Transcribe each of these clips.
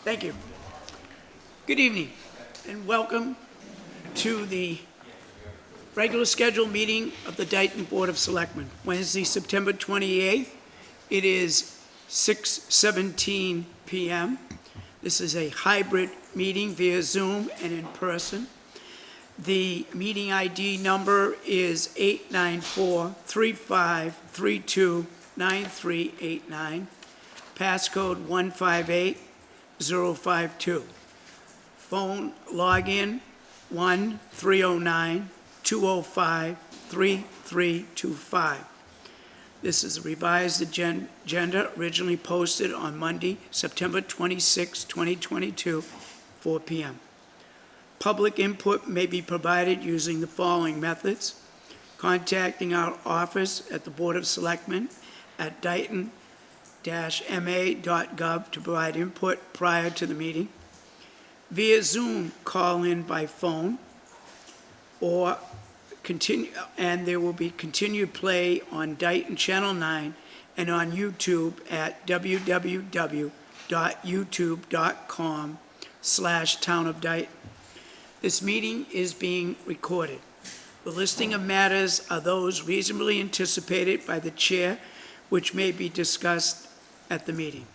Thank you. Good evening, and welcome to the regular scheduled meeting of the Dayton Board of Selectmen, Wednesday, September 28th. It is 6:17 p.m. This is a hybrid meeting via Zoom and in person. The meeting ID number is 894-3532-9389, passcode 158052. Phone login 1-309-205-3325. This is a revised agenda originally posted on Monday, September 26, 2022, 4 p.m. Public input may be provided using the following methods: contacting our office at the Board of Selectmen at dayton-ma.gov to provide input prior to the meeting, via Zoom call-in by phone, or and there will be continued play on Dayton Channel 9 and on YouTube at www.youtube.com/Town of Dayton. This meeting is being recorded. The listing of matters are those reasonably anticipated by the chair, which may be discussed at the meeting.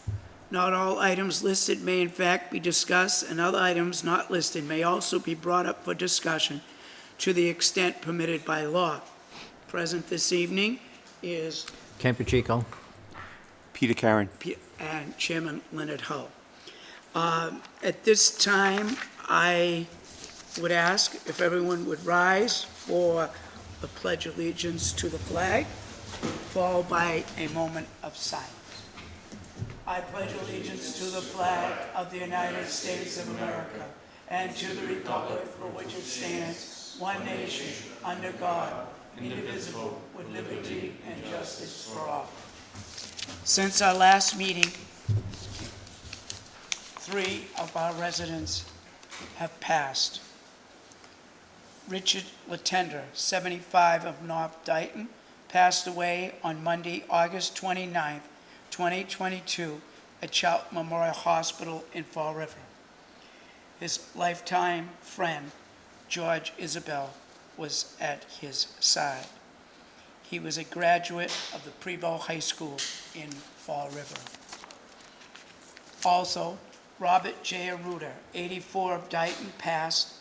Not all items listed may in fact be discussed, and other items not listed may also be brought up for discussion to the extent permitted by law. Present this evening is Ken Pacheco. Peter Karen. and Chairman Leonard Hull. At this time, I would ask if everyone would rise for the Pledge of Allegiance to the flag, followed by a moment of silence. I pledge allegiance to the flag of the United States of America and to the republic for which it stands, one nation, under God, indivisible, with liberty and justice for all. Since our last meeting, 3 of our residents have passed. Richard Latender, 75, of North Dayton, passed away on Monday, August 29th, 2022, at Charlton Memorial Hospital in Fall River. His lifetime friend, George Isabel, was at his side. He was a graduate of the Prevost High School in Fall River. Also, Robert J. Arruda, 84, of Dayton, passed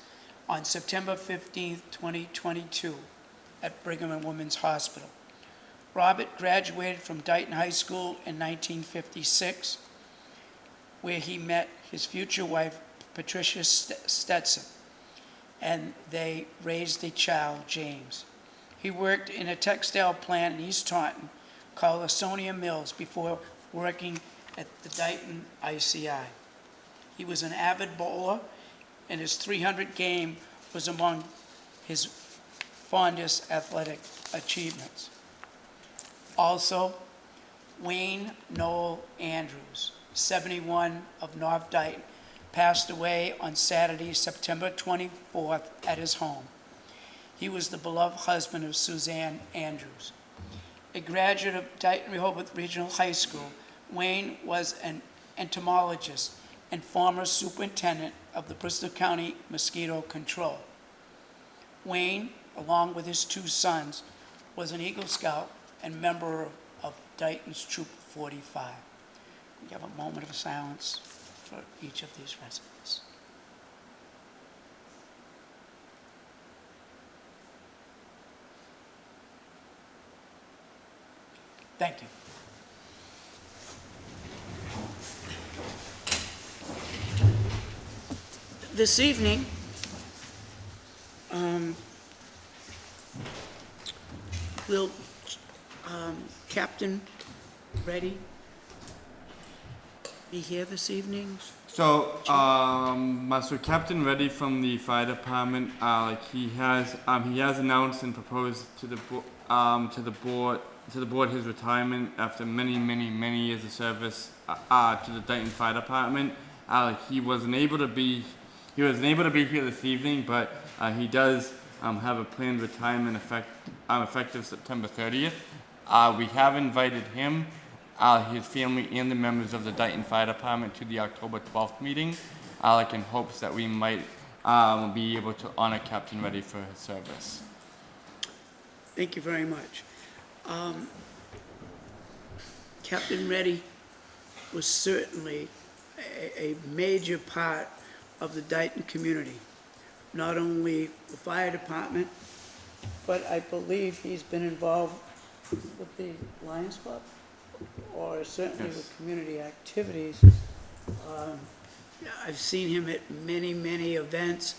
on September 15th, 2022, at Brigham and Women's Hospital. Robert graduated from Dayton High School in 1956, where he met his future wife, Patricia Stetson, and they raised a child, James. He worked in a textile plant in East Taunton called Lasonia Mills before working at the Dayton ICI. He was an avid bowler, and his 300 game was among his fondest athletic achievements. Also, Wayne Noel Andrews, 71, of North Dayton, passed away on Saturday, September 24th, at his home. He was the beloved husband of Suzanne Andrews. A graduate of Dayton Rehoboth Regional High School, Wayne was an entomologist and former superintendent of the Bristol County Mosquito Control. Wayne, along with his 2 sons, was an Eagle Scout and member of Dayton's Troop 45. We have a moment of silence for each of these residents. Thank you. This evening, will Captain Reddy be here this evening? So, so Captain Reddy from the fire department, he has announced and proposed to the board his retirement after many years of service to the Dayton Fire Department. He wasn't able to be here this evening, but he does have a planned retirement effective September 30th. We have invited him his family and the members of the Dayton Fire Department to the October 12th meeting, in hopes that we might be able to honor Captain Reddy for his service. Thank you very much. Captain Reddy was certainly a major part of the Dayton community, not only the fire department, but I believe he's been involved with the Lions Club, or certainly Yes. with community activities. I've seen him at many, many events,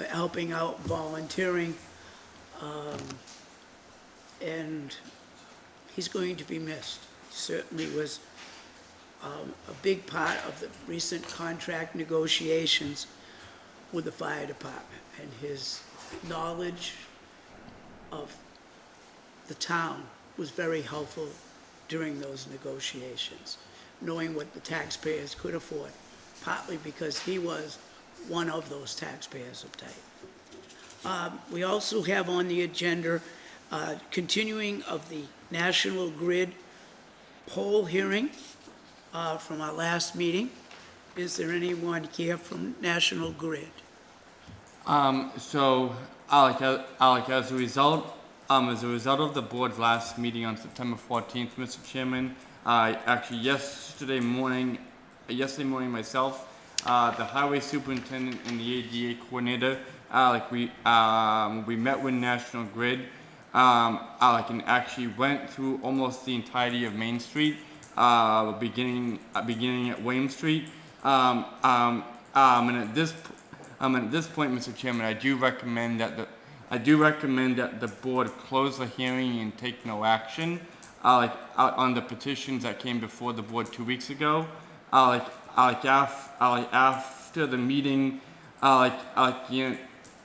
helping out, volunteering, and he's going to be missed. Certainly was a big part of the recent contract negotiations with the fire department, and his knowledge of the town was very helpful during those negotiations, knowing what the taxpayers could afford, partly because he was one of those taxpayers of Dayton. We also have on the agenda continuing of the National Grid poll hearing from our last meeting. Is there anyone here from National Grid? So, Alec, as a result of the board's last meeting on September 14th, Mr. Chairman, actually yesterday morning myself, the highway superintendent and the ADA coordinator, we met with National Grid, and actually went through almost the entirety of Main Street, beginning at William Street, and at this point, Mr. Chairman, I do recommend that the board close the hearing and take no action, on the petitions that came before the board 2 weeks ago. After the meeting,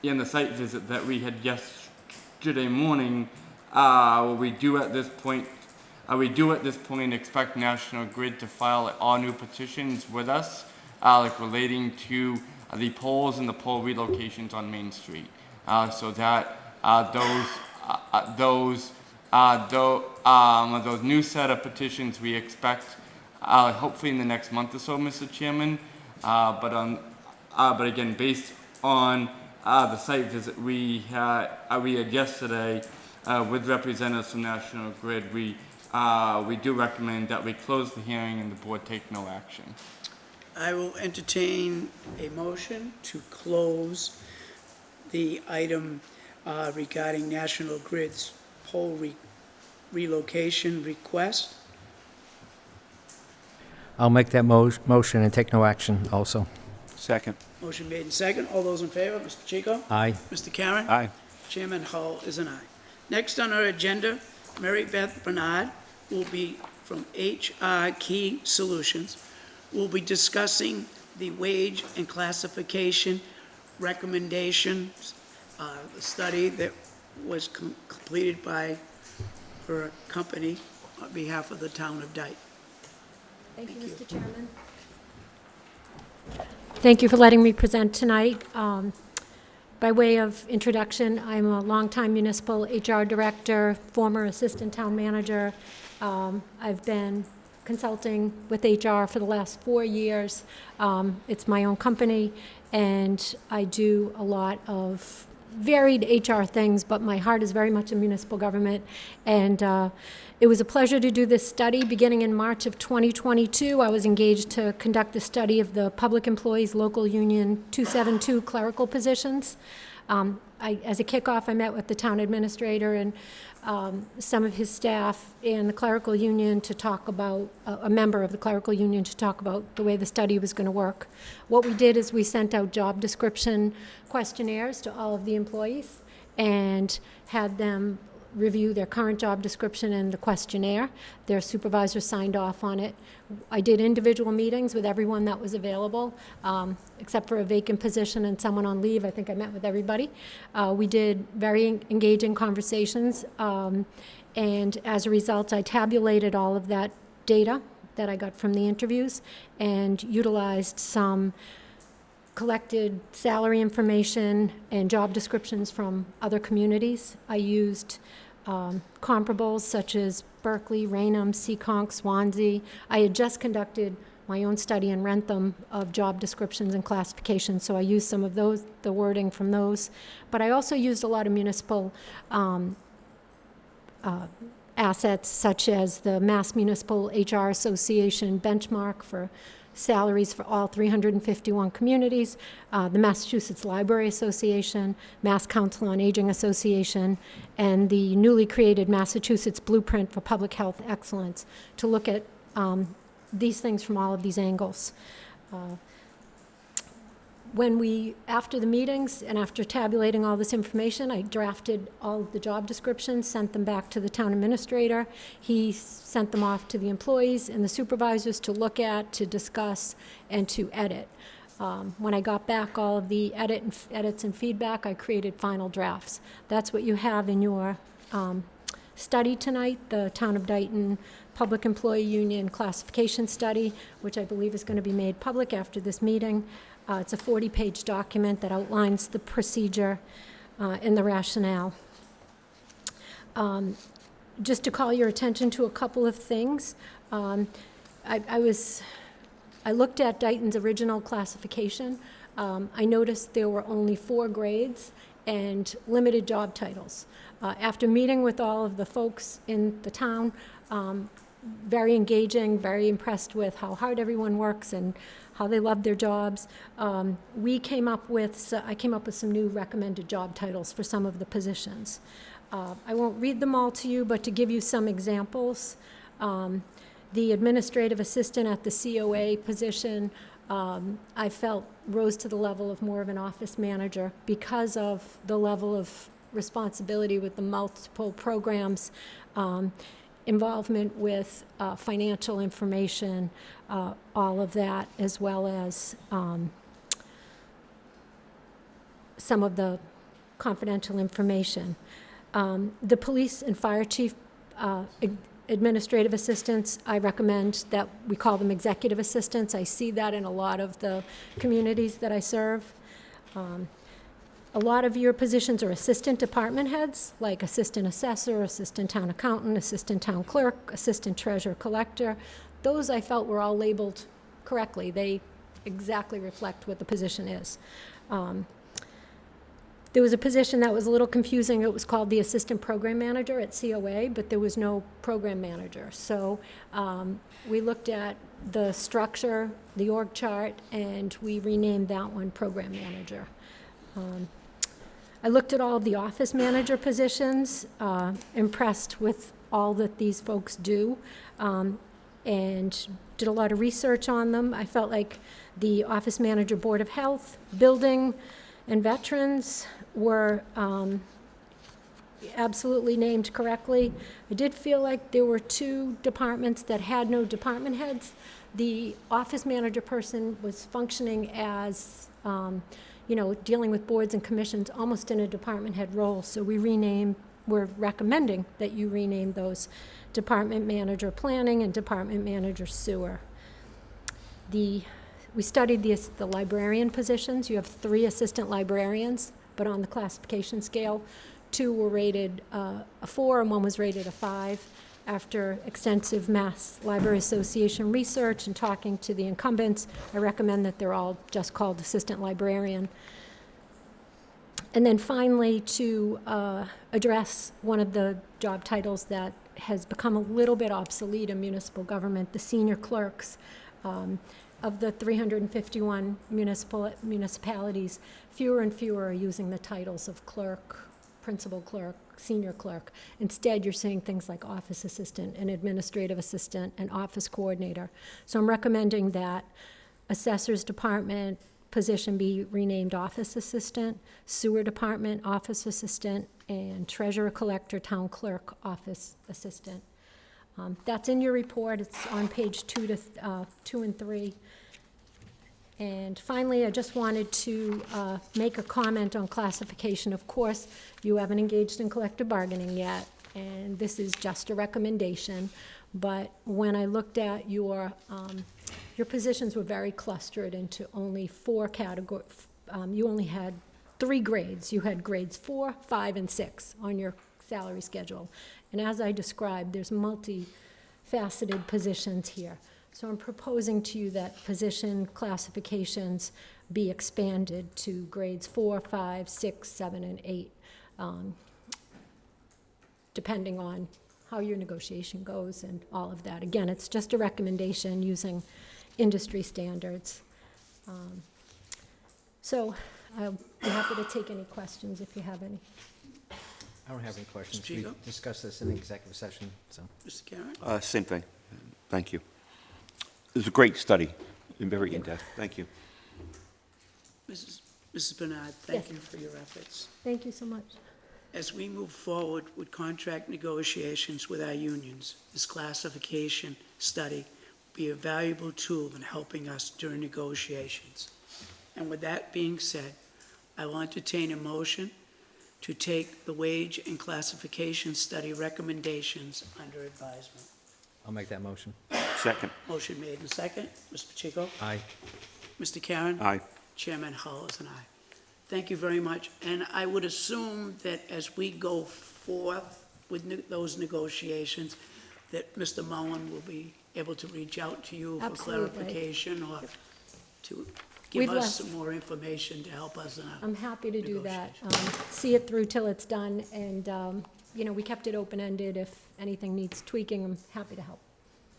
in the site visit that we had yesterday morning, we do at this point expect National Grid to file all new petitions with us, relating to the poles and the pole relocations on Main Street, so that those new set of petitions we expect, hopefully in the next month or so, Mr. Chairman. But again, based on the site visit we had yesterday with representatives from National Grid, we do recommend that we close the hearing and the board take no action. I will entertain a motion to close the item regarding National Grid's pole relocation request. I'll make that motion and take no action also. Second. Motion made and second. All those in favor, Mr. Pacheco? Aye. Mr. Karen? Aye. Chairman Hull is an aye. Next on our agenda, Mary Beth Bernard will be from HR Key Solutions. We'll be discussing the wage and classification recommendations, the study that was completed by her company on behalf of the town of Dayton. Thank you, Mr. Chairman. Thank you for letting me present tonight. By way of introduction, I'm a longtime municipal HR director, former assistant town manager. I've been consulting with HR for the last 4 years. It's my own company, and I do a lot of varied HR things, but my heart is very much in municipal government. And it was a pleasure to do this study. Beginning in March of 2022, I was engaged to conduct the study of the Public Employees Local Union 272 clerical positions. As a kickoff, I met with the town administrator and some of his staff and the clerical union to talk about, a member of the clerical union to talk about the way the study was going to work. What we did is we sent out job description questionnaires to all of the employees and had them review their current job description and the questionnaire. Their supervisor signed off on it. I did individual meetings with everyone that was available, except for a vacant position and someone on leave. I think I met with everybody. We did very engaging conversations, and as a result, I tabulated all of that data that I got from the interviews and utilized some collected salary information and job descriptions from other communities. I used comparables such as Berkeley, Raynham, Seekonk, Swansea. I had just conducted my own study in Rentham of job descriptions and classifications, so I used some of those, the wording from those. But I also used a lot of municipal assets, such as the Mass Municipal HR Association benchmark for salaries for all 351 communities, the Massachusetts Library Association, Mass Council on Aging Association, and the newly created Massachusetts Blueprint for Public Health Excellence, to look at these things from all of these angles. After the meetings and after tabulating all this information, I drafted all of the job descriptions, sent them back to the town administrator. He sent them off to the employees and the supervisors to look at, to discuss, and to edit. When I got back all of the edits and feedback, I created final drafts. That's what you have in your study tonight, the Town of Dayton Public Employee Union Classification Study, which I believe is going to be made public after this meeting. It's a 40-page document that outlines the procedure and the rationale. Just to call your attention to a couple of things, I looked at Dayton's original classification. I noticed there were only 4 grades and limited job titles. After meeting with all of the folks in the town, very engaging, very impressed with how hard everyone works and how they love their jobs. I came up with some new recommended job titles for some of the positions. I won't read them all to you, but to give you some examples, the administrative assistant at the COA position, I felt rose to the level of more of an office manager because of the level of responsibility with the multiple programs, involvement with financial information, all of that, as well as some of the confidential information. The police and fire chief administrative assistants, I recommend that we call them executive assistants. I see that in a lot of the communities that I serve. A lot of your positions are assistant department heads, like assistant assessor, assistant town accountant, assistant town clerk, assistant treasurer collector. Those I felt were all labeled correctly. They exactly reflect what the position is. There was a position that was a little confusing. It was called the assistant program manager at COA, but there was no program manager. So we looked at the structure, the org chart, and we renamed that one program manager. I looked at all of the office manager positions, impressed with all that these folks do, and did a lot of research on them. I felt like the office manager, Board of Health, Building, and Veterans were absolutely named correctly. I did feel like there were 2 departments that had no department heads. The office manager person was functioning as dealing with boards and commissions almost in a department head role. So we're recommending that you rename those department manager planning and department manager sewer. We studied the librarian positions. You have 3 assistant librarians, but on the classification scale, 2 were rated a 4 and 1 was rated a 5. After extensive Mass Library Association research and talking to the incumbents, I recommend that they're all just called assistant librarian. And then finally, to address one of the job titles that has become a little bit obsolete in municipal government, the senior clerks. Of the 351 municipalities, fewer and fewer are using the titles of clerk, principal clerk, senior clerk. Instead, you're seeing things like office assistant and administrative assistant and office coordinator. So I'm recommending that assessor's department position be renamed office assistant, sewer department office assistant, and treasurer collector town clerk office assistant. That's in your report. It's on page 2 and 3. And finally, I just wanted to make a comment on classification. Of course, you haven't engaged in collective bargaining yet, and this is just a recommendation. But when I looked at your positions were very clustered into only 4 categories. You only had 3 grades. You had grades 4, 5, and 6 on your salary schedule. And as I described, there's multi-faceted positions here. So I'm proposing to you that position classifications be expanded to grades 4, 5, 6, 7, and 8, depending on how your negotiation goes and all of that. Again, it's just a recommendation using industry standards. So I'll be happy to take any questions if you have any. I don't have any questions. Mr. We Chico? discussed this in the executive session, so. Mr. Karen? Same thing. Thank you. It was a great study and very in-depth. Thank you. Mrs. Bernard, thank Yes. you for your efforts. Thank you so much. As we move forward with contract negotiations with our unions, this classification study will be a valuable tool in helping us during negotiations. And with that being said, I will entertain a motion to take the wage and classification study recommendations under advisement. I'll make that motion. Second. Motion made and second. Mr. Pacheco? Aye. Mr. Karen? Aye. Chairman Hull is an aye. Thank you very much. And I would assume that as we go forth with those negotiations, that Mr. Mullen will be able to reach out to you for Absolutely. clarification or to give We've us left- some more information to help us in our I'm happy to do that. See it through till it's done, and, we kept it open-ended. If anything needs tweaking, I'm happy to help.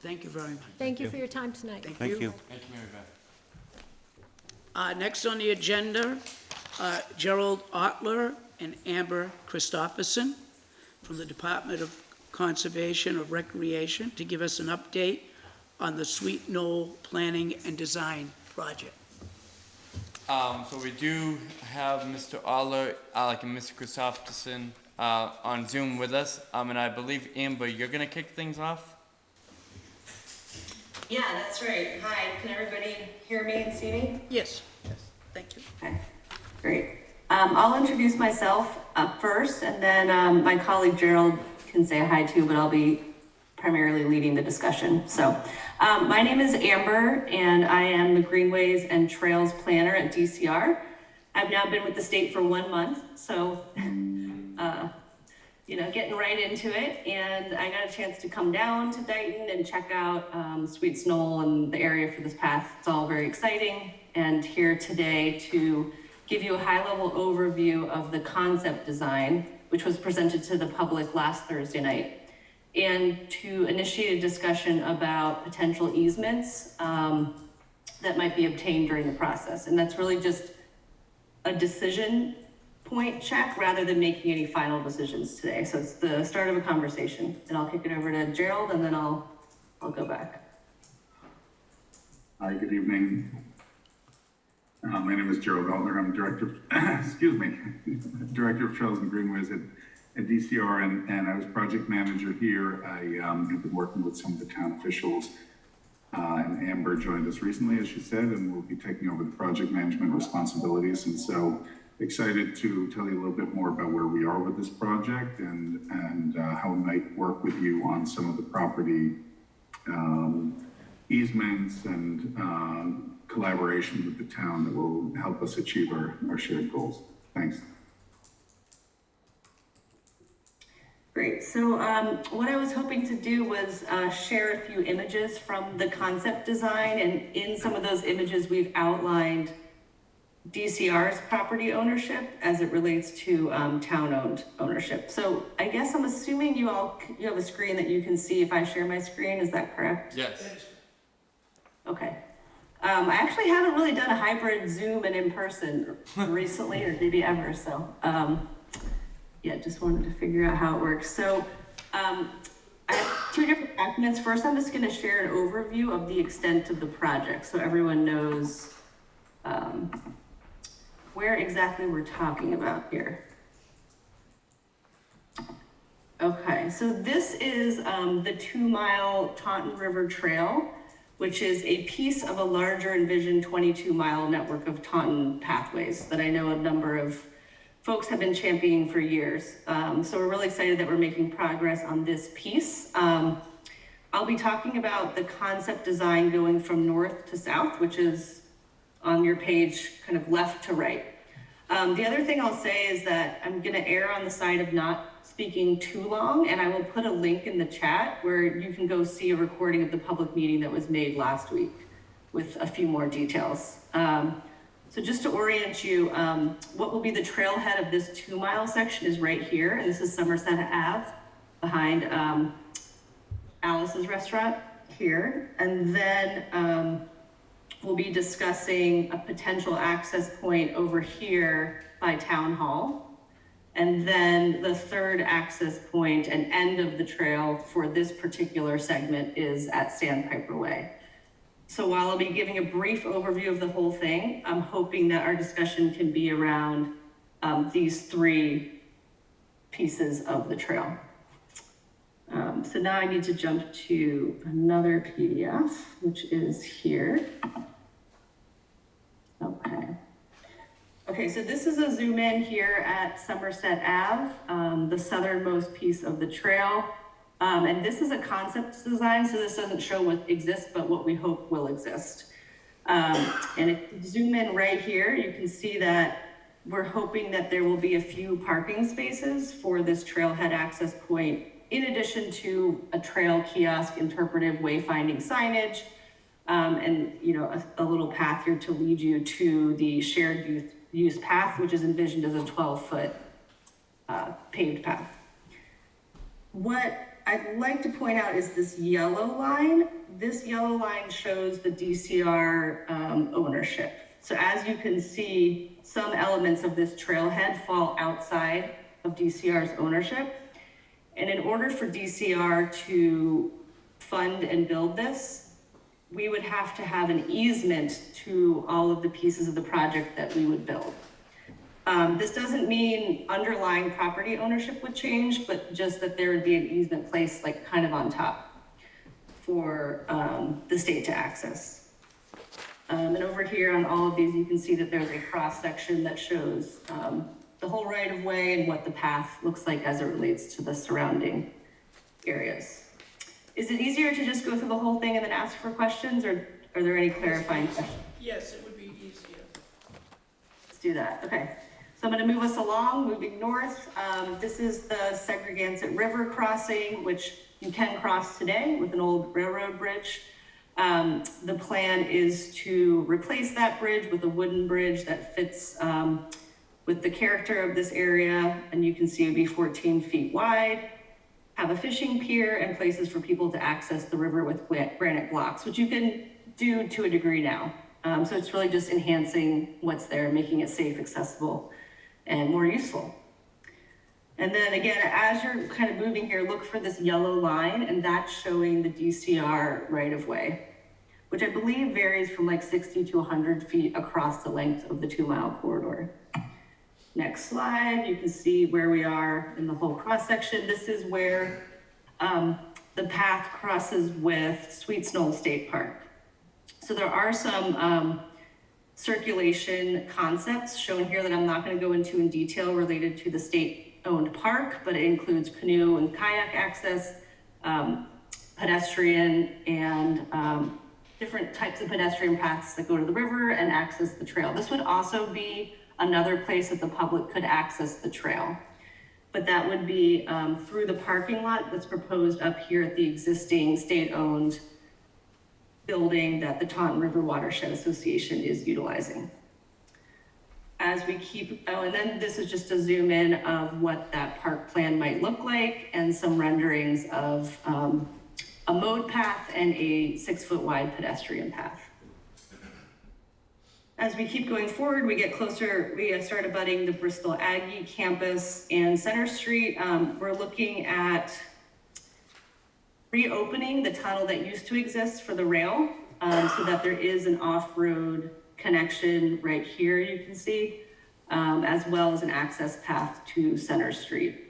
Thank you very much. Thank you for your time tonight. Thank you. Thank you, Mary Beth. Next on the agenda, Gerald Otler and Amber Christopherson from the Department of Conservation of Recreation to give us an update on the Sweet Knoll Planning and Design Project. So we do have Mr. Aller, and Mr. Christopherson, on Zoom with us. And I believe, Amber, you're gonna kick things off? Yeah, that's right. Hi, can everybody hear me and see me? Yes. Thank you. Okay, great. I'll introduce myself first, and then my colleague Gerald can say hi too, but I'll be primarily leading the discussion. So, my name is Amber, and I am the Greenways and Trails Planner at DCR. I've now been with the state for 1 month, so getting right into it, and I got a chance to come down to Dayton and check out Sweet Knoll and the area for this path. It's all very exciting, and here today to give you a high-level overview of the concept design, which was presented to the public last Thursday night, and to initiate a discussion about potential easements that might be obtained during the process. And that's really just a decision point check rather than making any final decisions today. So it's the start of a conversation, and I'll kick it over to Gerald, and then I'll go back. Hi, good evening. My name is Gerald Elder. I'm Director of Trails and Greenways at DCR, and I was project manager here. I have been working with some of the town officials, and Amber joined us recently, as she said, and will be taking over the project management responsibilities. And so excited to tell you a little bit more about where we are with this project and how we might work with you on some of the property easements and collaboration with the town that will help us achieve our shared goals. Thanks. Great. So what I was hoping to do was share a few images from the concept design, and in some of those images we've outlined DCR's property ownership as it relates to town-owned ownership. So I guess I'm assuming you have a screen that you can see if I share my screen. Is that correct? Yes. Okay. I actually haven't really done a hybrid Zoom and in person recently, or maybe ever. So yeah, just wanted to figure out how it works. So I have two different documents. First, I'm just going to share an overview of the extent of the project so everyone knows where exactly we're talking about here. Okay, so this is the 2-mile Taunton River Trail, which is a piece of a larger envisioned 22-mile network of Taunton pathways that I know a number of folks have been championing for years. So we're really excited that we're making progress on this piece. I'll be talking about the concept design going from north to south, which is on your page, kind of left to right. The other thing I'll say is that I'm gonna err on the side of not speaking too long, and I will put a link in the chat where you can go see a recording of the public meeting that was made last week with a few more details. So just to orient you, what will be the trailhead of this 2-mile section is right here, and this is Somerset Ave behind Alice's restaurant here. And then we'll be discussing a potential access point over here by Town Hall. And then the third access point and end of the trail for this particular segment is at Sandpiper Way. So while I'll be giving a brief overview of the whole thing, I'm hoping that our discussion can be around these 3 pieces of the trail. So now I need to jump to another PDF, which is here. Okay, so this is a zoom in here at Somerset Ave, the southernmost piece of the trail. And this is a concept design, so this doesn't show what exists, but what we hope will exist. And if you zoom in right here, you can see that we're hoping that there will be a few parking spaces for this trailhead access point, in addition to a trail kiosk, interpretive wayfinding signage, and a little path here to lead you to the shared use path, which is envisioned as a 12-foot paved path. What I'd like to point out is this yellow line. This yellow line shows the DCR ownership. So as you can see, some elements of this trailhead fall outside of DCR's ownership. And in order for DCR to fund and build this, we would have to have an easement to all of the pieces of the project that we would build. This doesn't mean underlying property ownership would change, but just that there would be an easement placed like kind of on top for the state to access. And over here on all of these, you can see that there's a cross section that shows the whole right of way and what the path looks like as it relates to the surrounding areas. Is it easier to just go through the whole thing and then ask for questions, or are there any clarifying questions? Yes, it would be easier. Let's do that. Okay. So I'm going to move us along, moving north. This is the Segregansett River crossing, which you can cross today with an old railroad bridge. The plan is to replace that bridge with a wooden bridge that fits with the character of this area, and you can see it would be 14 feet wide, have a fishing pier, and places for people to access the river with granite blocks, which you can do to a degree now. So it's really just enhancing what's there, making it safe, accessible, and more useful. And then again, as you're kind of moving here, look for this yellow line, and that's showing the DCR right-of-way, which I believe varies from like 60 to 100 feet across the length of the 2-mile corridor. Next slide, you can see where we are in the whole cross-section. This is where the path crosses with Sweets Knoll State Park. So there are some circulation concepts shown here that I'm not going to go into in detail related to the state-owned park, but it includes canoe and kayak access, pedestrian, and different types of pedestrian paths that go to the river and access the trail. This would also be another place that the public could access the trail, but that would be through the parking lot that's proposed up here at the existing state-owned building that the Taunton River Watershed Association is utilizing. As we keep, and then this is just a zoom in of what that park plan might look like and some renderings of a mode path and a 6-foot wide pedestrian path. As we keep going forward, we get closer, we start abutting the Bristol Aggie campus and Center Street. We're looking at reopening the tunnel that used to exist for the rail so that there is an off-road connection right here, you can see, as well as an access path to Center Street.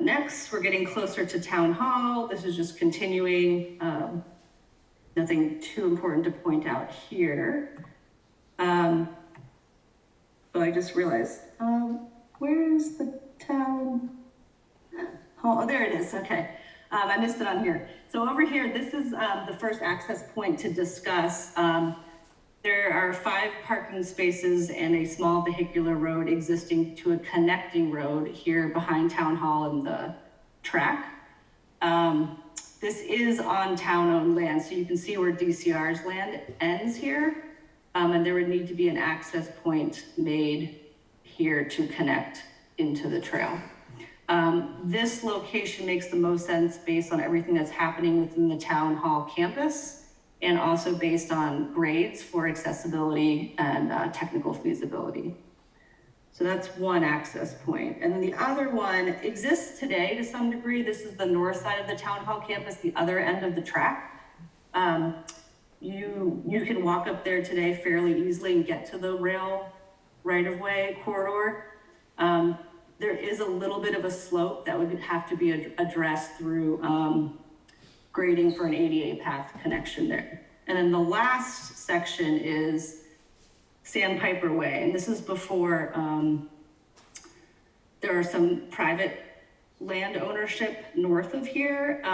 Next, we're getting closer to Town Hall. This is just continuing. Nothing too important to point out here. But I just realized, where is the town? Oh, there it is, okay. I missed it on here. So over here, this is the first access point to discuss There are 5 parking spaces and a small vehicular road existing to a connecting road here behind Town Hall and the track. This is on town-owned land, so you can see where DCR's land ends here. And there would need to be an access point made here to connect into the trail. This location makes the most sense based on everything that's happening within the Town Hall campus, and also based on grades for accessibility and technical feasibility. So that's one access point. And then the other one exists today to some degree. This is the north side of the Town Hall campus, the other end of the track. You can walk up there today fairly easily and get to the rail right-of-way corridor. There is a little bit of a slope that would have to be addressed through grading for an ADA path connection there. And then the last section is Sandpiper Way, and this is before there are some private land ownership north of here.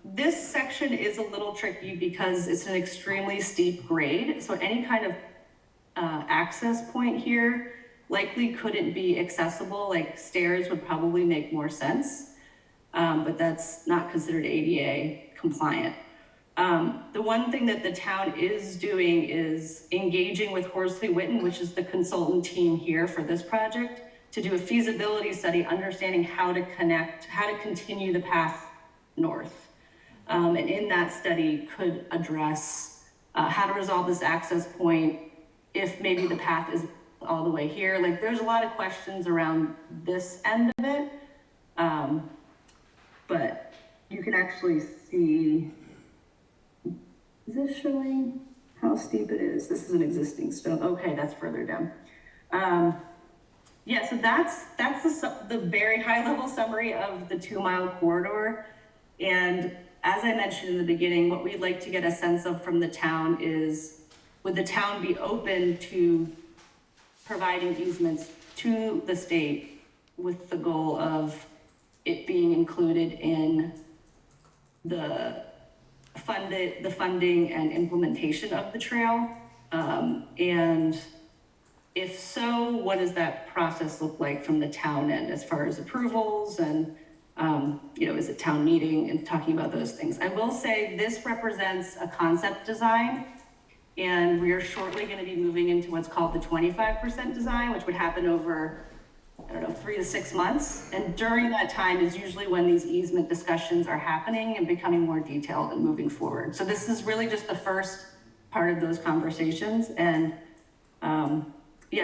This section is a little tricky because it's an extremely steep grade, so any kind of access point here likely couldn't be accessible. Like stairs would probably make more sense, but that's not considered ADA compliant. The one thing that the town is doing is engaging with Horsley Witten, which is the consultant team here for this project, to do a feasibility study, understanding how to continue the path north. And in that study could address how to resolve this access point if maybe the path is all the way here. Like there's a lot of questions around this end of it, but you can actually see, is this showing how steep it is? This is an existing stone. Okay, that's further down. Yeah, so that's the very high level summary of the 2-mile corridor. And as I mentioned in the beginning, what we'd like to get a sense of from the town is, would the town be open to providing easements to the state with the goal of it being included in the funding and implementation of the trail? And if so, what does that process look like from the town end as far as approvals and, is it town meeting and talking about those things? I will say this represents a concept design, and we are shortly going to be moving into what's called the 25% design, which would happen over, 3 to 6 months. And during that time is usually when these easement discussions are happening and becoming more detailed and moving forward. So this is really just the first part of those conversations. And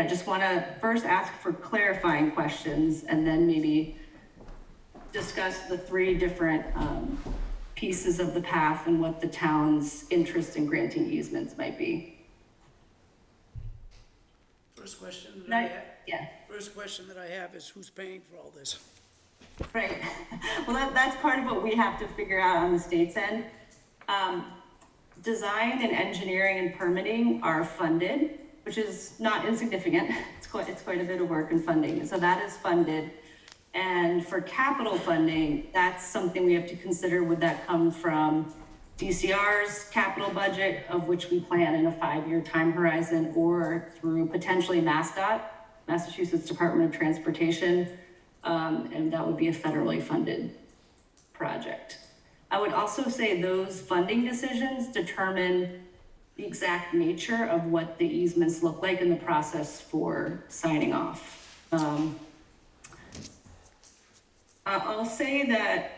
just want to first ask for clarifying questions and then maybe discuss the 3 different pieces of the path and what the town's interest in granting easements might be. First question Yeah. First question that I have is, who's paying for all this? Right. Well, that's part of what we have to figure out on the state's end. Design and engineering and permitting are funded, which is not insignificant. It's quite a bit of work and funding. And so that is funded. And for capital funding, that's something we have to consider. Would that come from DCR's capital budget, of which we plan in a 5-year time horizon, or through potentially MassDOT, Massachusetts Department of Transportation, and that would be a federally funded project. I would also say those funding decisions determine the exact nature of what the easements look like in the process for signing off. I'll say that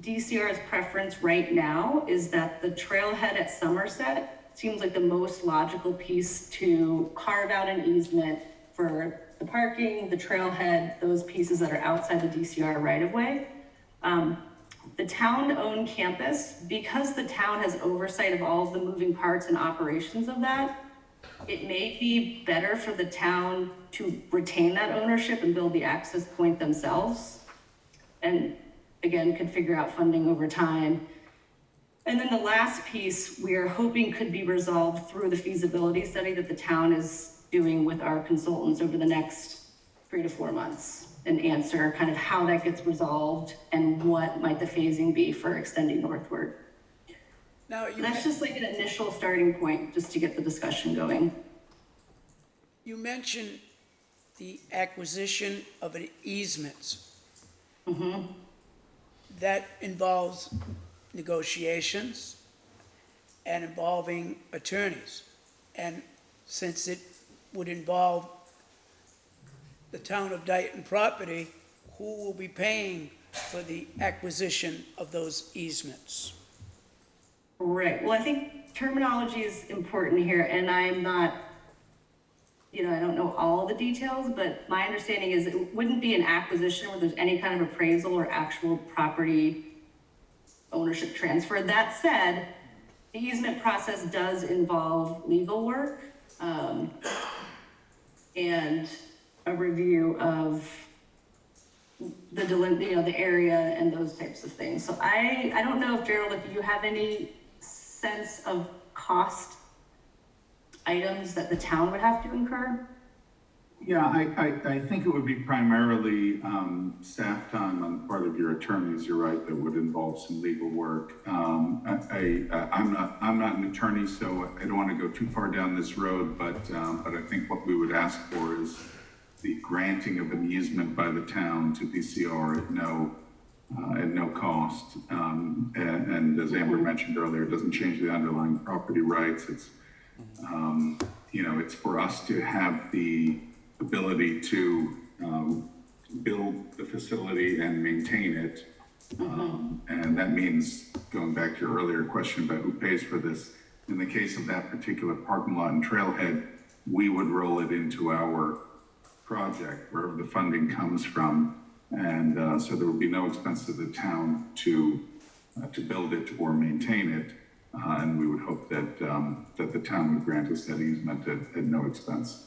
DCR's preference right now is that the trailhead at Somerset seems like the most logical piece to carve out an easement for the parking, the trailhead, those pieces that are outside the DCR right-of-way. The town-owned campus, because the town has oversight of all of the moving parts and operations of that, it may be better for the town to retain that ownership and build the access point themselves. And again, could figure out funding over time. And then the last piece we are hoping could be resolved through the feasibility study that the town is doing with our consultants over the next 3 to 4 months, and answer kind of how that gets resolved and what might the phasing be for extending northward. Now, That's just like an initial starting point, just to get the discussion going. you mentioned the acquisition of an easement. That involves negotiations and involving attorneys. And since it would involve the town of Dayton property, who will be paying for the acquisition of those easements? Right, well, I think terminology is important here, and I'm not, I don't know all the details, but my understanding is it wouldn't be an acquisition where there's any kind of appraisal or actual property ownership transfer. That said, the easement process does involve legal work, and a review of the area and those types of things. So I don't know if, Gerald, if you have any sense of cost items that the town would have to incur? Yeah, I think it would be primarily staff time on the part of your attorneys. You're right, that would involve some legal work. I'm not an attorney, so I don't want to go too far down this road. But I think what we would ask for is the granting of an easement by the town to DCR at no cost. And as Amber mentioned earlier, it doesn't change the underlying property rights. It's it's for us to have the ability to build the facility and maintain it. And that means, going back to your earlier question about who pays for this, in the case of that particular parking lot and trailhead, we would roll it into our project, wherever the funding comes from. And so there would be no expense to the town to build it or maintain it. And we would hope that the town would grant us that easement at no expense.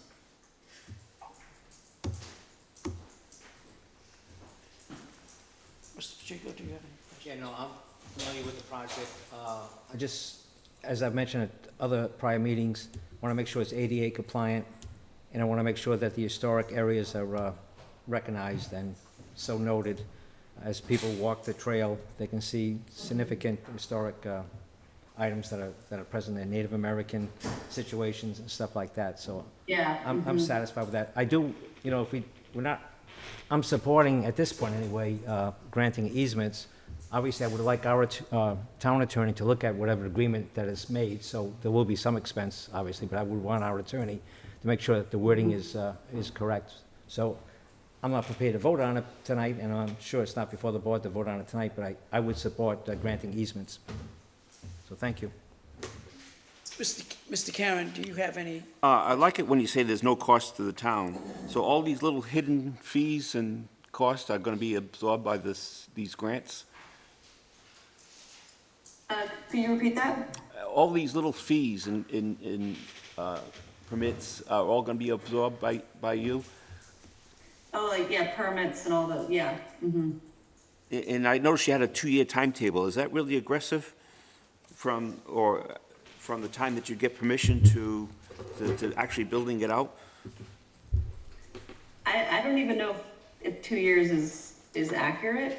Mr. Pacheco, do you have any questions? Yeah, no, I'm familiar with the project. I just, as I've mentioned at other prior meetings, want to make sure it's ADA compliant, and I want to make sure that the historic areas are recognized and so noted. As people walk the trail, they can see significant historic items that are present in Native American situations and stuff like that. So Yeah. I'm satisfied with that. I do, I'm supporting, at this point anyway, granting easements. Obviously, I would like our town attorney to look at whatever agreement that is made, so there will be some expense, obviously, but I would want our attorney to make sure that the wording is correct. So I'm not prepared to vote on it tonight, and I'm sure it's not before the board to vote on it tonight, but I would support granting easements. So thank you. Mr. Karen, do you have any? I like it when you say there's no cost to the town. So all these little hidden fees and costs are going to be absorbed by these grants? Can you repeat that? All these little fees and permits are all going to be absorbed by you? Oh, permits and all those, yeah. And I noticed you had a 2-year timetable. Is that really aggressive from the time that you get permission to actually building it out? I don't even know if 2 years is accurate.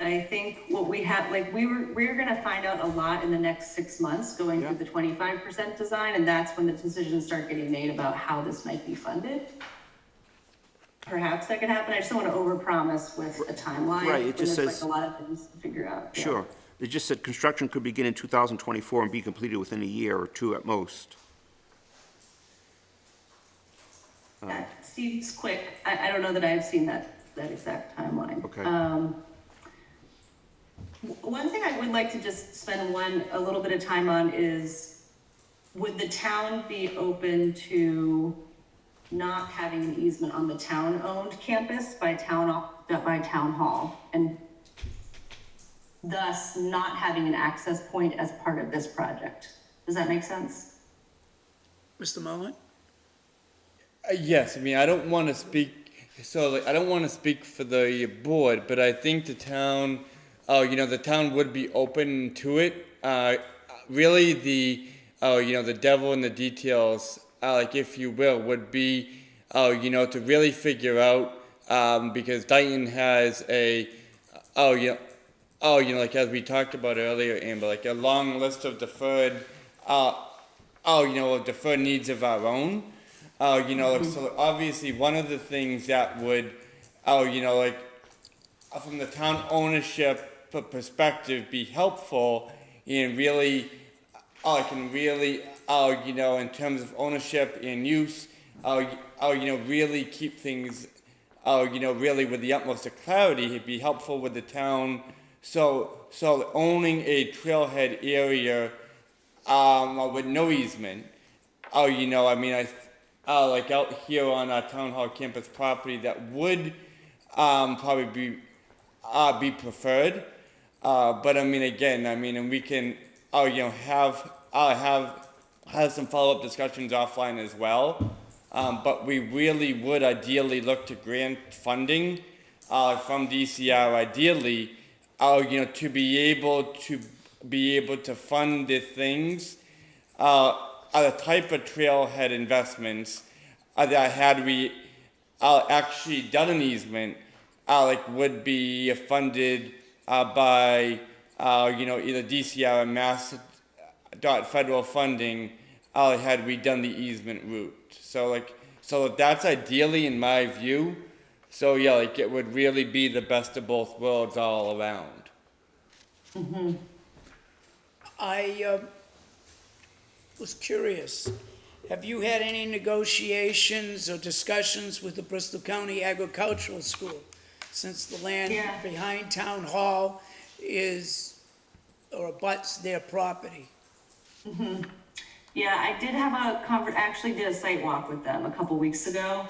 I think what we have, we're gonna find out a lot in the next 6 months going through the 25% design, and that's when the decisions start getting made about how this might be funded. Perhaps that could happen. I just don't want to overpromise with a timeline. Right, it just there's says- a lot of things to figure out. Yeah. Sure. It just said construction could begin in 2024 and be completed within a year or 2 at most. That seems quick. I don't know that I've seen that exact timeline. Okay. One thing I would like to just spend a little bit of time on is, would the town be open to not having an easement on the town-owned campus by town hall, and thus not having an access point as part of this project? Does that make sense? Mr. Mullin? Yes, I mean, I don't want to speak, I don't want to speak for the board, but I think the town, the town would be open to it. Really, the devil in the details, if you will, would be, to really figure out, because Dayton has like as we talked about earlier, Amber, like a long list of deferred, deferred needs of our own. Like, so obviously one of the things that would, from the town ownership perspective be helpful and really, in terms of ownership and use, really keep things, really with the utmost of clarity, it'd be helpful with the town. So owning a trailhead area, with no easement, like out here on our town hall campus property, that would, probably be preferred. But I mean, again, and we can, have some follow-up discussions offline as well. But we really would ideally look to grant funding, from DCR ideally, to be able to fund the things, the type of trailhead investments, that had we, actually done an easement, would be funded, by, either DCR or Mass dot federal funding, had we done the easement route. So that's ideally in my view. So yeah, it would really be the best of both worlds all around. I was curious, have you had any negotiations or discussions with the Bristol County Agricultural School since the land Yeah. behind Town Hall is, or abuts their property? Yeah, I did have actually did a site walk with them a couple weeks ago.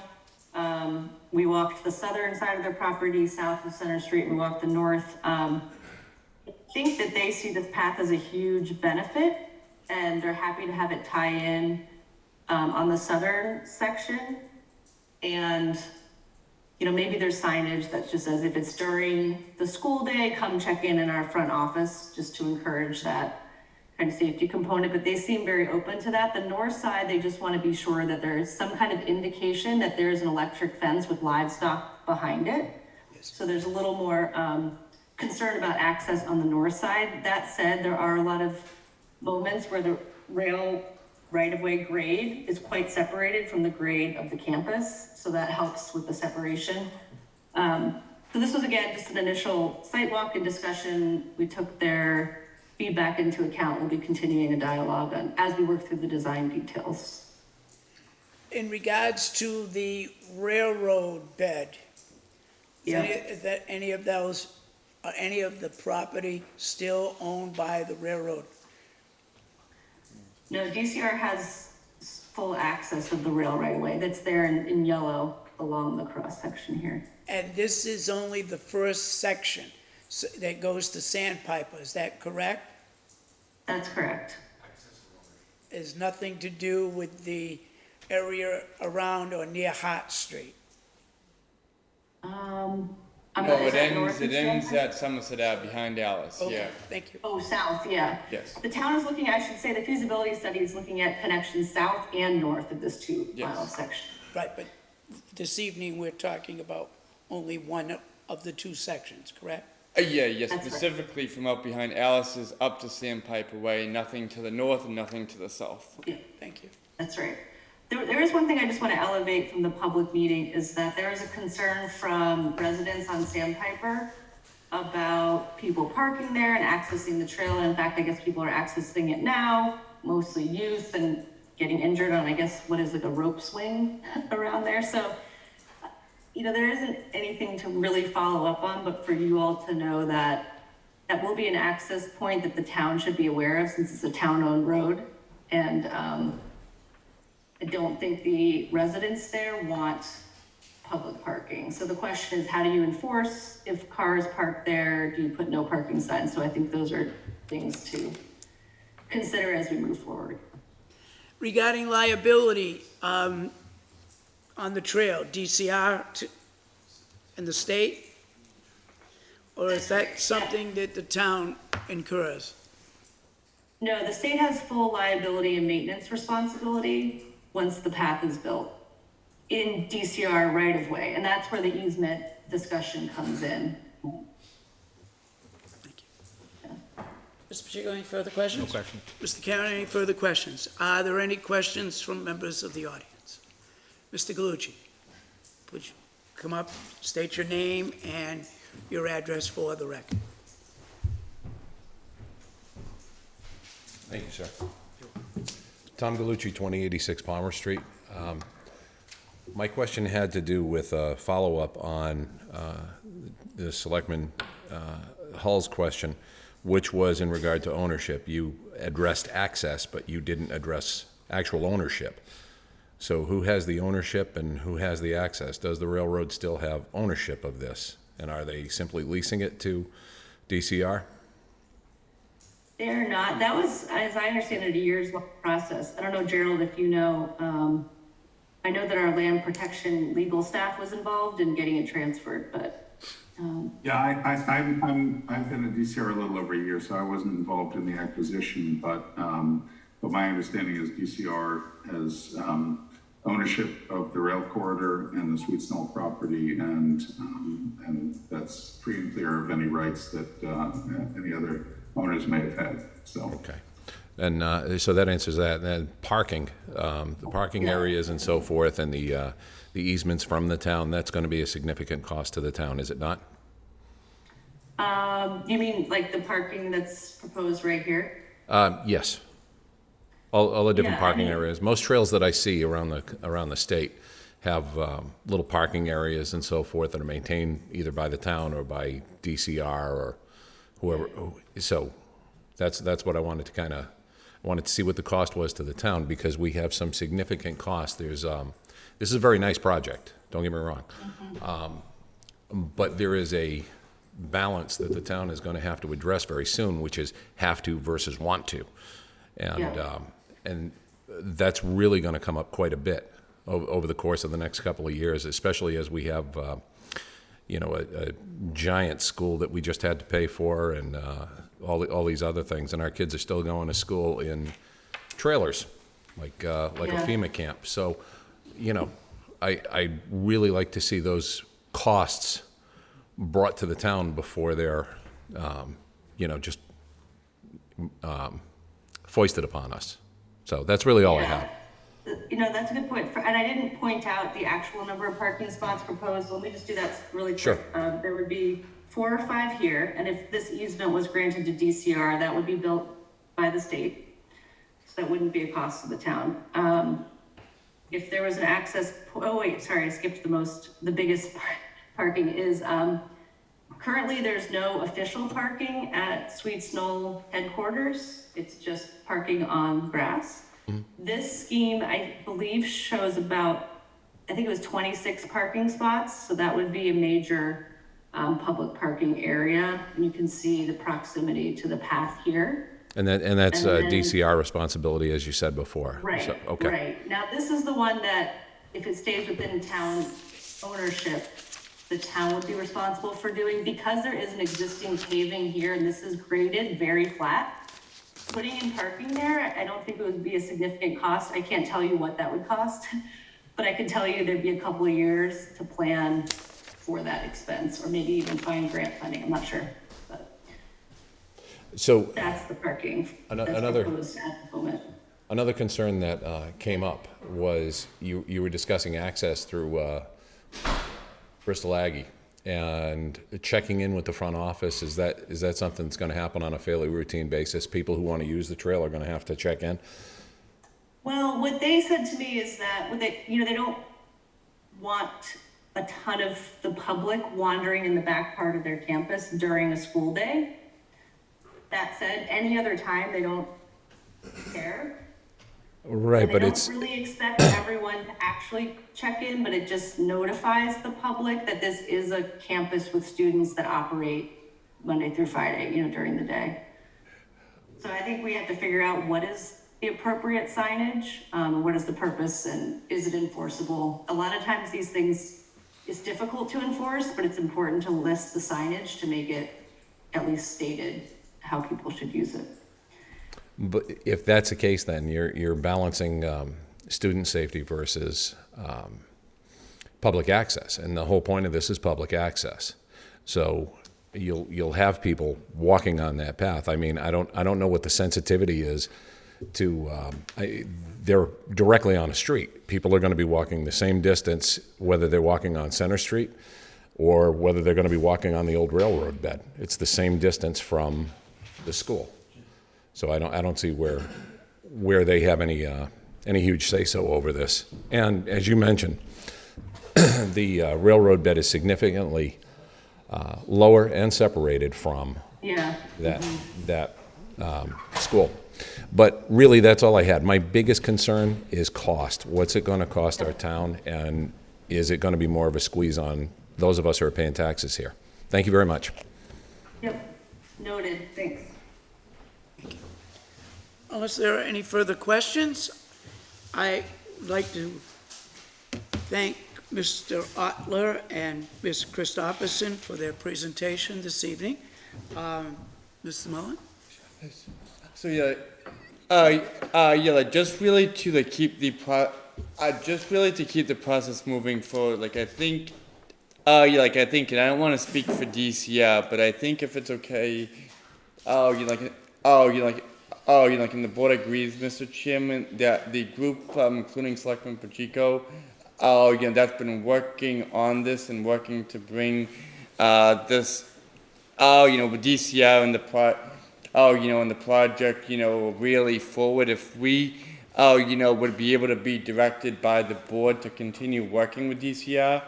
We walked the southern side of their property, south of Center Street, and we walked the north. I think that they see this path as a huge benefit, and they're happy to have it tie in, on the southern section. And, maybe there's signage that just says if it's during the school day, come check in our front office, just to encourage that kind of safety component, but they seem very open to that. The north side, they just want to be sure that there's some kind of indication that there's an electric fence with livestock behind it. So there's a little more concern about access on the north side. That said, there are a lot of moments where the rail right-of-way grade is quite separated from the grade of the campus, so that helps with the separation. So this was, again, just an initial site walk and discussion. We took their feedback into account. We'll be continuing a dialogue as we work through the design details. In regards to the railroad bed, Yeah. is that any of those, are any of the property still owned by the railroad? No, DCR has full access of the rail right away. That's there in yellow along the cross section here. And this is only the first section that goes to Sandpiper, is that correct? That's correct. Has nothing to do with the area around or near Hart Street? Is that north It of ends Sandpiper? at Somerset Ave behind Alice, Okay, yeah. thank you. Oh, south, yeah. Yes. The town is looking, I should say, the feasibility study is looking at connections south and north of this 2-mile Yes. section. Right, but this evening, we're talking about only one of the two sections, correct? Yeah, That's right. specifically from out behind Alice's up to Sandpiper Way, nothing to the north and nothing to the south. Yeah, Thank you. that's right. There is one thing I just want to elevate from the public meeting, is that there is a concern from residents on Sandpiper about people parking there and accessing the trail. In fact, I guess people are accessing it now, mostly youth, and getting injured on, I guess, what is like a rope swing around there. So, there isn't anything to really follow up on, but for you all to know that that will be an access point that the town should be aware of, since it's a town-owned road. And I don't think the residents there want public parking. So the question is, how do you enforce if cars park there? Do you put no parking signs? So I think those are things to consider as we move forward. Regarding liability, on the trail, DCR and the state? Or is that something that the town incurs? No, the state has full liability and maintenance responsibility once the path is built in DCR right of way, and that's where the easement discussion comes in. Thank you. Mr. Pacheco, any further questions? No questions. Mr. Karen, any further questions? Are there any questions from members of the audience? Mr. Galucci, would you come up, state your name and your address for the record? Thank you, sir. Tom Galucci, 2086 Palmer Street. My question had to do with a follow-up on the Selectman Hull's question, which was in regard to ownership. You addressed access, but you didn't address actual ownership. So who has the ownership and who has the access? Does the railroad still have ownership of this? And are they simply leasing it to DCR? They're not. That was, as I understand it, a years-long process. I don't know, Gerald, if you know. I know that our land protection legal staff was involved in getting it transferred, but. Yeah, I've been at DCR a little over a year, so I wasn't involved in the acquisition, but my understanding is DCR has ownership of the rail corridor and the Sweet Snow property, and that's free and clear of any rights that any other owners may have had, so. Okay. And so that answers that. And then parking, the parking areas and so forth, and the easements from the town, that's going to be a significant cost to the town, is it not? You mean like the parking that's proposed right here? Yes. All the different Yeah, parking areas. Most trails that I see around the state have little parking areas and so forth that are maintained either by the town or by DCR or whoever. So that's what I wanted to wanted to see what the cost was to the town, because we have some significant costs. There's this is a very nice project, don't get me wrong. But there is a balance that the town is going to have to address very soon, which is have to versus want to. And that's really going to come up quite a bit over the course of the next couple of years, especially as we have, a giant school that we just had to pay for, and all these other things, and our kids are still going to school in trailers, like a FEMA camp. So, I really like to see those costs brought to the town before they're, just foisted upon us. So that's really all I have. That's a good point. And I didn't point out the actual number of parking spots proposed. Let me just do that really quick. Sure. There would be 4 or 5 here, and if this easement was granted to DCR, that would be built by the state. So that wouldn't be a cost to the town. If there was an access, I skipped the biggest parking is, currently there's no official parking at Sweet Snow headquarters. It's just parking on grass. This scheme, I believe, shows about, I think it was 26 parking spots. So that would be a major public parking area. And you can see the proximity to the path here. And that's DCR responsibility, as you said before. Right, So, okay. right. Now, this is the one that, if it stays within town ownership, the town would be responsible for doing, because there is an existing paving here and this is graded very flat. Putting in parking there, I don't think it would be a significant cost. I can't tell you what that would cost, but I can tell you there'd be a couple of years to plan for that expense, or maybe even find grant funding, I'm not sure. But So that's the parking that's another- proposed at the moment. another concern that came up was you were discussing access through Bristol Aggie, and checking in with the front office. Is that something that's going to happen on a fairly routine basis? People who want to use the trail are going to have to check in? Well, what they said to me is that they don't want a ton of the public wandering in the back part of their campus during a school day. That said, any other time, they don't care. Right, And but they it's don't really expect everyone to actually check in, but it just notifies the public that this is a campus with students that operate Monday through Friday, during the day. So I think we have to figure out what is the appropriate signage, what is the purpose, and is it enforceable? A lot of times these things, it's difficult to enforce, but it's important to list the signage to make it at least stated how people should use it. But if that's the case, then you're balancing student safety versus public access, and the whole point of this is public access. So you'll have people walking on that path. I mean, I don't know what the sensitivity is to, they're directly on a street. People are going to be walking the same distance, whether they're walking on Center Street or whether they're going to be walking on the old railroad bed. It's the same distance from the school. So I don't see where they have any huge say-so over this. And as you mentioned, the railroad bed is significantly lower and separated from Yeah. that school. But really, that's all I had. My biggest concern is cost. What's it going to cost our town, and is it going to be more of a squeeze on those of us who are paying taxes here? Thank you very much. Yep. Noted. Thanks. Unless there are any further questions, I'd like to thank Mr. Otler and Ms. Christopherson for their presentation this evening. Mr. Mullen? So yeah, like just really to like keep the process moving forward. Like I think, and I don't want to speak for DCR, but I think if it's okay, and the board agrees, Mr. Chairman, that the group, including Selectman Pacheco, that's been working on this and working to bring this, with DCR and the and the project, really forward. If we, would be able to be directed by the board to continue working with DCR,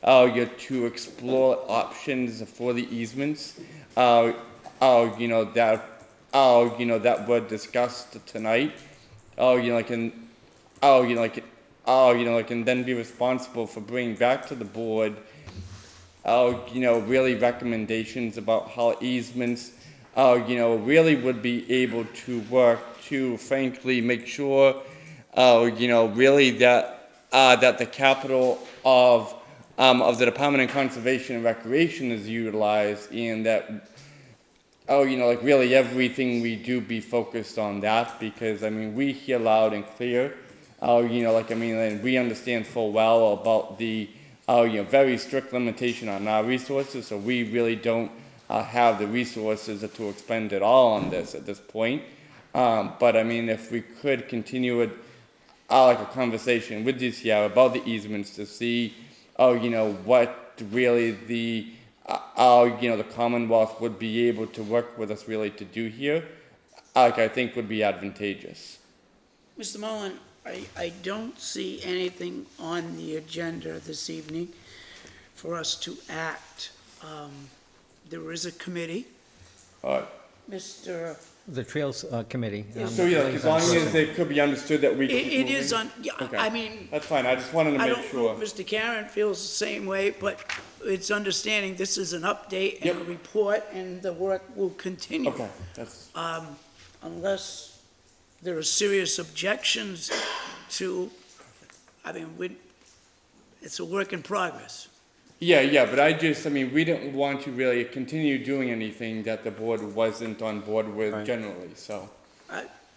to explore options for the easements, that were discussed tonight, and then be responsible for bringing back to the board, really recommendations about how easements, really would be able to work to frankly make sure, really that, that the capital of the Department of Conservation and Recreation is utilized, and that, really everything we do be focused on that, because, we hear loud and clear, and we understand full well about the, very strict limitation on our resources, so we really don't have the resources to expend it all on this at this point. But if we could continue with, a conversation with DCR about the easements to see, what really the, the Commonwealth would be able to work with us really to do here, I think would be advantageous. Mr. Mullen, I don't see anything on the agenda this evening for us to act. There is a committee. Mr. The Trails Committee. So yeah, as long as it could be understood that we keep It moving. is on, yeah, Okay. That's fine, I just wanted to I make don't know sure. if Mr. Karen feels the same way, but it's understanding this is an update and a Yep. report, and the work will continue. Okay, that's, Unless there are serious objections to, it's a work in progress. yeah, but we didn't want to really continue doing anything that the board wasn't on board with generally, so.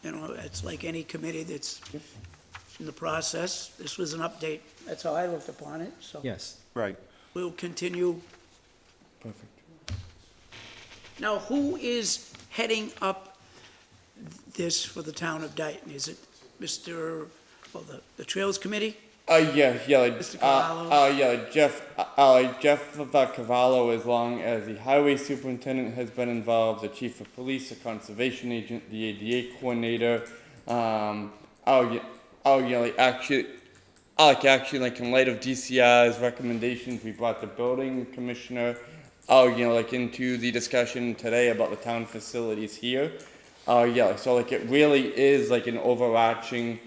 It's like any committee that's in the process. This was an update. That's how I looked upon it, so. Yes. Right. We'll continue. Perfect. Now, who is heading up this for the town of Dayton? Is it the Trails Committee? Mr. Cavallo? Jeff Cavallo, as long as the highway superintendent has been involved, the chief of police, the conservation agent, the ADA coordinator, in light of DCR's recommendations, we brought the building commissioner, into the discussion today about the town facilities here. It really is like an overarching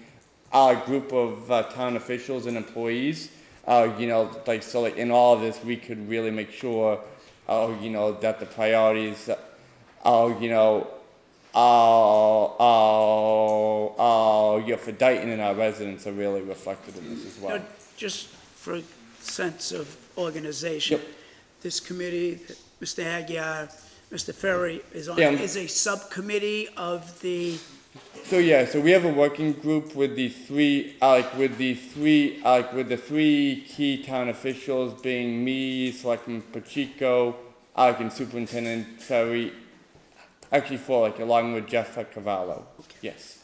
group of town officials and employees, in all of this, we could really make sure, that the priorities, for Dayton and our residents are really reflected in this as well. Just for a sense of organization. Yep. This committee, Mr. Aguirre, Mr. Ferry is on, Yeah. is a subcommittee of the, So we have a working group with the three key town officials being me, Selectman Pacheco, like in Superintendent Ferry, actually for like along with Jeff Cavallo. Yes.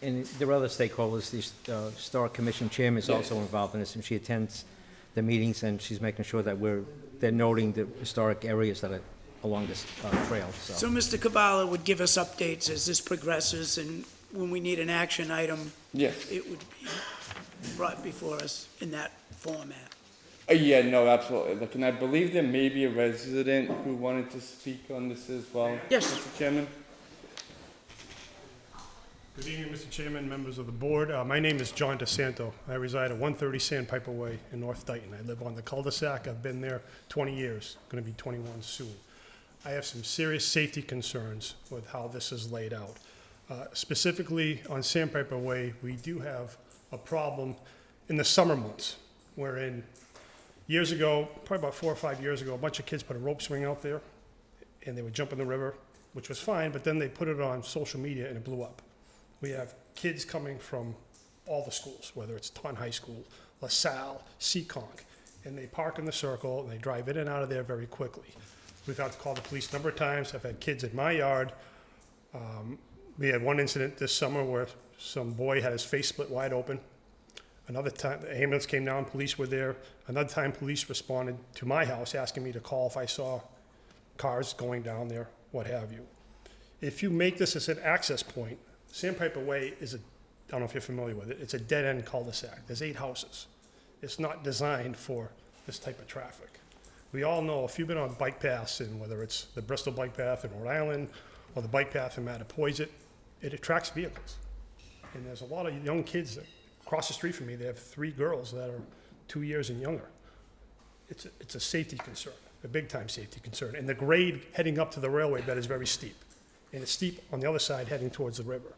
And there are other stakeholders, the Historic Commission Chairman is also Yes. involved in this, and she attends the meetings, and she's making sure that they're noting the historic areas that are along this trail, So so. Mr. Cavallo would give us updates as this progresses, and when we need an action item, Yes. it would be brought before us in that format. Yeah, no, absolutely. Look, and I believe there may be a resident who wanted to speak on this as well. Yes. Mr. Chairman. Good evening, Mr. Chairman, members of the board. My name is John DeSanto. I reside at 130 Sandpiper Way in North Dayton. I live on the cul-de-sac. I've been there 20 years, going to be 21 soon. I have some serious safety concerns with how this is laid out. Specifically on Sandpiper Way, we do have a problem in the summer months, wherein years ago, probably about 4 or 5 years ago, a bunch of kids put a rope swing out there, and they would jump in the river, which was fine, but then they put it on social media and it blew up. We have kids coming from all the schools, whether it's Taunton High School, LaSalle, Seekonk, and they park in the circle and they drive in and out of there very quickly. We've had to call the police a number of times. I've had kids in my yard. We had one incident this summer where some boy had his face split wide open. Another time, the ambulance came down, police were there. Another time, police responded to my house asking me to call if I saw cars going down there, what have you. If you make this as an access point, Sandpiper Way is I don't know if you're familiar with it, it's a dead-end cul-de-sac. There's 8 houses. It's not designed for this type of traffic. We all know, if you've been on bike paths, and whether it's the Bristol Bike Path in Rhode Island or the bike path in Mattapoisett, it attracts vehicles. And there's a lot of young kids that across the street from me, they have 3 girls that are 2 years and younger. It's a safety concern, a big-time safety concern. And the grade heading up to the railway bed is very steep. And it's steep on the other side heading towards the river.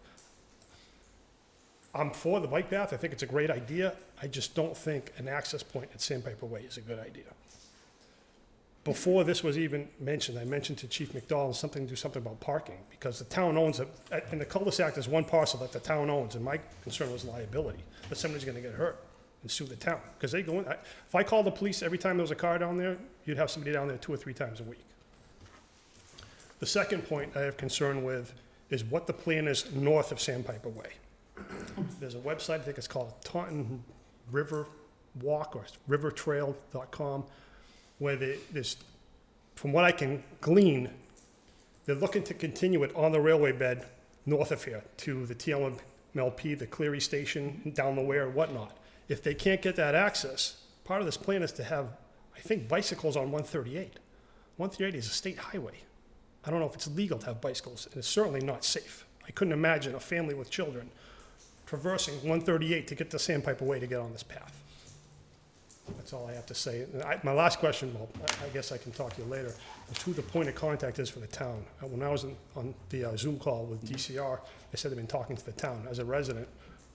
I'm for the bike path. I think it's a great idea. I just don't think an access point at Sandpiper Way is a good idea. Before this was even mentioned, I mentioned to Chief McDonald do something about parking, because the town owns it. In the cul-de-sac, there's one parcel that the town owns, and my concern was liability, that somebody's gonna get hurt and sue the town. Because they go in, if I called the police every time there was a car down there, you'd have somebody down there 2 or 3 times a week. The second point I have concern with is what the plan is north of Sandpiper Way. There's a website, I think it's called Taunton River Walk or rivertrail.com, where there's, from what I can glean, they're looking to continue it on the railway bed north of here to the TLMLP, the Cleary Station, down the Ware and whatnot. If they can't get that access, part of this plan is to have, I think, bicycles on 138. 138 is a state highway. I don't know if it's legal to have bicycles, and it's certainly not safe. I couldn't imagine a family with children traversing 138 to get to Sandpiper Way to get on this path. That's all I have to say. And my last question, well, I guess I can talk to you later, is who the point of contact is for the town. When I was on the Zoom call with DCR, they said they've been talking to the town. As a resident,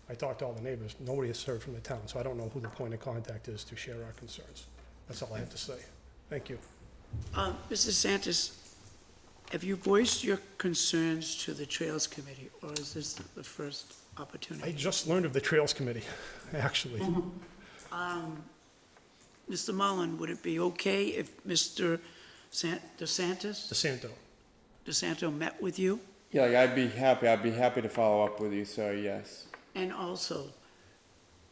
I talked to all the neighbors. Nobody has heard from the town, so I don't know who the point of contact is to share our concerns. That's all I have to say. Thank you. Mr. Santos, have you voiced your concerns to the Trails Committee, or is this the first I opportunity? just learned of the Trails Committee, actually. Mr. Mullen, would it be okay if Mr. DeSanto met with you? Yeah, like, I'd be happy to follow up with you, sir, yes. And also,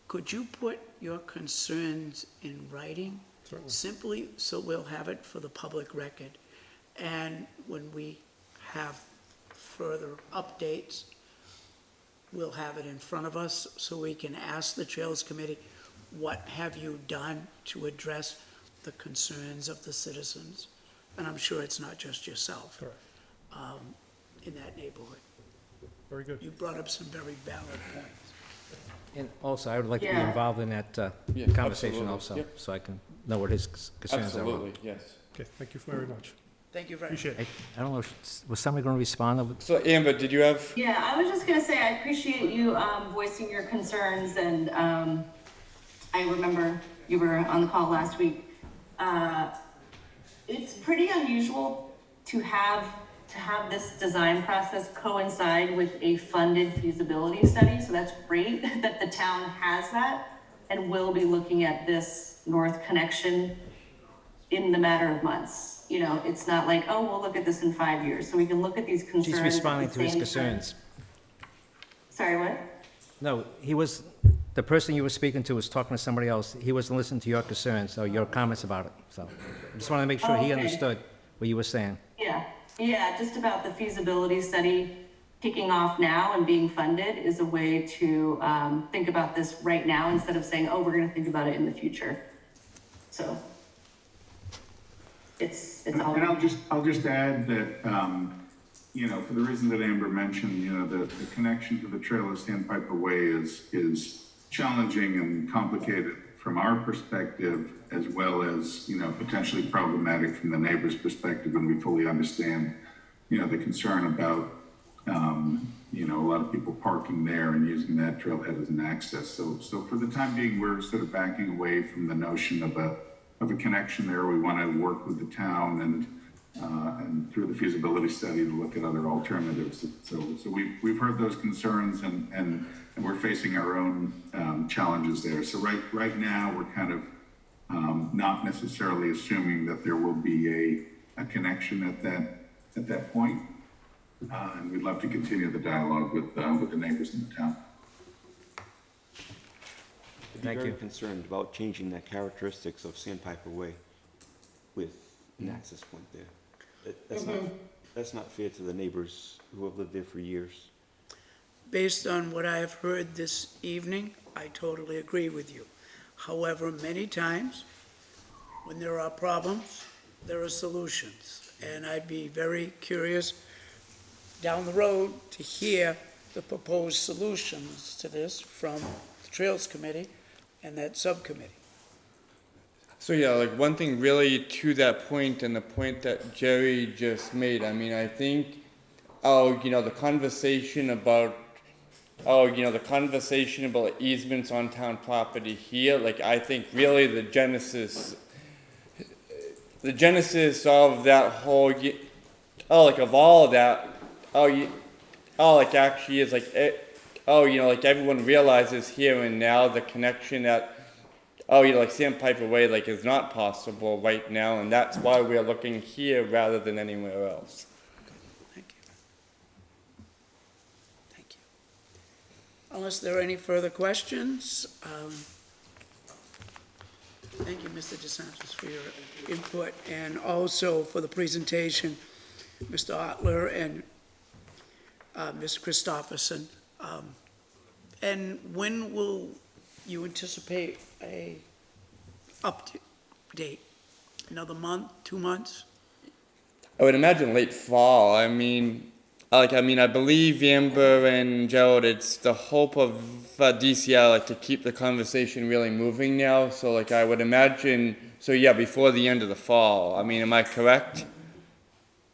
could you put your concerns in writing? Certainly. Simply so we'll have it for the public record. And when we have further updates, we'll have it in front of us so we can ask the Trails Committee, what have you done to address the concerns of the citizens? And I'm sure it's not just yourself. Correct. In that neighborhood. Very good. You brought up some very valid points. And also, I would like to be Yeah. involved in that Yeah, conversation absolutely. also, Yep. so I can know what his concerns are. Absolutely, yes. Okay, thank you very much. Thank you very much. Appreciate it. I don't know, was somebody going to respond? So Amber, did you have? Yeah, I was just gonna say, I appreciate you voicing your concerns, and I remember you were on the call last week. It's pretty unusual to have this design process coincide with a funded feasibility study, so that's great that the town has that and will be looking at this north connection in the matter of months. you know, it's not like, oh, we'll look at this in 5 years. So we can look at these concerns. She's at responding the to his same concerns. time. Sorry, what? No, the person you were speaking to was talking to somebody else. He wasn't listening to your concerns or your comments about it, so. I just wanted to make sure he Okay. understood what you were saying. Yeah, just about the feasibility study kicking off now and being funded is a way to think about this right now instead of saying, oh, we're gonna think about it in the future. So it's all. And I'll just add that, you know, for the reason that Amber mentioned, you know, the connection to the trail of Sandpiper Way is challenging and complicated from our perspective, as well as, you know, potentially problematic from the neighbor's perspective, and we fully understand, you know, the concern about, you know, a lot of people parking there and using that trailhead as an access. So for the time being, we're sort of backing away from the notion of a connection there. We want to work with the town and through the feasibility study to look at other alternatives. So we've heard those concerns and we're facing our own challenges there. So right now we're kind of not necessarily assuming that there will be a connection at that point. And we'd love to continue the dialogue with the neighbors in the town. I'd be Thank very you. concerned about changing the characteristics of Sandpiper Way with an access point there. That's not fair to the neighbors who have lived there for years. Based on what I have heard this evening, I totally agree with you. However, many times, when there are problems, there are solutions. And I'd be very curious down the road to hear the proposed solutions to this from the Trails Committee and that subcommittee. So yeah, like one thing really to that point and the point that Jerry just made, I mean, I think, the conversation about easements on town property here, like I think really the genesis of that whole, of all of that, actually is like everyone realizes here and now the connection that Sandpiper Way is not possible right now, and that's why we're looking here rather than anywhere else. Thank you. Thank you. Unless there are any further questions, thank you, Mr. DeSantis, for your input and also for the presentation, Mr. Otler and Ms. Christopherson. And when will you anticipate a update? Another month, 2 months? I would imagine late fall. I believe Amber and Gerald, it's the hope of DCI to keep the conversation really moving now. So I would imagine, before the end of the fall. I mean, am I correct?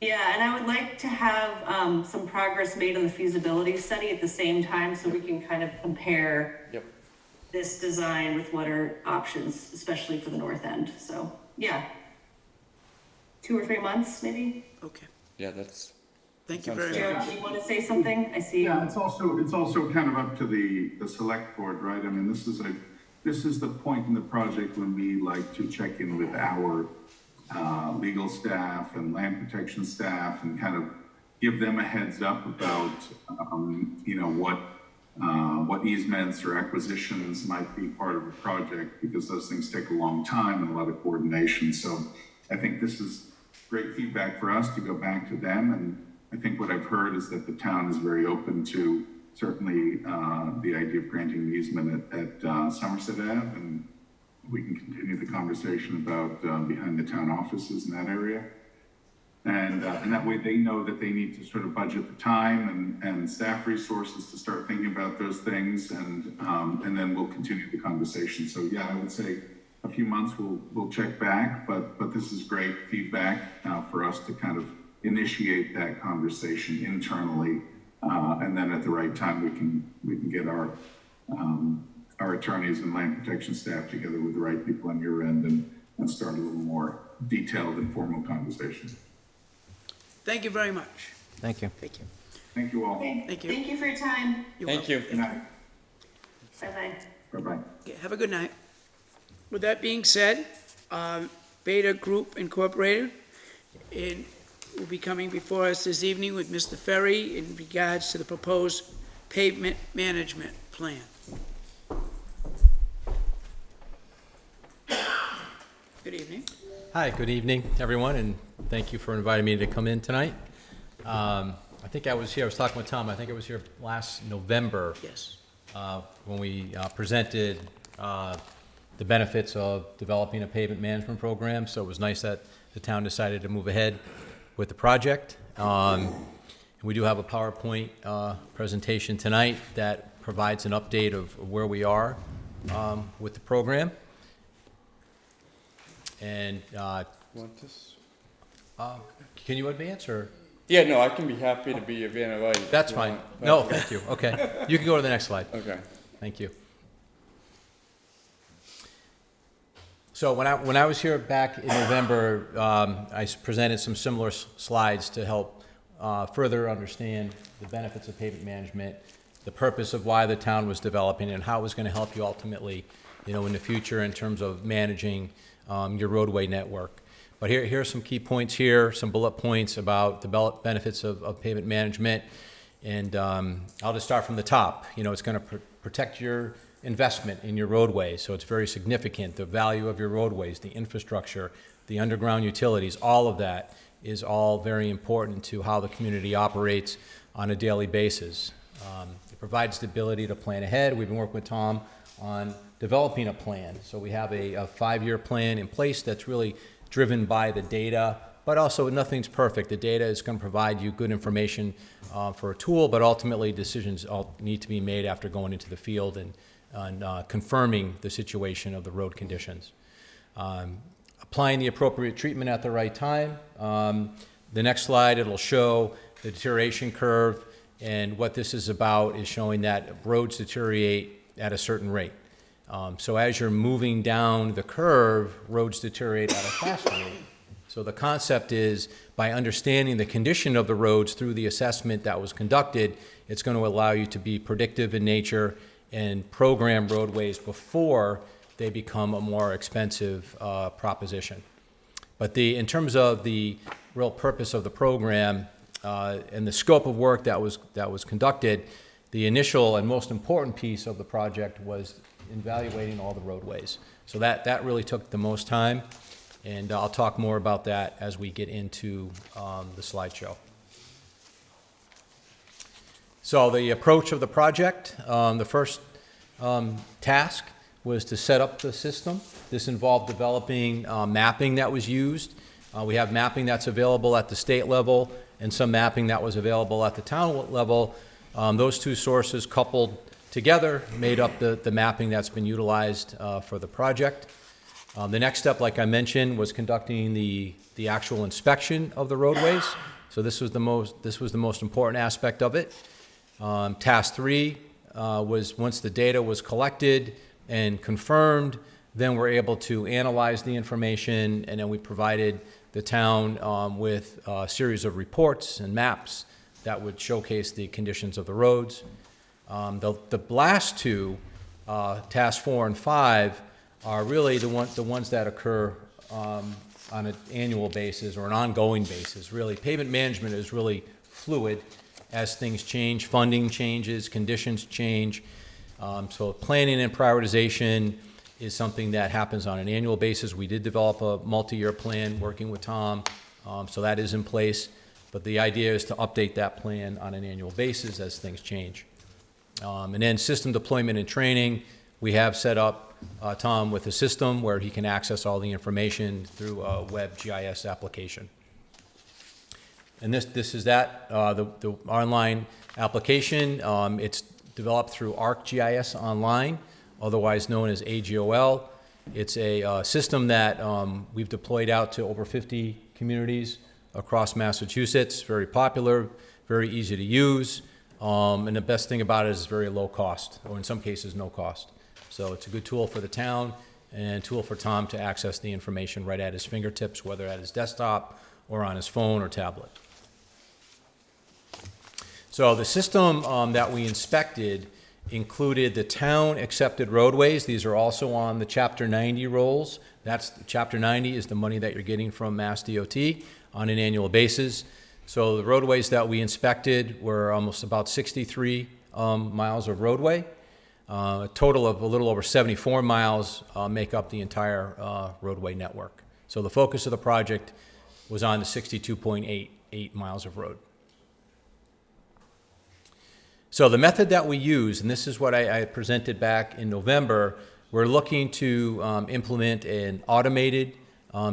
Yeah, and I would like to have some progress made on the feasibility study at the same time so we can kind of compare this design with what are options, especially for the north end. So, yeah. 2 or 3 months, maybe? Okay, Yeah, that's. thank you Sounds very fair. much. Gerald, do you want to say something? I see. Yeah, it's also kind of up to the select board, right? I mean, this is the point in the project when we like to check in with our legal staff and land protection staff and kind of give them a heads up about, what easements or acquisitions might be part of a project, because those things take a long time and a lot of coordination. So I think this is great feedback for us to go back to them. And I think what I've heard is that the town is very open to certainly the idea of granting an easement at Somerset Ave, and we can continue the conversation about behind the town offices in that area. And that way they know that they need to sort of budget the time and staff resources to start thinking about those things, and then we'll continue the conversation. So yeah, I would say a few months we'll check back, but this is great feedback for us to kind of initiate that conversation internally, and then at the right time we can get our attorneys and land protection staff together with the right people on your end and start a little more detailed and formal conversation. Thank you very much. Thank you. Thank you. Thank you all. Okay. Thank you. Thank you for your time. You're Thank welcome. Good night. Bye-bye. Bye-bye. Okay, have a good night. With that being said, Beta Group Incorporated and will be coming before us this evening with Mr. Ferry in regards to the proposed pavement management plan. Good evening. Hi, good evening, everyone, and thank you for inviting me to come in tonight. I think I was here, I was talking with Tom, I think I was here last November Yes. when we presented the benefits of developing a pavement management program, so it was nice that the town decided to move ahead with the project. We do have a PowerPoint presentation tonight that provides an update of where we are with the program. And Want this? can you advance, or? Yeah, no, I can be happy to be a Vanna Light. That's fine. No, thank you. Okay. You can go to the next slide. Okay. Thank you. So when I was here back in November, I presented some similar slides to help further understand the benefits of pavement management, the purpose of why the town was developing, and how it was going to help you ultimately, in the future in terms of managing your roadway network. But here are some key points here, some bullet points about the benefits of pavement management. And I'll just start from the top. It's going to protect your investment in your roadways, so it's very significant. The value of your roadways, the infrastructure, the underground utilities, all of that is all very important to how the community operates on a daily basis. It provides the ability to plan ahead. We've been working with Tom on developing a plan. So we have a 5-year plan in place that's really driven by the data, but also nothing's perfect. The data is going to provide you good information for a tool, but ultimately decisions all need to be made after going into the field and confirming the situation of the road conditions. Applying the appropriate treatment at the right time. The next slide, it'll show the deterioration curve, and what this is about is showing that roads deteriorate at a certain rate. So as you're moving down the curve, roads deteriorate at a faster rate. So the concept is, by understanding the condition of the roads through the assessment that was conducted, it's going to allow you to be predictive in nature and program roadways before they become a more expensive proposition. But in terms of the real purpose of the program and the scope of work that was conducted, the initial and most important piece of the project was evaluating all the roadways. So that really took the most time, and I'll talk more about that as we get into the slideshow. So the approach of the project, the first task was to set up the system. This involved developing mapping that was used. We have mapping that's available at the state level and some mapping that was available at the town level. Those two sources coupled together made up the mapping that's been utilized for the project. The next step, like I mentioned, was conducting the actual inspection of the roadways. So this was the most important aspect of it. Task 3 was, once the data was collected and confirmed, then we're able to analyze the information, and then we provided the town with a series of reports and maps that would showcase the conditions of the roads. The last two, task 4 and 5, are really the ones that occur on an annual basis or an ongoing basis. Really, pavement management is really fluid as things change, funding changes, conditions change. So planning and prioritization is something that happens on an annual basis. We did develop a multi-year plan working with Tom, so that is in place. But the idea is to update that plan on an annual basis as things change. And then system deployment and training, we have set up Tom with a system where he can access all the information through a web GIS application. And this is the online application. It's developed through ArcGIS Online, otherwise known as AGOL. It's a system that we've deployed out to over 50 communities across Massachusetts. Very popular, very easy to use, and the best thing about it is it's very low cost, or in some cases no cost. So it's a good tool for the town and a tool for Tom to access the information right at his fingertips, whether at his desktop or on his phone or tablet. So the system that we inspected included the town-accepted roadways. These are also on the Chapter 90 rolls. Chapter 90 is the money that you're getting from Mass DOT on an annual basis. So the roadways that we inspected were almost about 63 miles of roadway. A total of a little over 74 miles make up the entire roadway network. So the focus of the project was on the 62.88 miles of road. So the method that we use, and this is what I presented back in November, we're looking to implement an automated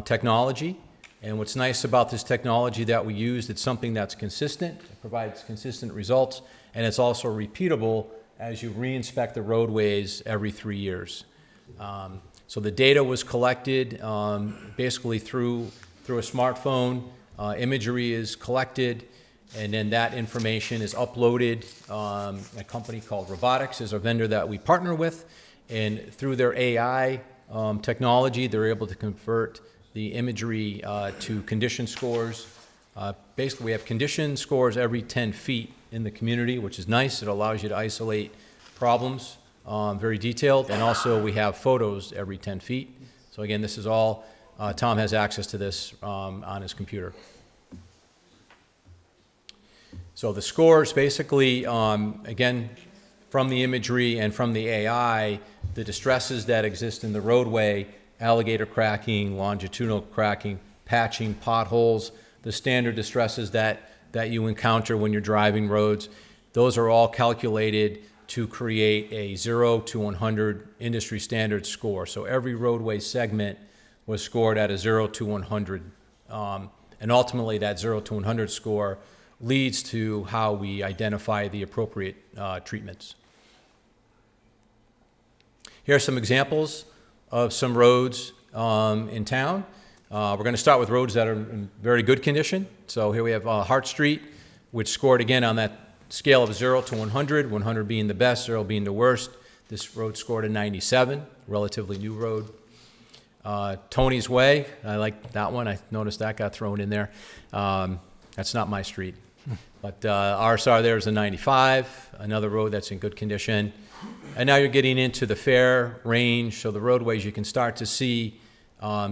technology. And what's nice about this technology that we use, it's something that's consistent, it provides consistent results, and it's also repeatable as you re-inspect the roadways every 3 years. So the data was collected basically through a smartphone. Imagery is collected, and then that information is uploaded. A company called Robotics is a vendor that we partner with, and through their AI technology, they're able to convert the imagery to condition scores. Basically, we have condition scores every 10 feet in the community, which is nice. It allows you to isolate problems, very detailed, and also we have photos every 10 feet. So again, this is all, Tom has access to this on his computer. So the scores basically, again, from the imagery and from the AI, the distresses that exist in the roadway, alligator cracking, longitudinal cracking, patching, potholes, the standard distresses that you encounter when you're driving roads, those are all calculated to create a 0 to 100 industry standard score. So every roadway segment was scored at a 0 to 100. And ultimately that 0 to 100 score leads to how we identify the appropriate treatments. Here are some examples of some roads in town. We're going to start with roads that are in very good condition. So here we have Hart Street, which scored again on that scale of 0 to 100, 100 being the best, 0 being the worst. This road scored a 97, relatively new road. Tony's Way, I like that one. I noticed that got thrown in there. That's not my street. But RSR there is a 95, another road that's in good condition. And now you're getting into the fair range, so the roadways you can start to see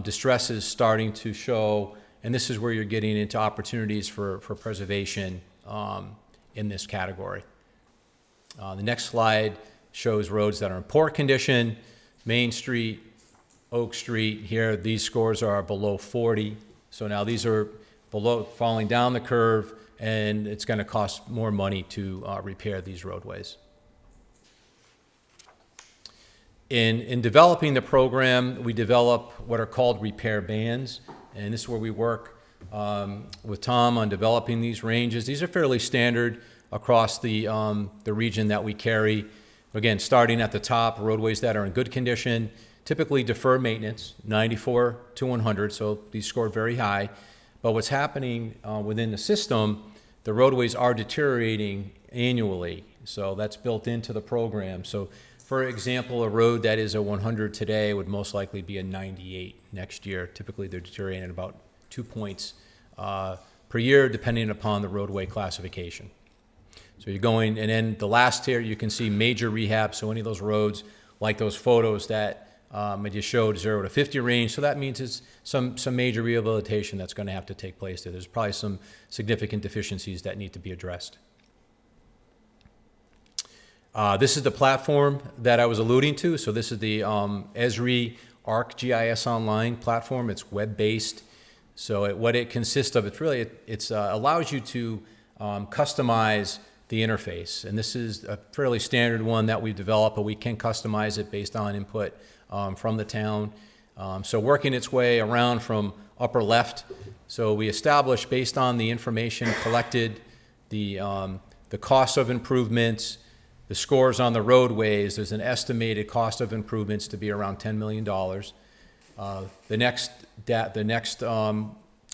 distresses starting to show, and this is where you're getting into opportunities for preservation in this category. The next slide shows roads that are in poor condition. Main Street, Oak Street, here these scores are below 40. So now these are below, falling down the curve, and it's going to cost more money to repair these roadways. In developing the program, we develop what are called repair bands, and this is where we work with Tom on developing these ranges. These are fairly standard across the region that we carry. Again, starting at the top, roadways that are in good condition, typically deferred maintenance, 94 to 100, so these score very high. But what's happening within the system, the roadways are deteriorating annually, so that's built into the program. So for example, a road that is a 100 today would most likely be a 98 next year. Typically, they're deteriorating at about 2 points per year, depending upon the roadway classification. So you're going, and then the last tier, you can see major rehab. So any of those roads, like those photos that I just showed, 0 to 50 range. So that means it's some major rehabilitation that's going to have to take place there. There's probably some significant deficiencies that need to be addressed. This is the platform that I was alluding to. So this is the Esri ArcGIS Online platform. It's web-based. So what it consists of, it's really, it allows you to customize the interface. And this is a fairly standard one that we've developed, but we can customize it based on input from the town. So working its way around from upper left. So we established, based on the information collected, the cost of improvements, the scores on the roadways. There's an estimated cost of improvements to be around $10 million. The next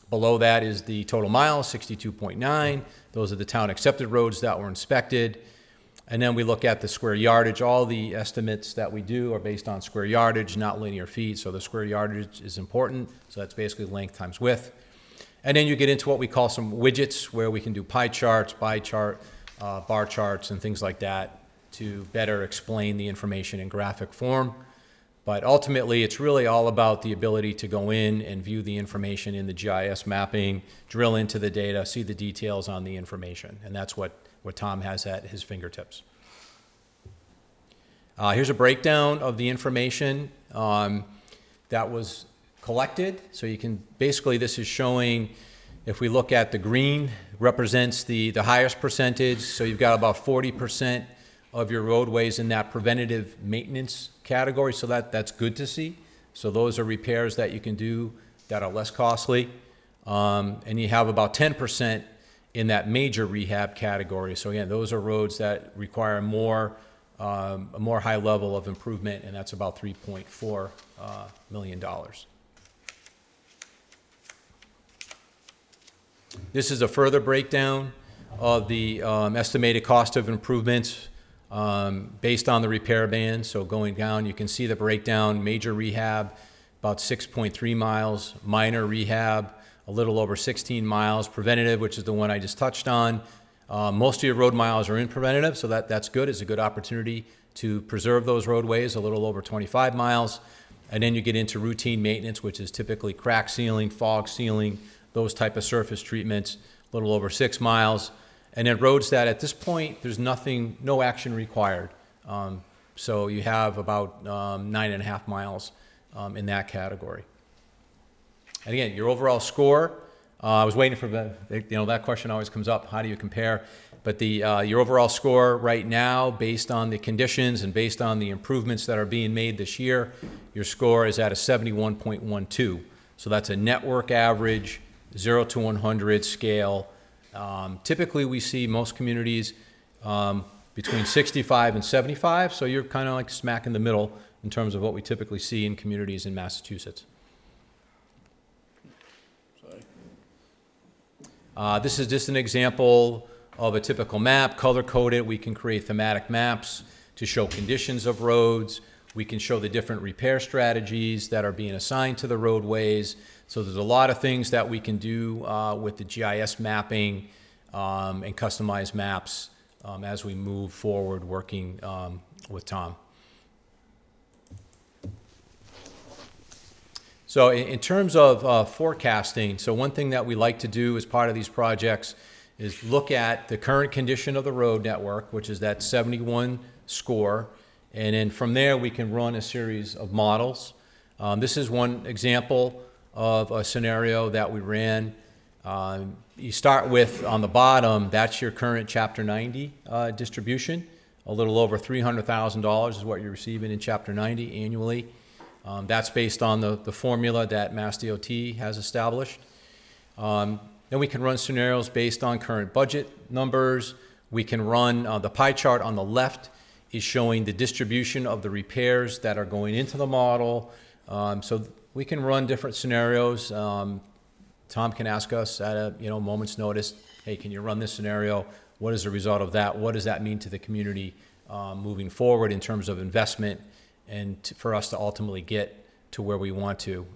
below that is the total miles, 62.9. Those are the town accepted roads that were inspected. And then we look at the square yardage. All the estimates that we do are based on square yardage, not linear feet. So the square yardage is important. So that's basically length times width. And then you get into what we call some widgets, where we can do pie charts, bar charts, and things like that. to better explain the information in graphic form. But ultimately, it's really all about the ability to go in and view the information in the GIS mapping, drill into the data, see the details on the information. And that's what Tom has at his fingertips. Here's a breakdown of the information that was collected. So you can, basically this is showing, if we look at the green, represents the highest percentage. So you've got about 40% of your roadways in that preventative maintenance category. So that's good to see. So those are repairs that you can do that are less costly. And you have about 10% in that major rehab category. So again, those are roads that require a more high level of improvement, and that's about $3.4 million. This is a further breakdown of the estimated cost of improvements based on the repair band. So going down, you can see the breakdown. Major rehab, about 6.3 miles. Minor rehab, a little over 16 miles. Preventative, which is the one I just touched on. Most of your road miles are in preventative, so that's good. It's a good opportunity to preserve those roadways, a little over 25 miles. And then you get into routine maintenance, which is typically crack sealing, fog sealing, those type of surface treatments, a little over 6 miles. And then roads that at this point, there's no action required. So you have about 9.5 miles in that category. And again, your overall score, I was waiting for that question always comes up, how do you compare? But your overall score right now, based on the conditions and based on the improvements that are being made this year, your score is at a 71.12. So that's a network average, 0 to 100 scale. Typically, we see most communities between 65 and 75, so you're kind of like smack in the middle in terms of what we typically see in communities in Massachusetts. This is just an example of a typical map, color-coded. We can create thematic maps to show conditions of roads. We can show the different repair strategies that are being assigned to the roadways. So there's a lot of things that we can do with the GIS mapping and customized maps as we move forward working with Tom. So in terms of forecasting, so one thing that we like to do as part of these projects is look at the current condition of the road network, which is that 71 score, and then from there we can run a series of models. This is one example of a scenario that we ran. You start with, on the bottom, that's your current Chapter 90 distribution. A little over $300,000 is what you're receiving in Chapter 90 annually. That's based on the formula that MassDOT has established. Then we can run scenarios based on current budget numbers. We can run, the pie chart on the left is showing the distribution of the repairs that are going into the model. So we can run different scenarios. Tom can ask us at a moment's notice, hey, can you run this scenario? What is the result of that? What does that mean to the community moving forward in terms of investment and for us to ultimately get to where we want to?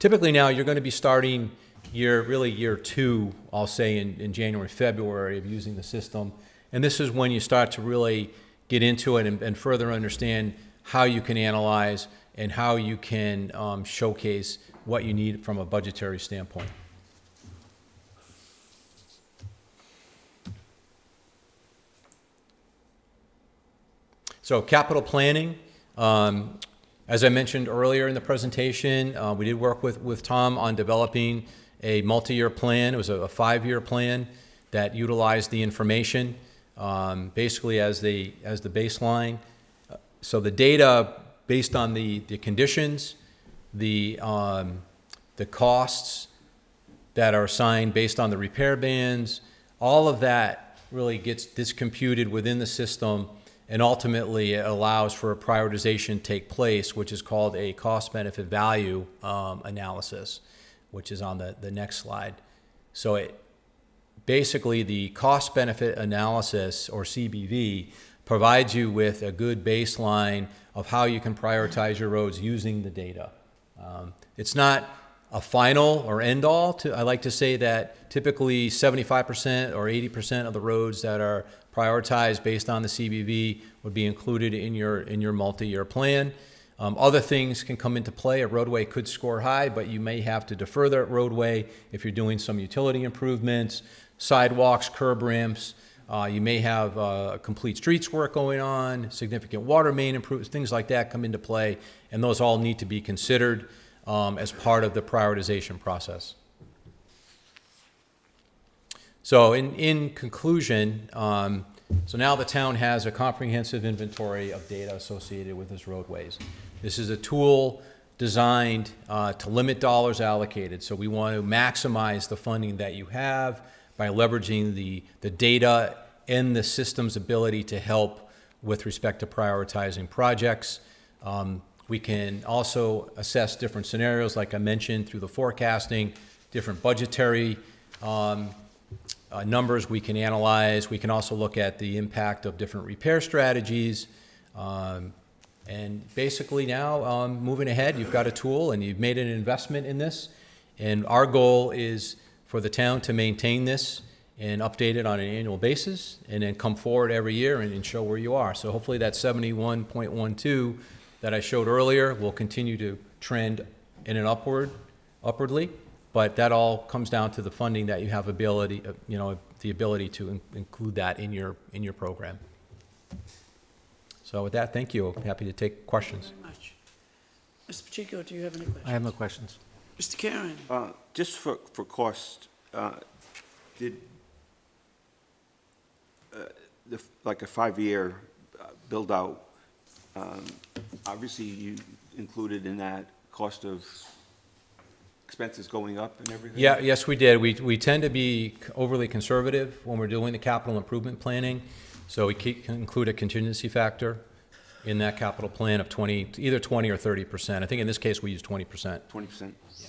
Typically now you're going to be starting year 2, I'll say in January, February of using the system. And this is when you start to really get into it and further understand how you can analyze and how you can showcase what you need from a budgetary standpoint. So capital planning, as I mentioned earlier in the presentation, we did work with Tom on developing a multi-year plan. It was a 5-year plan that utilized the information basically as the baseline. So the data based on the conditions, the costs that are assigned based on the repair bands, all of that really gets discomputed within the system, and ultimately it allows for a prioritization to take place, which is called a cost-benefit value analysis, which is on the next slide. So basically the cost-benefit analysis, or CBV, provides you with a good baseline of how you can prioritize your roads using the data. It's not a final or end all. I like to say that typically 75% or 80% of the roads that are prioritized based on the CBV would be included in your multi-year plan. Other things can come into play. A roadway could score high, but you may have to defer that roadway if you're doing some utility improvements, sidewalks, curb ramps. You may have complete streets work going on, significant water main improvements, things like that come into play, and those all need to be considered as part of the prioritization process. So in conclusion, so now the town has a comprehensive inventory of data associated with its roadways. This is a tool designed to limit dollars allocated. So we want to maximize the funding that you have by leveraging the data and the system's ability to help with respect to prioritizing projects. We can also assess different scenarios, like I mentioned, through the forecasting, different budgetary numbers we can analyze. We can also look at the impact of different repair strategies. And basically now, moving ahead, you've got a tool and you've made an investment in this. And our goal is for the town to maintain this and update it on an annual basis, and then come forward every year and show where you are. So hopefully that 71.12 that I showed earlier will continue to trend in an upwardly, but that all comes down to the funding that you have ability, the ability to include that in your program. So with that, thank you. Happy to take questions. Thank you very much. Mr. Pacheco, do you have any questions? I have no questions. Mr. Karen? Just for cost, did like a 5-year build-out, obviously you included in that cost of expenses going up and everything? Yeah, yes, we did. We tend to be overly conservative when we're doing the capital improvement planning. So we include a contingency factor in that capital plan of either 20 or 30%. I think in this case we use 20%. 20%? Yeah.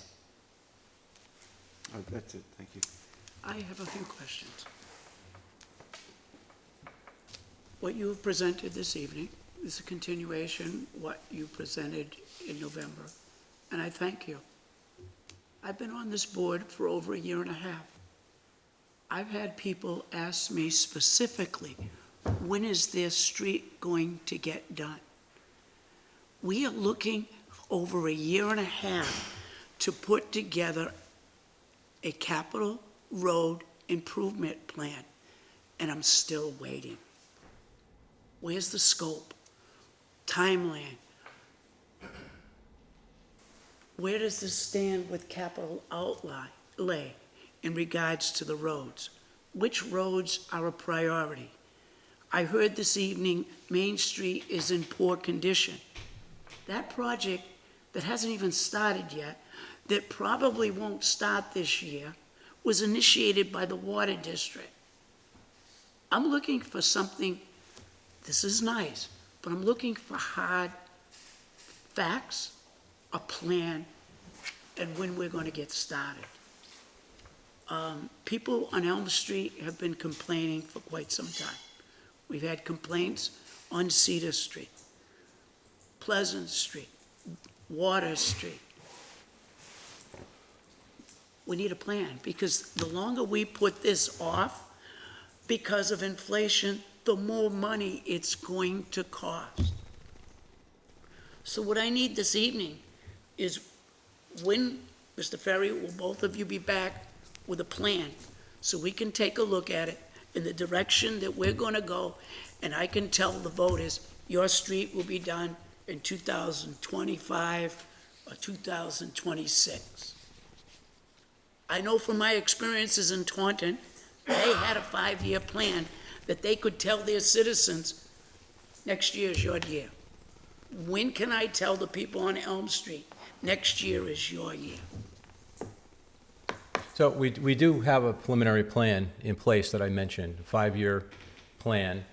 That's it, thank you. I have a few questions. What you have presented this evening is a continuation what you presented in November, and I thank you. I've been on this board for over 1.5 years. I've had people ask me specifically, when is this street going to get done? We are looking over 1.5 years to put together a capital road improvement plan, and I'm still waiting. Where's the scope? Timeline? Where does this stand with capital outlay in regards to the roads? Which roads are a priority? I heard this evening Main Street is in poor condition. That project that hasn't even started yet, that probably won't start this year, was initiated by the Water District. I'm looking for something, this is nice, but I'm looking for hard facts, a plan, and when we're going to get started. People on Elm Street have been complaining for quite some time. We've had complaints on Cedar Street, Pleasant Street, Water Street. We need a plan, because the longer we put this off, because of inflation, the more money it's going to cost. So what I need this evening is, when, Mr. Ferry, will both of you be back with a plan so we can take a look at it in the direction that we're going to go, and I can tell the voters your street will be done in 2025 or 2026. I know from my experiences in Taunton, they had a 5-year plan that they could tell their citizens, next year is your year. When can I tell the people on Elm Street, next year is your year? So we do have a preliminary plan in place that I mentioned, a 5-year plan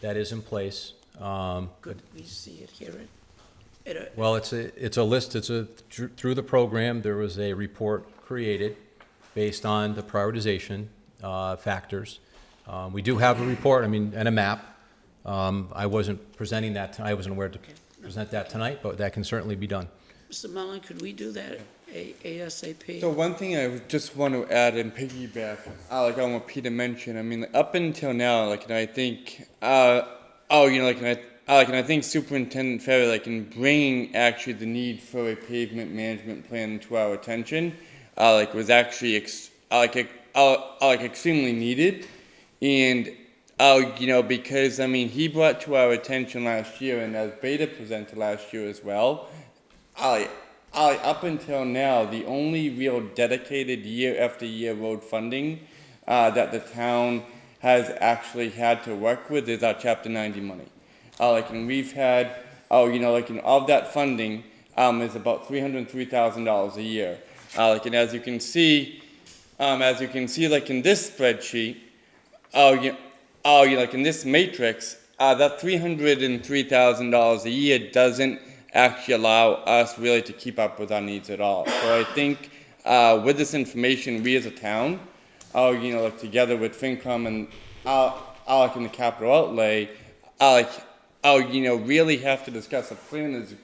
that is in place. Could we see it, hear it? Well, it's a list. Through the program, there was a report created based on the prioritization factors. We do have a report, and a map. I wasn't presenting that. I wasn't aware to present that tonight, but that can certainly be done. Mr. Mullen, could we do that ASAP. So one thing I would just want to add and piggyback, like on what Peter mentioned. I mean, like, up until now, like, and I think, and I think Superintendent Ferry, like, in bringing actually the need for a pavement management plan to our attention, was actually extremely needed, and because I mean, he brought to our attention last year, and as Beta presented last year as well. Up until now, the only real dedicated year after year road funding that the town has actually had to work with is our Chapter 90 money. And we've had, and of that funding is about $303,000 a year. And as you can see, like in this spreadsheet, like in this matrix, that $303,000 a year doesn't actually allow us really to keep up with our needs at all. So I think with this information, we as a town, together with FinCom and in the capital outlay, really have to discuss a plan is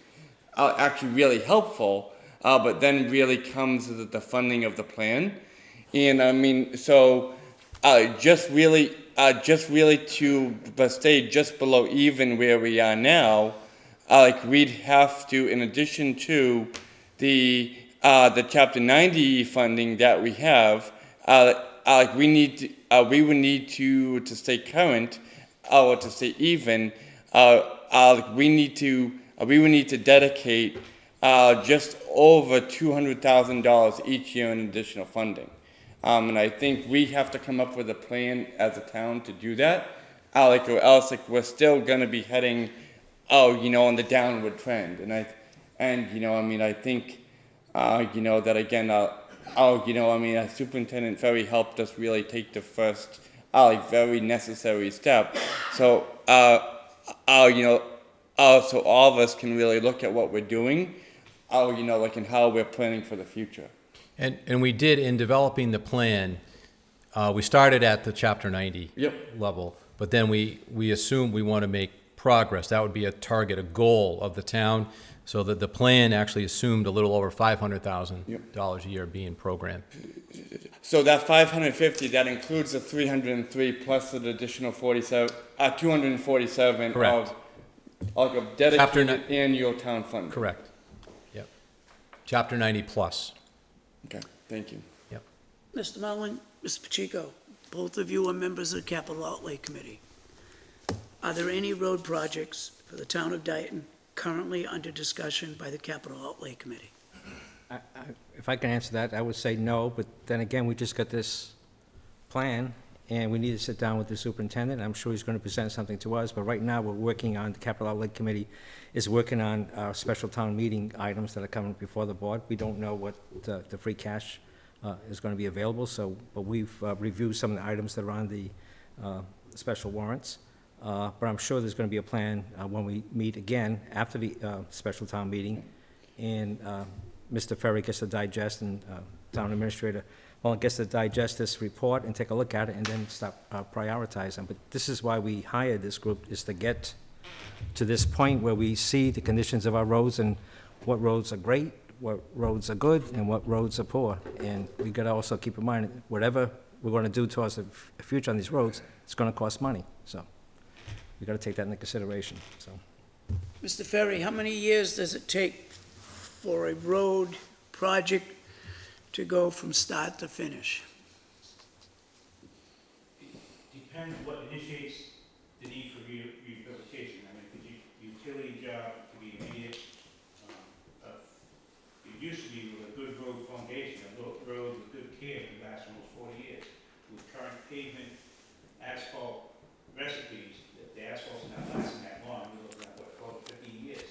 actually really helpful, but then really comes the funding of the plan. And I mean, so just really to stay just below even where we are now, we'd have to, in addition to the Chapter 90 funding that we have, we would need to stay current, or to stay even. We would need to dedicate just over $200,000 each year in additional funding. And I think we have to come up with a plan as a town to do that, or else we're still going to be heading on the downward trend. And I think, that again, Superintendent Ferry helped us really take the first, very necessary step. So, so all of us can really look at what we're doing, and how we're planning for the future. And we did, in developing the plan, we started at the Chapter 90 level, but then we assumed we want to make progress. That would be a target, a goal of the town, so that the plan actually assumed a little over $500,000 a year being programmed. So that 550, that includes the 303 plus an additional 247 Correct. of a dedicated annual town fund. Correct. Yep. Chapter 90 plus. Okay, thank you. Yep. Mr. Mullin, Mr. Pacheco, both of you are members of the Capital Outlay Committee. Are there any road projects for the town of Dayton currently under discussion by the Capital Outlay Committee? If I can answer that, I would say no, but then again, we just got this plan, and we need to sit down with the superintendent. I'm sure he's going to present something to us, but right now, we're working on, the Capital Outlay Committee is working on our special town meeting items that are coming before the board. We don't know what the free cash is going to be available, but we've reviewed some of the items that are on the special warrants. But I'm sure there's going to be a plan when we meet again after the special town meeting, and Mr. Ferry gets to digest, and town administrator, gets to digest this report and take a look at it and then start prioritizing. But this is why we hired this group, is to get to this point where we see the conditions of our roads and what roads are great, what roads are good, and what roads are poor. And we got to also keep in mind, whatever we're going to do towards the future on these roads, it's going to cost money. So we got to take that into consideration. So, Mr. Ferry, how many years does it take for a road project to go from start to finish? Depends what initiates the need for rehabilitation. I mean, for the utility job to be immediate, it used to be with a good road foundation, a road with good care could last almost 40 years. With current pavement, asphalt recipes, the asphalt's not lasting that long. We're looking at, what, 12 to 15 years.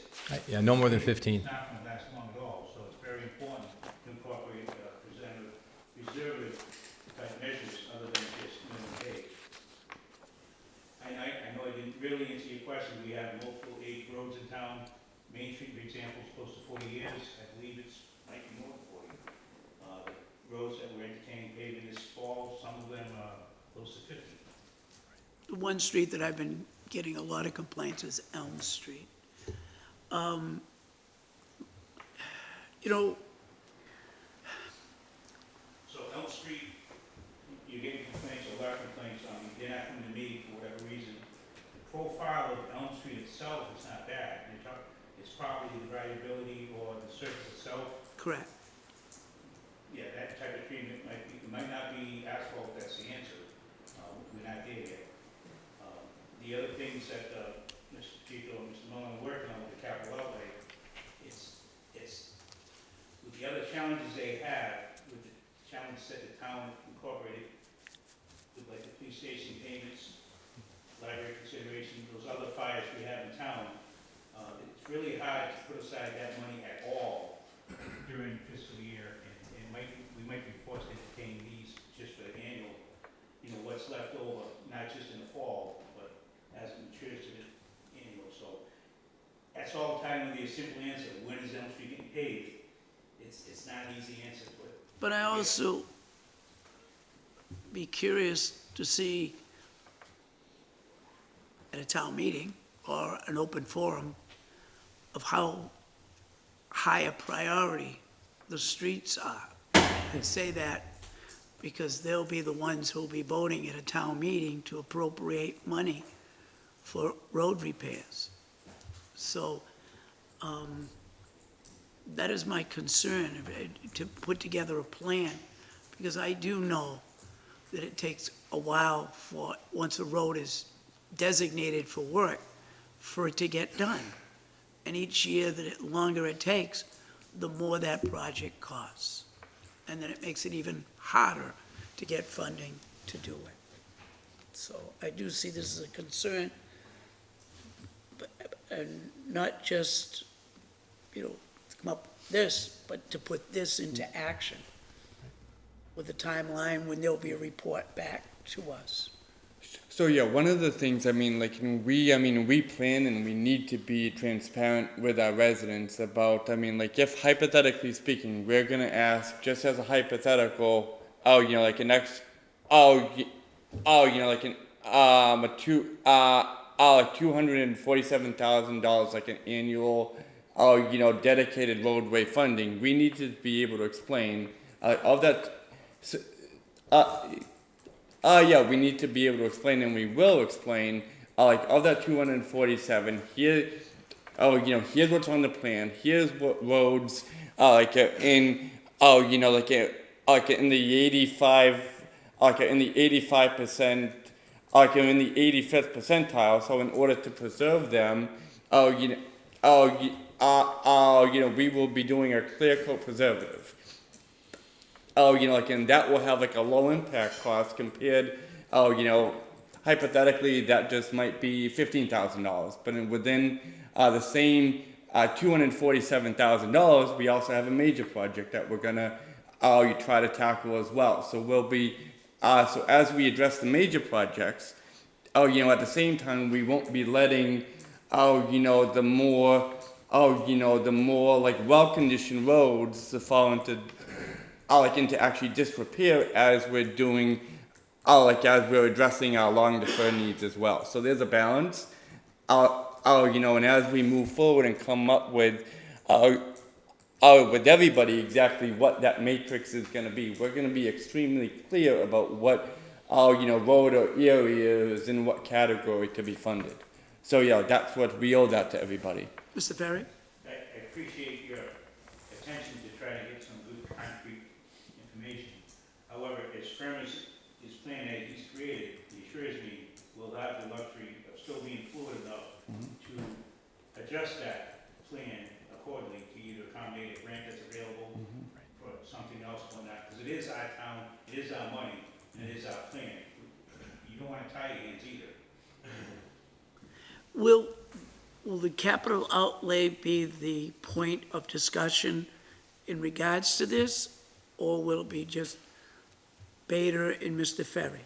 Yeah, no more than 15. It's not going to last long at all, so it's very important to incorporate preservative type measures other than just minimum pay. I know I didn't really answer your question. We have multiple age roads in town. Main Street, for example, is close to 40 years. I believe it's might be more than 40. The roads that we're entertaining paving this fall, some of them are close to 50. The one street that I've been getting a lot of complaints is Elm Street. You know, itself is not bad. It's probably the variability or the surface itself. Correct. Yeah, that type of treatment might not be asphalt, that's the answer. We're not there yet. The other things that, Mr. Chico and Mr. Mullen are working on with the capital outlay, it's, with the other challenges they have, with the challenges that the town incorporated, with like the police station payments, library consideration, those other fires we have in town, it's really hard to put aside that money at all during fiscal year, and we might be forced to entertain these just for the annual, what's left over, not just in the fall, but as it matures to the annual. So that's all tied into a simple answer. When is Elm Street getting paved? It's not an easy answer, But I also be curious to see at a town meeting or an open forum of how high a priority the streets are. I say that because they'll be the ones who'll be voting at a town meeting to appropriate money for road repairs. So, that is my concern, to put together a plan, because I do know that it takes a while for, once a road is designated for work, for it to get done. And each year longer it takes, the more that project costs. And then it makes it even harder to get funding to do it. So I do see this as a concern, and not just, to come up with this, but to put this into action with a timeline when there'll be a report back to us. So yeah, one of the things, we plan and we need to be transparent with our residents about, if hypothetically speaking, we're gonna ask, just as a hypothetical, $247,000, like an annual, dedicated roadway funding. We need to be able to explain, of that, we need to be able to explain, and we will explain, of that 247, here's what's on the plan, here's what roads, in the 85%, in the 85th percentile, so in order to preserve them, we will be doing a clear coat preservative. And that will have a low impact cost compared, hypothetically, that just might be $15,000. But within the same $247,000, we also have a major project that we're gonna try to tackle as well. So we'll be, so as we address the major projects, at the same time, we won't be letting, the more well-conditioned roads to fall into actually disrepair as we're doing, as we're addressing our long deferred needs as well. So there's a balance, and as we move forward and come up with everybody exactly what that matrix is going to be, we're going to be extremely clear about what, road or area is in what category to be funded. So yeah, that's what we owe that to everybody. Mr. Ferry? I appreciate your attention to try to get some good concrete information. However, as firm as his plan that he's created, he assures me we'll have the luxury of still being fluid enough to adjust that plan accordingly to either accommodate a grant that's available for something else or not. Because it is our town, it is our money, and it is our plan. You don't want to tie your hands either. Will the capital outlay be the point of discussion in regards to this, or will it be just Bader and Mr. Ferry?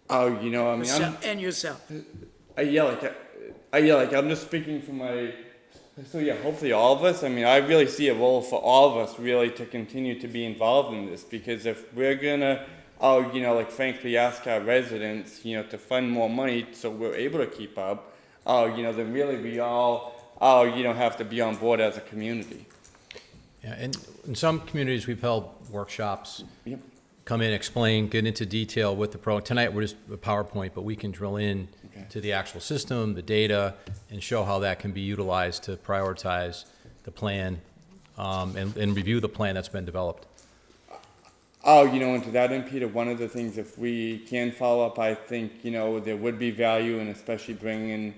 I'm... And yourself? I'm just speaking for my... So yeah, hopefully all of us, I really see a role for all of us really to continue to be involved in this, because if we're gonna, frankly ask our residents, to fund more money so we're able to keep up, then really we all, have to be on board as a community. Yeah, and in some communities, we've held workshops Yep. come in, explain, get into detail with the pro. Tonight, we're just a PowerPoint, but we can drill in Okay. to the actual system, the data, and show how that can be utilized to prioritize the plan, and review the plan that's been developed. Oh, and to that end, Peter, one of the things, if we can follow up, I think, there would be value in especially bringing,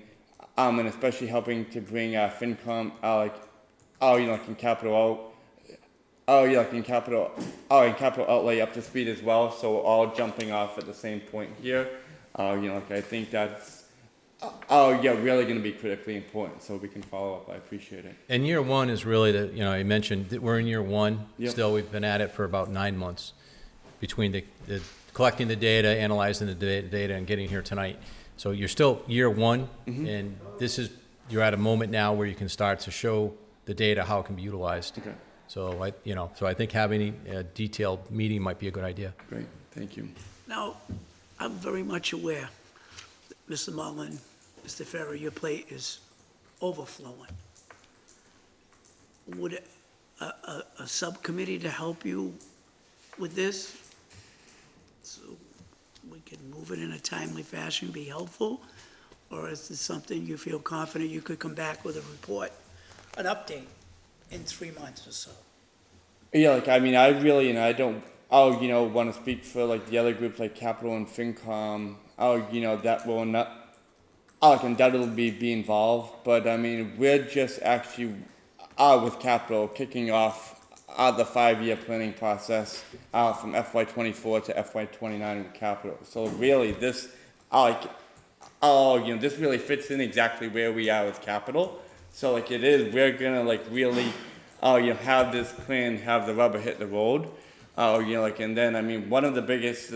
and especially helping to bring FinCom, like in capital in capital outlay up to speed as well, so we're all jumping off at the same point here. I think that's, really gonna be critically important, so we can follow up. I appreciate it. And year one is really I mentioned that we're in year one. Yep. Still, we've been at it for about 9 months between the collecting the data, analyzing the data, and getting here tonight. So you're still year one, and you're at a moment now where you can start to show the data how it can be utilized. Okay. So I think having a detailed meeting might be a good idea. Great, thank you. Now, I'm very much aware, Mr. Mullen, Mr. Ferry, your plate is overflowing. Would a subcommittee to help you with this, so we can move it in a timely fashion, be helpful? Or is this something you feel confident you could come back with a report, an update in 3 months or so? Yeah, I really, I don't, want to speak for, the other groups, like Capital and FinCom, that will not, can definitely be involved, but, we're just actually, with Capital, kicking off, the 5-year planning process, from FY24 to FY29 with Capital. So really, this, this really fits in exactly where we are with Capital. So we're gonna really, have this plan, have the rubber hit the road. And then, one of the biggest,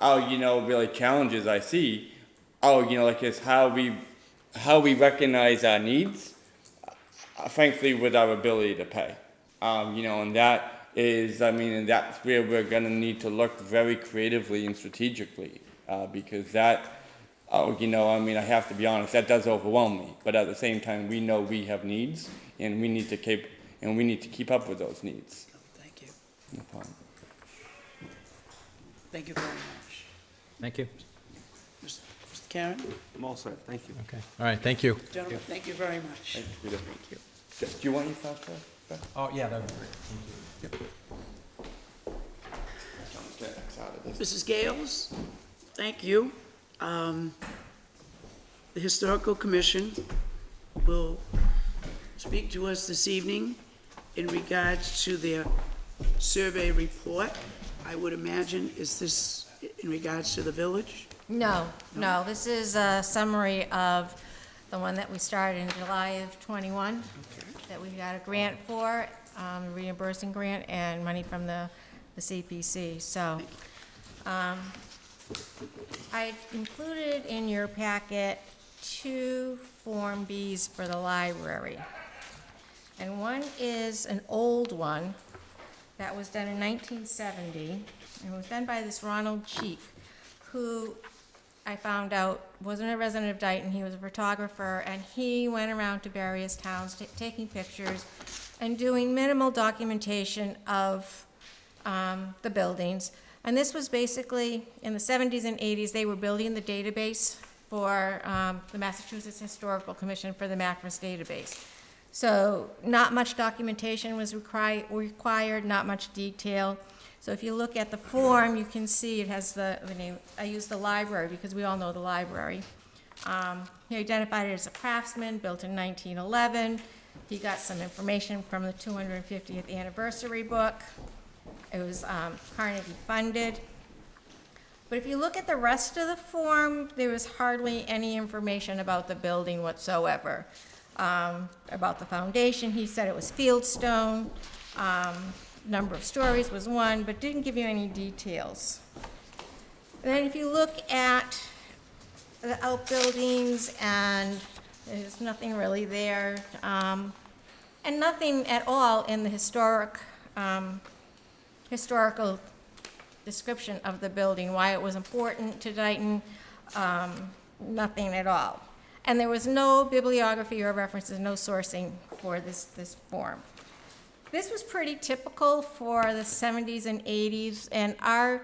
really challenges I see, is how we recognize our needs, frankly, with our ability to pay. And that is, and that's where we're gonna need to look very creatively and strategically, because that, I have to be honest, that does overwhelm me. But at the same time, we know we have needs, and we need to keep up with those needs. Thank you. No problem. Thank you very much. Thank you. Mr. Karen? I'm all set, thank you. Okay. All right, thank you. Gentlemen, thank you very much. Thank you, Peter. Thank you. Do you want your fast pass? Oh, yeah, that would be great. Thank you. Let's get X out of this. Mrs. Gales, thank you. The Historical Commission will speak to us this evening in regards to their survey report. I would imagine, is this in regards to the village? No, this is a summary of the one that we started in July of '21, that we got a grant for, a reimbursing grant, and money from the CPC. So, I included in your packet 2 Form Bs for the library. And one is an old one that was done in 1970, and it was done by this Ronald Cheek, who I found out wasn't a resident of Dayton. He was a photographer, and he went around to various towns taking pictures and doing minimal documentation of the buildings. And this was basically, in the 70s and 80s, they were building the database for the Massachusetts Historical Commission for the MACRIS database. So not much documentation was required, not much detail. So if you look at the form, you can see it has the name. I used the library because we all know the library. He identified it as a craftsman, built in 1911. He got some information from the 250th anniversary book. It was Carnegie funded. But if you look at the rest of the form, there was hardly any information about the building whatsoever. About the foundation, he said it was fieldstone. Number of stories was 1, but didn't give you any details. And then if you look at the outbuildings, and there's nothing really there, and nothing at all in the historical description of the building, why it was important to Dayton, nothing at all. And there was no bibliography or references, no sourcing for this form. This was pretty typical for the 70s and 80s, and our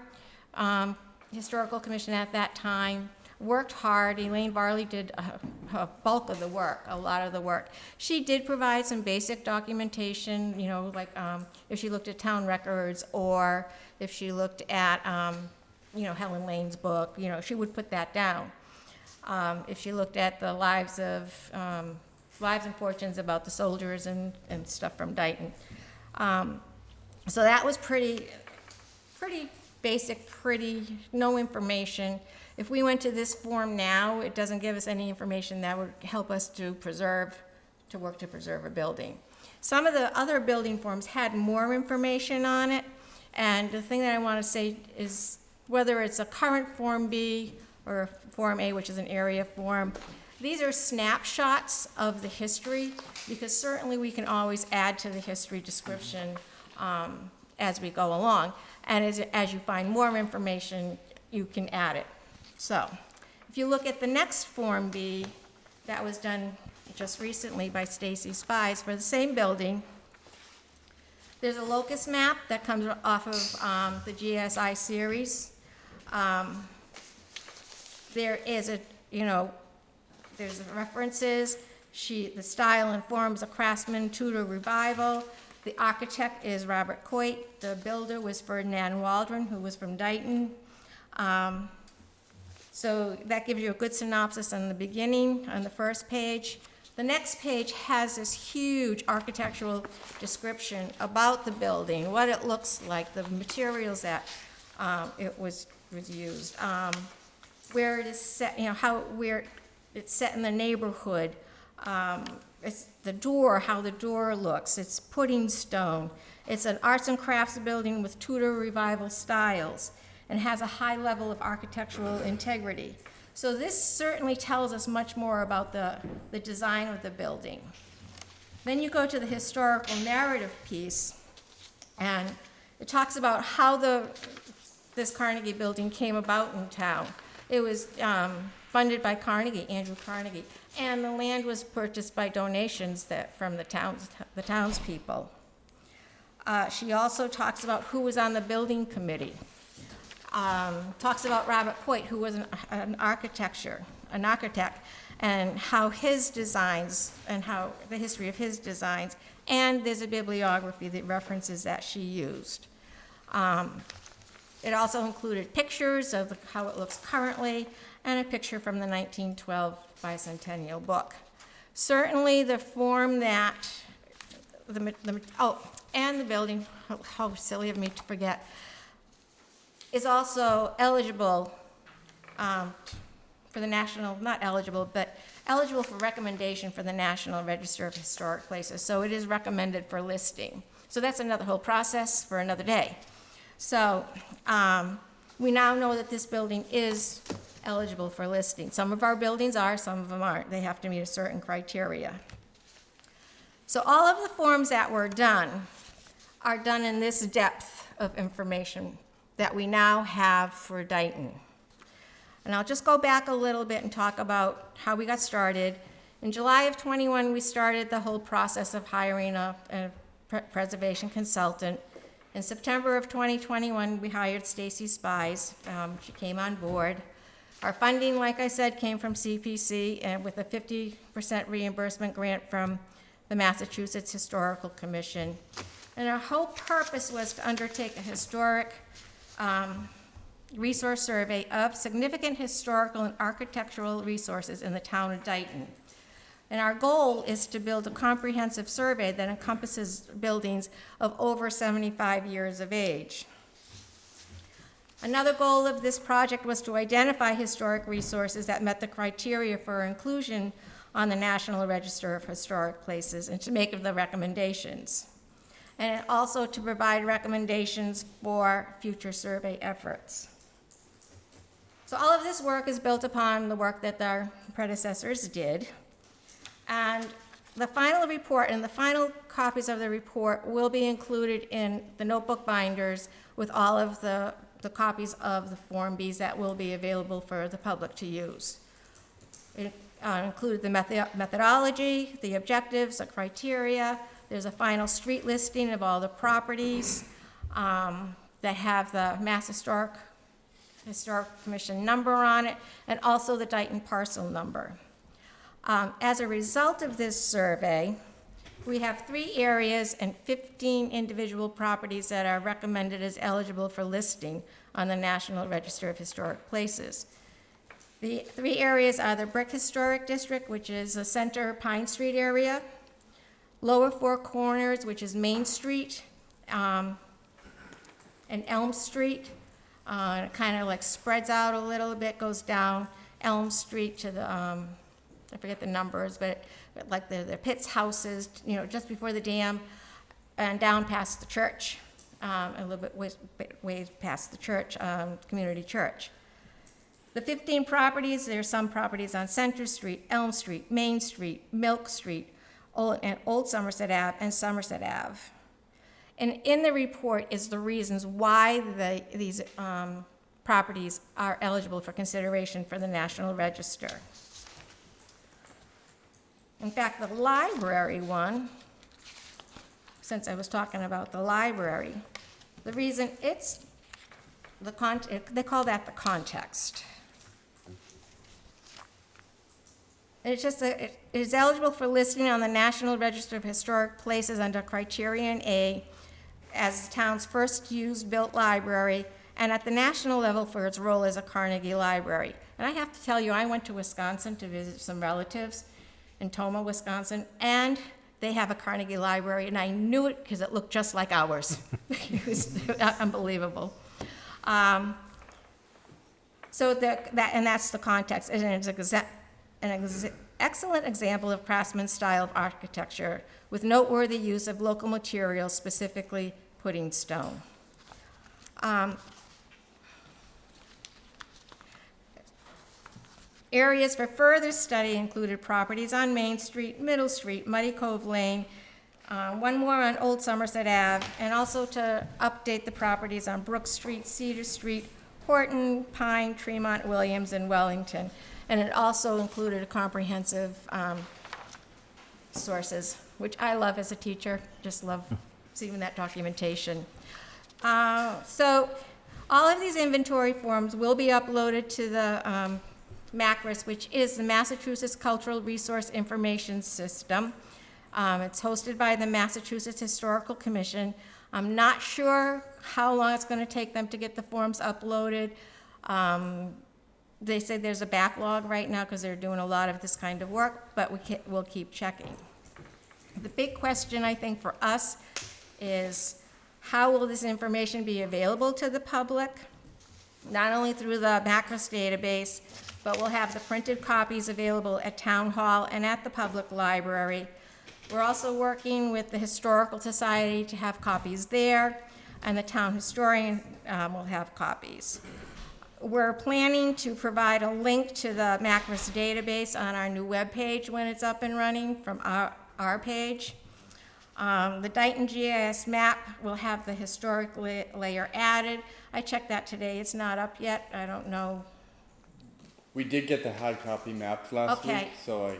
historical commission at that time worked hard. Elaine Varley did a bulk of the work, a lot of the work. She did provide some basic documentation, you know, like if she looked at town records or if she looked at, you know, Helen Lane's book, you know, she would put that down. If she looked at the lives and fortunes about the soldiers and stuff from Dayton. So that was pretty basic, no information. If we went to this form now, it doesn't give us any information that would help us to work to preserve a building. Some of the other building forms had more information on it, and the thing that I want to say is whether it's a current Form B or Form A, which is an area form, these are snapshots of the history, because certainly we can always add to the history description as we go along. And as you find more information, you can add it. So, if you look at the next Form B, that was done just recently by Stacy Spies for the same building. There's a locus map that comes off of the GSI series. There is there's references. The style and forms a craftsman Tudor revival. The architect is Robert Coit. The builder was Ferdinand Waldron, who was from Dayton. So that gives you a good synopsis in the beginning, on the first page. The next page has this huge architectural description about the building, what it looks like, the materials that it was used, where it is set, where it's set in the neighborhood. It's the door, how the door looks. It's pudding stone. It's an arts and crafts building with Tudor revival styles and has a high level of architectural integrity. So this certainly tells us much more about the design of the building. Then you go to the historical narrative piece, and it talks about how this Carnegie building came about in town. It was funded by Carnegie, Andrew Carnegie, and the land was purchased by donations from the townspeople. She also talks about who was on the building committee. Talks about Robert Coit, who was an architect, and how his designs, and how the history of his designs, and there's a bibliography that references that she used. It also included pictures of how it looks currently, and a picture from the 1912 bicentennial book. Certainly the form that, and the building, how silly of me to forget, is also eligible for the national, not eligible, but eligible for recommendation for the National Register of Historic Places. So it is recommended for listing. So that's another whole process for another day. So we now know that this building is eligible for listing. Some of our buildings are, some of them aren't. They have to meet a certain criteria. So all of the forms that were done are done in this depth of information that we now have for Dayton. And I'll just go back a little bit and talk about how we got started. In July of 21, we started the whole process of hiring a preservation consultant. In September of 2021, we hired Stacy Spies. She came on board. Our funding, like I said, came from CPC and with a 50% reimbursement grant from the Massachusetts Historical Commission. And our whole purpose was to undertake a historic resource survey of significant historical and architectural resources in the town of Dayton. And our goal is to build a comprehensive survey that encompasses buildings of over 75 years of age. Another goal of this project was to identify historic resources that met the criteria for inclusion on the National Register of Historic Places and to make the recommendations. And also to provide recommendations for future survey efforts. So all of this work is built upon the work that our predecessors did. And the final report and the final copies of the report will be included in the notebook binders with all of the copies of the Form Bs that will be available for the public to use. It included the methodology, the objectives, the criteria, there's a final street listing of all the properties that have the Mass Historic Commission number on it, and also the Dayton parcel number. As a result of this survey, we have 3 areas and 15 individual properties that are recommended as eligible for listing on the National Register of Historic Places. The 3 areas are the Brick Historic District, which is the center Pine Street area, Lower Four Corners, which is Main Street, and Elm Street. It kind of like spreads out a little bit, goes down Elm Street to the, I forget the numbers, but like the Pitts houses, you know, just before the dam, and down past the church, a little bit ways past the church, community church. The 15 properties, there's some properties on Center Street, Elm Street, Main Street, Milk Street, Old Somerset Ave, and Somerset Ave. And in the report is the reasons why these properties are eligible for consideration for the National Register. In fact, the library one, since I was talking about the library, the reason it's they call that the context. It's just it is eligible for listing on the National Register of Historic Places under Criterion A as the town's first used-built library, and at the national level for its role as a Carnegie Library. And I have to tell you, I went to Wisconsin to visit some relatives in Toma, Wisconsin, and they have a Carnegie Library, and I knew it because it looked just like ours. It was unbelievable. So that's the context, and it's an excellent example of craftsman style of architecture with noteworthy use of local materials, specifically pudding stone. Areas for further study included properties on Main Street, Middle Street, Muddy Cove Lane, one more on Old Somerset Ave, and also to update the properties on Brook Street, Cedar Street, Horton, Pine, Tremont, Williams, and Wellington. And it also included a comprehensive sources, which I love as a teacher, just love seeing that documentation. So all of these inventory forms will be uploaded to the MACRIS, which is the Massachusetts Cultural Resource Information System. It's hosted by the Massachusetts Historical Commission. I'm not sure how long it's going to take them to get the forms uploaded. They say there's a backlog right now because they're doing a lot of this kind of work, but we'll keep checking. The big question, I think, for us is how will this information be available to the public? Not only through the MACRIS database, but we'll have the printed copies available at Town Hall and at the public library. We're also working with the Historical Society to have copies there, and the town historian will have copies. We're planning to provide a link to the MACRIS database on our new webpage when it's up and running from our page. The Dayton GIS map will have the historic layer added. I checked that today. It's not up yet. I don't know. We did get the hard copy maps last week, so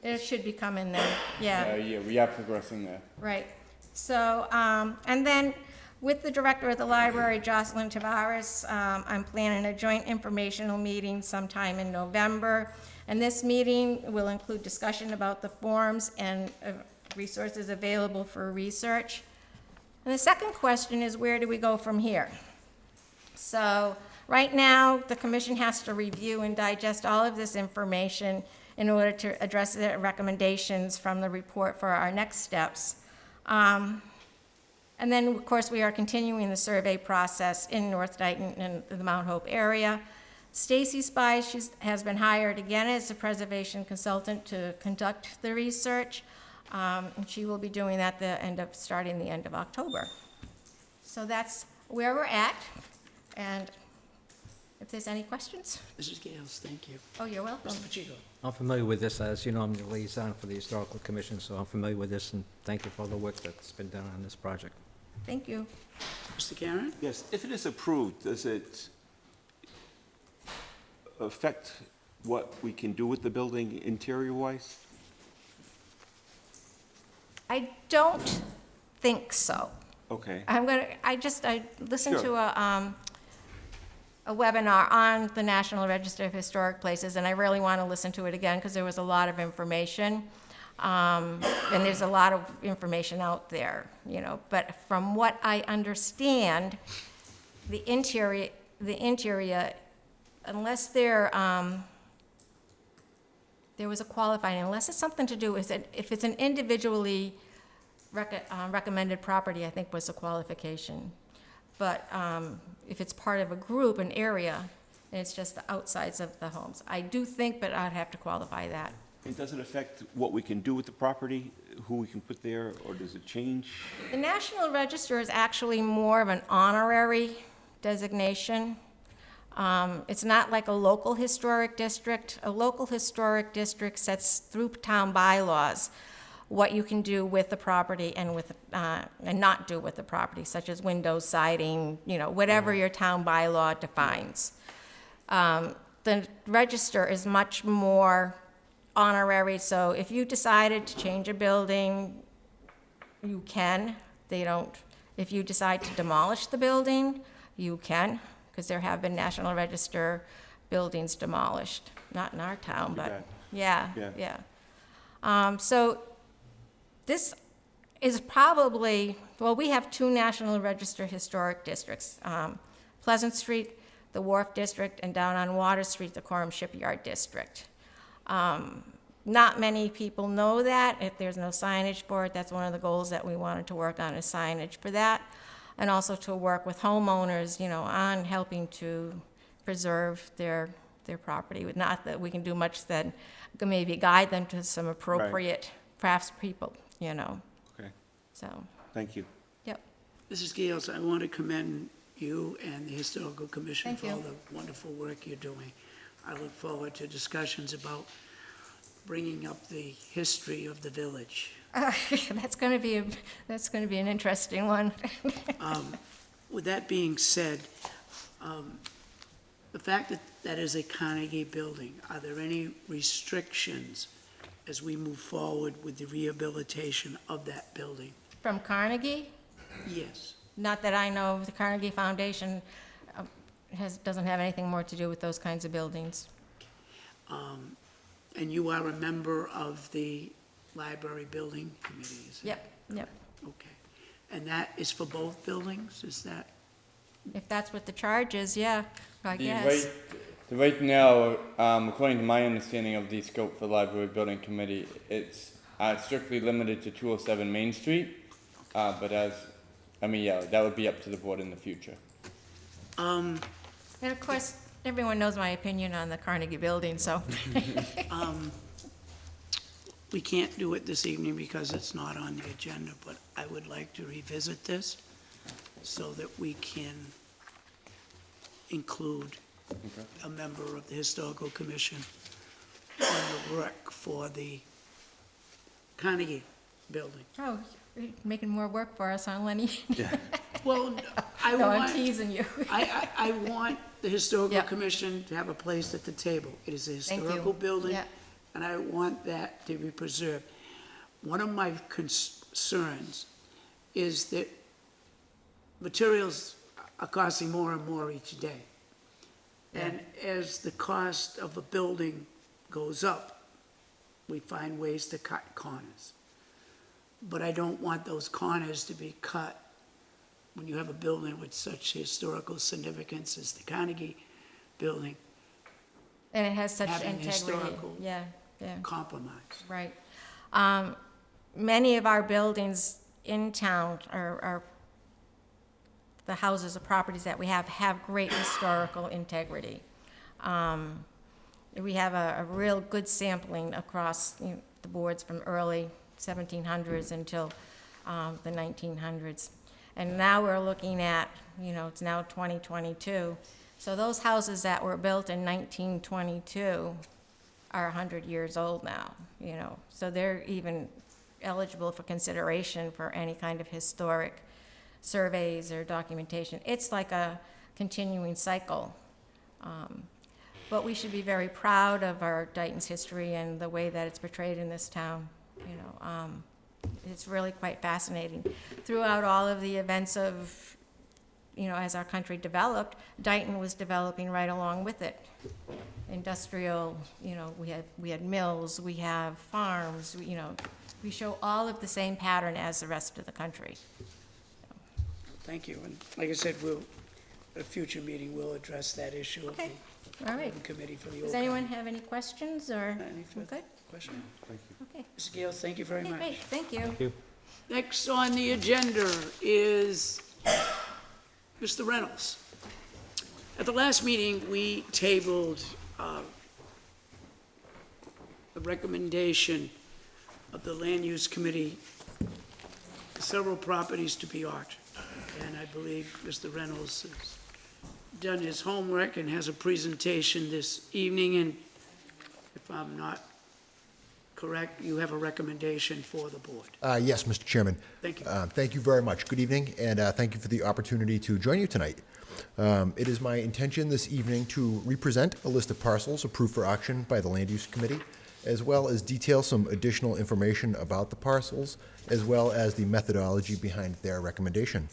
it should be coming then. Yeah. Yeah, we are progressing there. Right. So, and then with the director of the library, Jocelyn Tavares, I'm planning a joint informational meeting sometime in November. And this meeting will include discussion about the forms and resources available for research. And the second question is, where do we go from here? So right now, the commission has to review and digest all of this information in order to address the recommendations from the report for our next steps. And then, of course, we are continuing the survey process in North Dayton and the Mount Hope area. Stacy Spies has been hired again as a preservation consultant to conduct the research. And she will be doing that starting the end of October. So that's where we're at. And if there's any questions? Mrs. Gales, thank you. Oh, you're welcome. Mr. Pacheco. I'm familiar with this. As you know, I'm the liaison for the Historical Commission, so I'm familiar with this, and thank you for all the work that's been done on this project. Thank you. Mr. Karen? Yes, if it is approved, does it affect what we can do with the building interior-wise? I don't think so. Okay. I listened Sure. to a webinar on the National Register of Historic Places, and I really want to listen to it again because there was a lot of information. And there's a lot of information out there, you know, but from what I understand, the interior, unless there was a qualifying, unless it's something to do with it, if it's an individually recommended property, I think was a qualification. But if it's part of a group, an area, and it's just the outsides of the homes, I do think, but I'd have to qualify that. And does it affect what we can do with the property, who we can put there, or does it change? The National Register is actually more of an honorary designation. It's not like a local historic district. A local historic district sets through town bylaws what you can do with the property and not do with the property, such as windows, siding, you know, whatever your town bylaw defines. The register is much more honorary, so if you decided to change a building, you can. They don't. If you decide to demolish the building, you can, because there have been National Register buildings demolished. Not in our town, but yeah. So this is probably, well, we have two National Register historic districts, Pleasant Street, the Wharf District, and down on Water Street, the Coram Shipyard District. Not many people know that. If there's no signage for it, that's one of the goals that we wanted to work on, is signage for that, and also to work with homeowners, you know, on helping to preserve their property. Not that we can do much than maybe guide them to some appropriate craftspeople, you know. Okay, So, thank you. yep. Mrs. Gales, I want to commend you and the Historical Commission Thank for all you. the wonderful work you're doing. I look forward to discussions about bringing up the history of the village. That's going to be an interesting one. With that being said, the fact that that is a Carnegie building, are there any restrictions as we move forward with the rehabilitation of that building? From Carnegie? Yes. Not that I know of. The Carnegie Foundation doesn't have anything more to do with those kinds of buildings. And you are a member of the library building committee, is that? Yep. Okay. And that is for both buildings, is that? If that's what the charge is, yeah, I guess. Right now, according to my understanding of the scope for the library building committee, it's strictly limited to 207 Main Street. But that would be up to the board in the future. And of course, everyone knows my opinion on the Carnegie building, so. We can't do it this evening because it's not on the agenda, but I would like to revisit this so that we can include a member of the Historical Commission on the work for the Carnegie building. Oh, you're making more work for us, huh, Lenny? Well, I No, I'm want, teasing you. I want the Historical Yeah. Commission to have a place at the table. It is a Thank you. historical building, Yeah. and I want that to be preserved. One of my concerns is that materials are costing more and more each day. And as the cost of a building goes up, we find ways to cut corners. But I don't want those corners to be cut when you have a building with such historical significance as the Carnegie building And it has such Having integrity. historical- Yeah. compromised. Right. Many of our buildings in town are the houses or properties that we have great historical integrity. We have a real good sampling across the boards from early 1700s until the 1900s. And now we're looking at, it's now 2022. So those houses that were built in 1922 are 100 years old now, So they're even eligible for consideration for any kind of historic surveys or documentation. It's like a continuing cycle. But we should be very proud of our Dayton's history and the way that it's portrayed in this town, It's really quite fascinating. Throughout all of the events of, as our country developed, Dayton was developing right along with it. Industrial, we had mills, we have farms, we show all of the same pattern as the rest of the country. Thank you. And like I said, at a future meeting, we'll address that issue of Okay, the all right. committee for the Does OCOM. anyone have any questions, or? Any further Good? question? Okay. Mr. Gale, thank you very Okay, much. great, thank you. Next on the agenda is Mr. Reynolds. At the last meeting, we tabled the recommendation of the Land Use Committee, several properties to be auctioned. And I believe Mr. Reynolds has done his homework and has a presentation this evening, and if I'm not correct, you have a recommendation for the board. Yes, Mr. Chairman. Thank you. Thank you very much. Good evening, and thank you for the opportunity to join you tonight. It is my intention this evening to represent a list of parcels approved for auction by the Land Use Committee, as well as detail some additional information about the parcels, as well as the methodology behind their recommendation.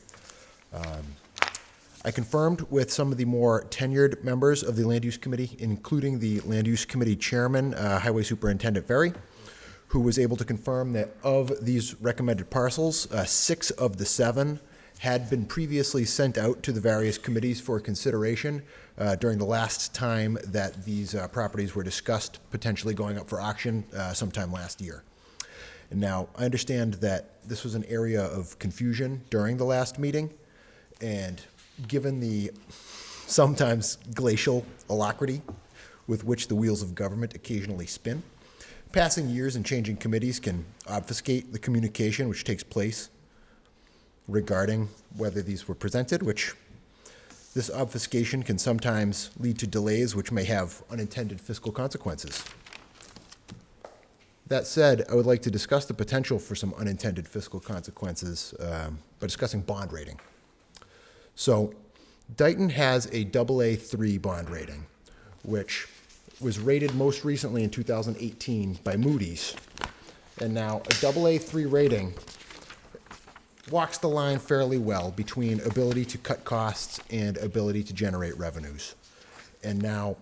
I confirmed with some of the more tenured members of the Land Use Committee, including the Land Use Committee Chairman, Highway Superintendent Ferry, who was able to confirm that of these recommended parcels, 6 of the 7 had been previously sent out to the various committees for consideration during the last time that these properties were discussed potentially going up for auction sometime last year. And now, I understand that this was an area of confusion during the last meeting, and given the sometimes glacial alacrity with which the wheels of government occasionally spin, passing years and changing committees can obfuscate the communication which takes place regarding whether these were presented, which this obfuscation can sometimes lead to delays which may have unintended fiscal consequences. That said, I would like to discuss the potential for some unintended fiscal consequences by discussing bond rating. So, Dayton has a AA3 bond rating, which was rated most recently in 2018 by Moody's. And now, a AA3 rating walks the line fairly well between ability to cut costs and ability to generate revenues. And now,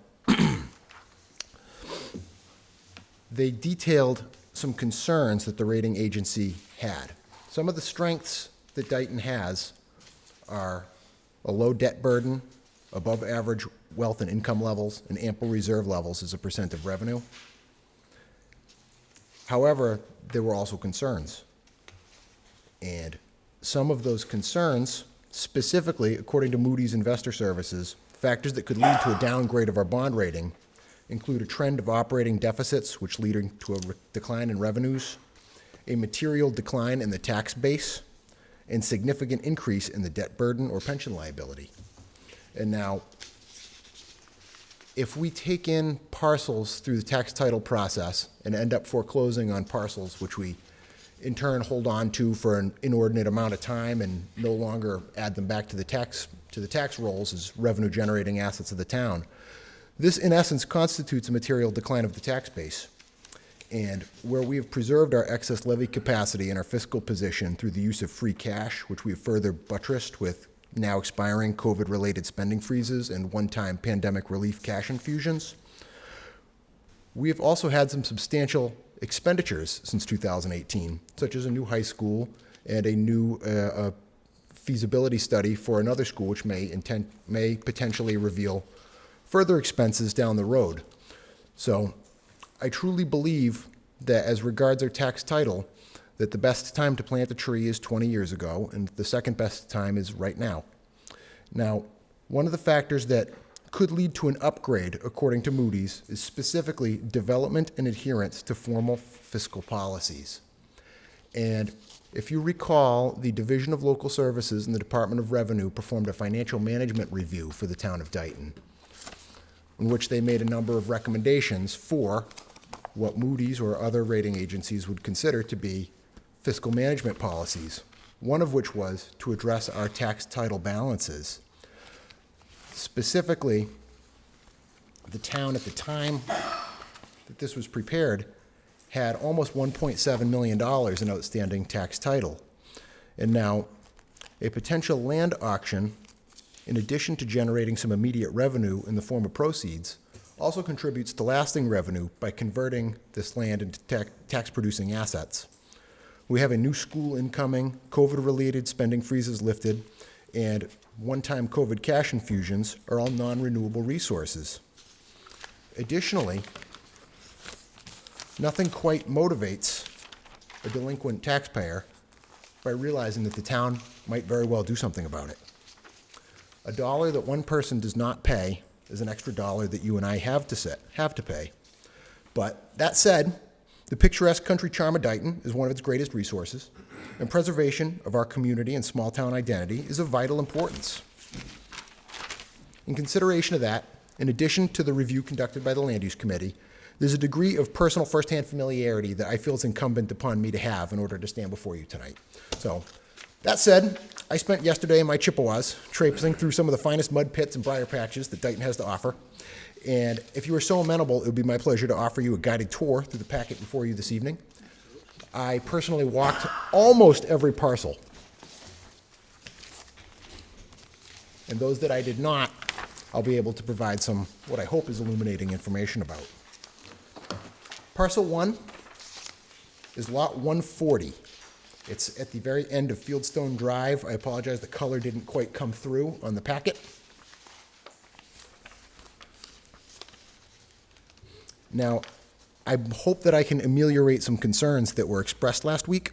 they detailed some concerns that the rating agency had. Some of the strengths that Dayton has are a low debt burden, above average wealth and income levels, and ample reserve levels as a percent of revenue. However, there were also concerns. And some of those concerns, specifically, according to Moody's Investor Services, factors that could lead to a downgrade of our bond rating include a trend of operating deficits, which leading to a decline in revenues, a material decline in the tax base, and significant increase in the debt burden or pension liability. And now, if we take in parcels through the tax title process and end up foreclosing on parcels which we in turn hold on to for an inordinate amount of time and no longer add them back to the tax rolls as revenue generating assets of the town, this in essence constitutes a material decline of the tax base. And where we have preserved our excess levy capacity and our fiscal position through the use of free cash, which we have further buttressed with now expiring COVID-related spending freezes and one-time pandemic relief cash infusions, we have also had some substantial expenditures since 2018, such as a new high school and a new feasibility study for another school, which may potentially reveal further expenses down the road. So I truly believe that as regards our tax title, that the best time to plant a tree is 20 years ago, and the second best time is right now. Now, one of the factors that could lead to an upgrade, according to Moody's, is specifically development and adherence to formal fiscal policies. And if you recall, the Division of Local Services and the Department of Revenue performed a financial management review for the town of Dayton, in which they made a number of recommendations for what Moody's or other rating agencies would consider to be fiscal management policies, one of which was to address our tax title balances. Specifically, the town at the time that this was prepared had almost $1.7 million in outstanding tax title. And now, a potential land auction, in addition to generating some immediate revenue in the form of proceeds, also contributes to lasting revenue by converting this land into tax-producing assets. We have a new school incoming, COVID-related spending freezes lifted, and one-time COVID cash infusions are all non-renewable resources. Additionally, nothing quite motivates a delinquent taxpayer by realizing that the town might very well do something about it. A dollar that one person does not pay is an extra dollar that you and I have to pay. But that said, the picturesque country charm of Dayton is one of its greatest resources, and preservation of our community and small town identity is of vital importance. In consideration of that, in addition to the review conducted by the Land Use Committee, there's a degree of personal firsthand familiarity that I feel is incumbent upon me to have in order to stand before you tonight. So, that said, I spent yesterday in my Chippewas traipsing through some of the finest mud pits and briar patches that Dayton has to offer. And if you are so amenable, it would be my pleasure to offer you a guided tour through the packet before you this evening. I personally walked almost every parcel. And those that I did not, I'll be able to provide some, what I hope is illuminating information about. Parcel 1 is lot 140. It's at the very end of Fieldstone Drive. I apologize, the color didn't quite come through on the packet. Now, I hope that I can ameliorate some concerns that were expressed last week.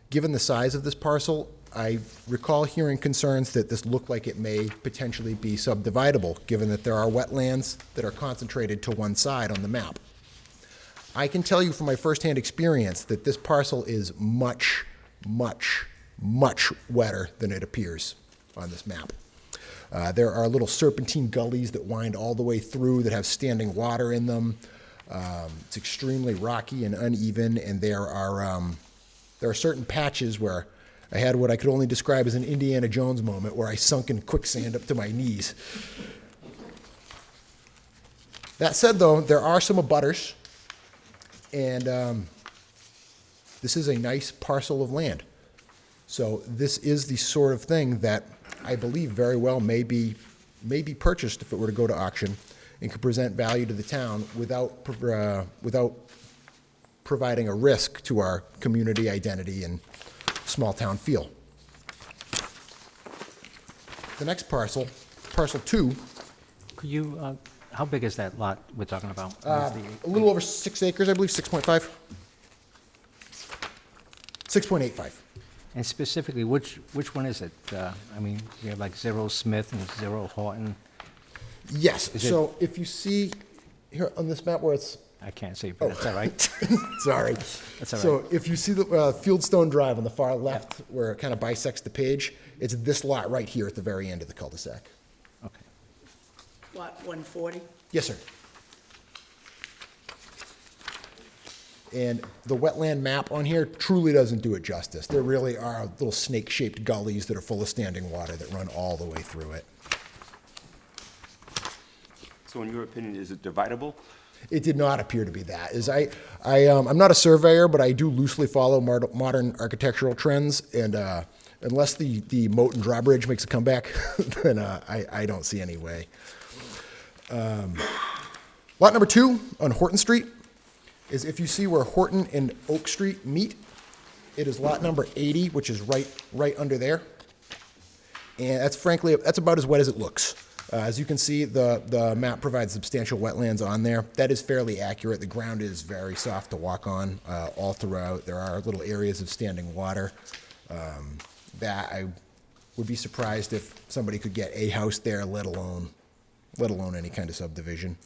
Given the size of this parcel, I recall hearing concerns that this looked like it may potentially be subdividable, given that there are wetlands that are concentrated to one side on the map. I can tell you from my firsthand experience that this parcel is much, much, much wetter than it appears on this map. There are little serpentine gullies that wind all the way through that have standing water in them. It's extremely rocky and uneven, and there are certain patches where I had what I could only describe as an Indiana Jones moment, where I sunk in quicksand up to my knees. That said, though, there are some abutters, and this is a nice parcel of land. So this is the sort of thing that I believe very well may be purchased if it were to go to auction, and could present value to the town without providing a risk to our community identity and small town feel. The next parcel, parcel 2. Could you, how big is that lot we're talking about? A little over 6 acres, I believe, 6.5. 6.85. And specifically, which one is it? I mean, you have like 0 Smith and 0 Horton. Yes, so if you see here on this map where it's... I can't see, but that's all right. Sorry. That's all right. So if you see the Fieldstone Drive on the far left, where it kind of bisects the page, it's this lot right here at the very end of the cul-de-sac. Okay. Lot 140? Yes, sir. And the wetland map on here truly doesn't do it justice. There really are little snake-shaped gullies that are full of standing water that run all the way through it. So in your opinion, is it dividable? It did not appear to be that. I'm not a surveyor, but I do loosely follow modern architectural trends, and unless the moat and drawbridge makes a comeback, then I don't see any way. Lot number 2 on Horton Street is, if you see where Horton and Oak Street meet, it is lot number 80, which is right under there. And that's about as wet as it looks. As you can see, the map provides substantial wetlands on there. That is fairly accurate. The ground is very soft to walk on all throughout. There are little areas of standing water. That I would be surprised if somebody could get a house there, let alone any kind of subdivision.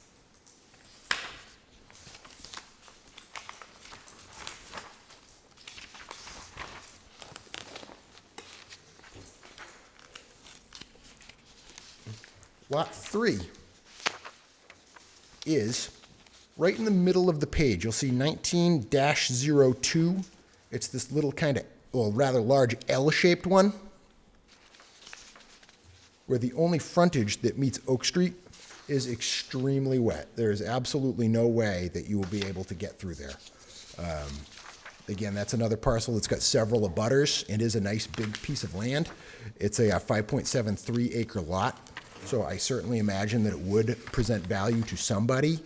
Lot 3 is right in the middle of the page. You'll see 19-02. It's this little kind of, well, rather large L-shaped one, where the only frontage that meets Oak Street is extremely wet. There is absolutely no way that you will be able to get through there. Again, that's another parcel that's got several abutters and is a nice big piece of land. It's a 5.73 acre lot, so I certainly imagine that it would present value to somebody,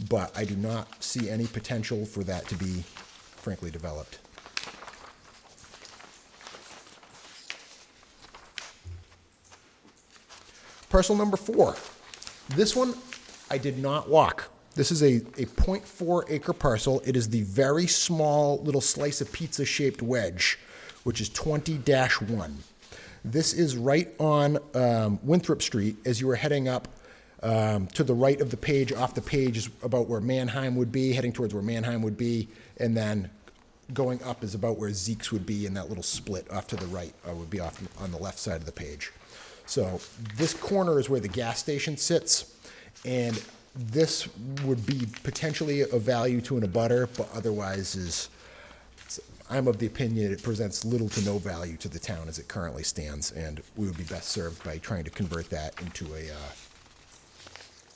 but I do not see any potential for that to be frankly developed. Parcel number 4. This one I did not walk. This is a 0.4 acre parcel. It is the very small little slice of pizza shaped wedge, which is 20-1. This is right on Winthrop Street as you were heading up to the right of the page. Off the page is about where Manheim would be, heading towards where Manheim would be, and then going up is about where Zeke's would be, and that little split off to the right would be off on the left side of the page. So this corner is where the gas station sits, and this would be potentially of value to an abutter, but otherwise I'm of the opinion it presents little to no value to the town as it currently stands, and we would be best served by trying to convert that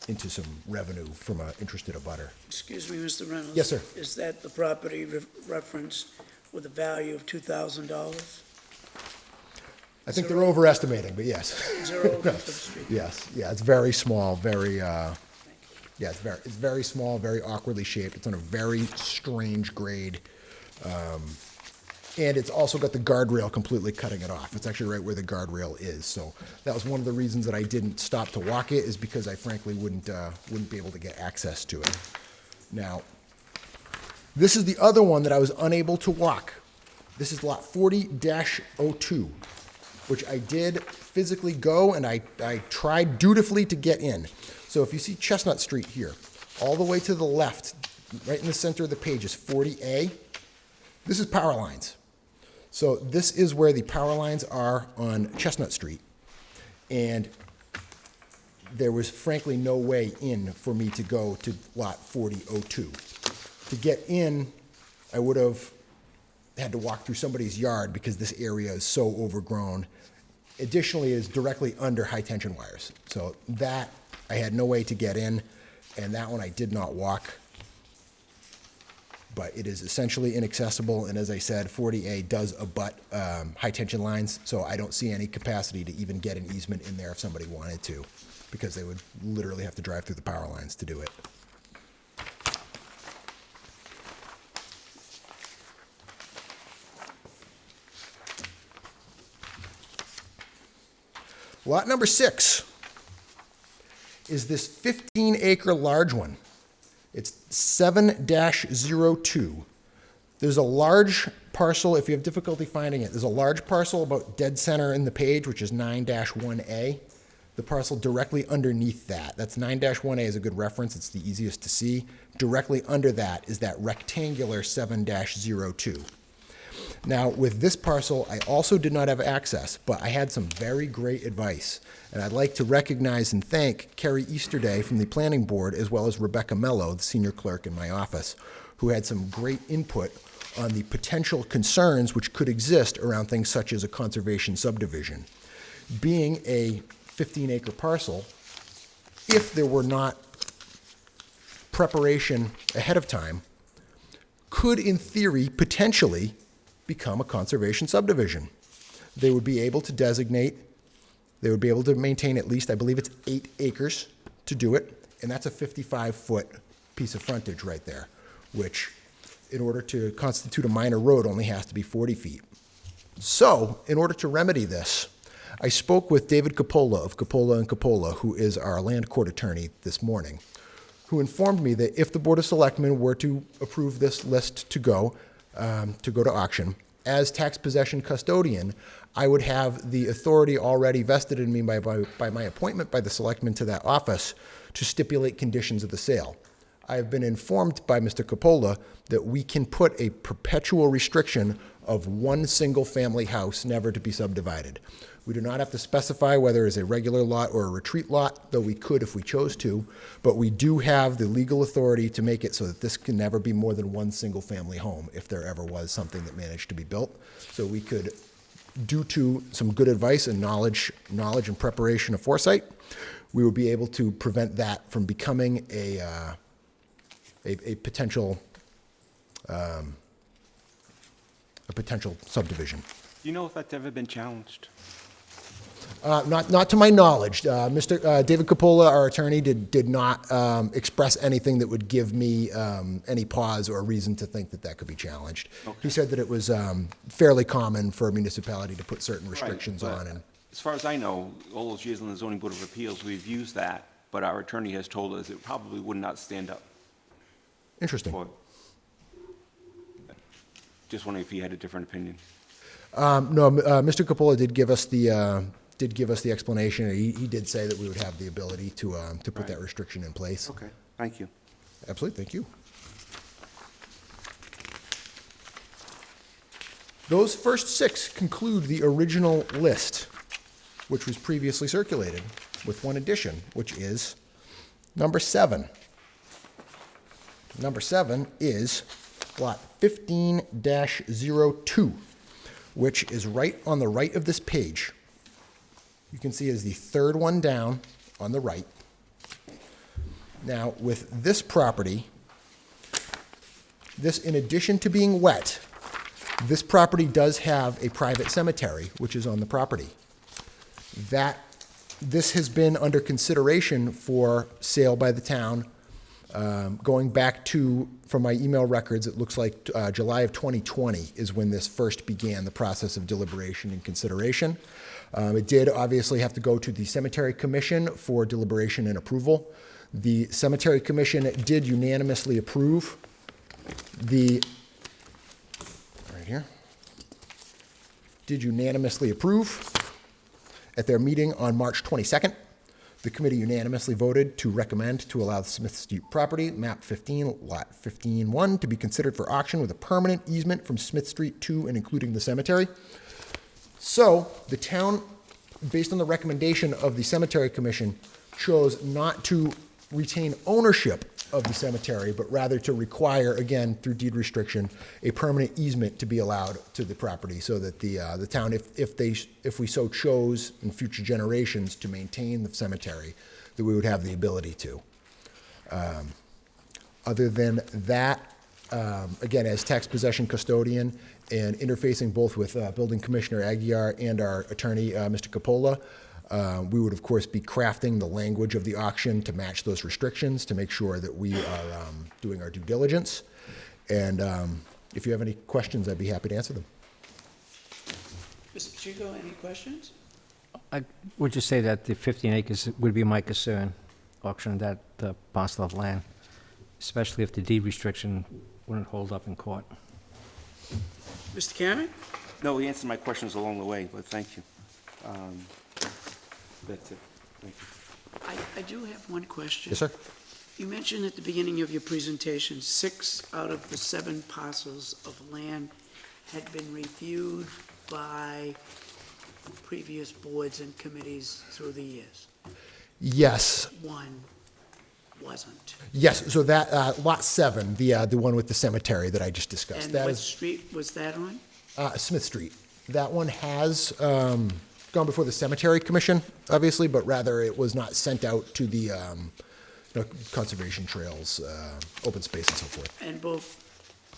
into some revenue from an interested abutter. Excuse me, Mr. Reynolds? Yes, sir. Is that the property referenced with a value of $2,000? I think they're overestimating, but yes. 0 Winthrop Street. Yes, yeah, it's very small, very, it's very small, very awkwardly shaped. It's on a very strange grade. And it's also got the guardrail completely cutting it off. It's actually right where the guardrail is. So that was one of the reasons that I didn't stop to walk it, is because I frankly wouldn't be able to get access to it. Now, this is the other one that I was unable to walk. This is lot 40-02, which I did physically go, and I tried dutifully to get in. So if you see Chestnut Street here, all the way to the left, right in the center of the page is 40A. This is power lines. So this is where the power lines are on Chestnut Street. And there was frankly no way in for me to go to lot 4002. To get in, I would have had to walk through somebody's yard because this area is so overgrown. Additionally, it is directly under high tension wires. So that I had no way to get in, and that one I did not walk. But it is essentially inaccessible, and as I said, 40A does abut high tension lines, so I don't see any capacity to even get an easement in there if somebody wanted to, because they would literally have to drive through the power lines to do it. Lot number 6 is this 15-acre large one. It's 7-02. There's a large parcel, if you have difficulty finding it, there's a large parcel about dead center in the page, which is 9-1A. The parcel directly underneath that. That's 9-1A is a good reference. It's the easiest to see. Directly under that is that rectangular 7-02. Now, with this parcel, I also did not have access, but I had some very great advice. And I'd like to recognize and thank Kerry Easterday from the Planning Board, as well as Rebecca Mello, the senior clerk in my office, who had some great input on the potential concerns which could exist around things such as a conservation subdivision. Being a 15-acre parcel, if there were not preparation ahead of time, could, in theory, potentially become a conservation subdivision. They would be able to designate, they would be able to maintain at least, I believe it's 8 acres to do it, and that's a 55-foot piece of frontage right there, which, in order to constitute a minor road, only has to be 40 feet. So, in order to remedy this, I spoke with David Coppola of Coppola & Coppola, who is our land court attorney, this morning, who informed me that if the Board of Selectmen were to approve this list to go to auction, as tax possession custodian, I would have the authority already vested in me by my appointment by the Selectmen to that office to stipulate conditions of the sale. I have been informed by Mr. Coppola that we can put a perpetual restriction of one single-family house never to be subdivided. We do not have to specify whether it's a regular lot or a retreat lot, though we could if we chose to, but we do have the legal authority to make it so that this can never be more than one single-family home if there ever was something that managed to be built. So we could, due to some good advice and knowledge and preparation of foresight, we would be able to prevent that from becoming a potential a potential subdivision. Do you know if that's ever been challenged? Not to my knowledge. Mr. David Capola, our attorney, did not express anything that would give me any pause or reason to think that that could be challenged. Okay. He said that it was fairly common for a municipality to put certain restrictions Right, but on. And as far as I know, all those years on the zoning board of appeals, we've used that, but our attorney has told us it probably would not stand up interesting. for. Just wondering if he had a different opinion. No, Mr. Capola did give us the explanation. He did say that we would have the ability to put Right. that restriction in place. Okay, thank you. Absolutely, thank you. Those first 6 conclude the original list, which was previously circulated, with one addition, which is number 7. Number 7 is lot 15-02, which is right on the right of this page. You can see it is the third one down on the right. Now, with this property, this, in addition to being wet, this property does have a private cemetery, which is on the property. This has been under consideration for sale by the town, going back to, from my email records, it looks like July of 2020 is when this first began the process of deliberation and consideration. It did obviously have to go to the Cemetery Commission for deliberation and approval. The Cemetery Commission did unanimously approve did unanimously approve at their meeting on March 22nd. The committee unanimously voted to recommend to allow the Smith Street property, map 15, lot 15-1, to be considered for auction with a permanent easement from Smith Street to and including the cemetery. So the town, based on the recommendation of the Cemetery Commission, chose not to retain ownership of the cemetery, but rather to require, again, through deed restriction, a permanent easement to be allowed to the property, so that the town, if we so chose in future generations to maintain the cemetery, that we would have the ability to. Other than that, again, as tax possession custodian and interfacing both with Building Commissioner Aguirre and our attorney, Mr. Capola, we would, of course, be crafting the language of the auction to match those restrictions to make sure that we are doing our due diligence. And if you have any questions, I'd be happy to answer them. Mr. Pacheco, any questions? I would just say that the 15 acres would be my concern, auction that parcel of land, especially if the deed restriction wouldn't hold up in court. Mr. Karen? No, he answered my questions along the way, but thank you. That's it. Thank you. I do have one question. Yes, sir. You mentioned at the beginning of your presentation, 6 out of the 7 parcels of land had been reviewed by previous boards and committees through the years. Yes. 1 wasn't. Yes, so that, lot 7, the one with the cemetery that I just discussed. And That what is street was that on? Smith Street. That one has gone before the Cemetery Commission, obviously, but rather it was not sent out to the conservation trails, open space and so forth. And both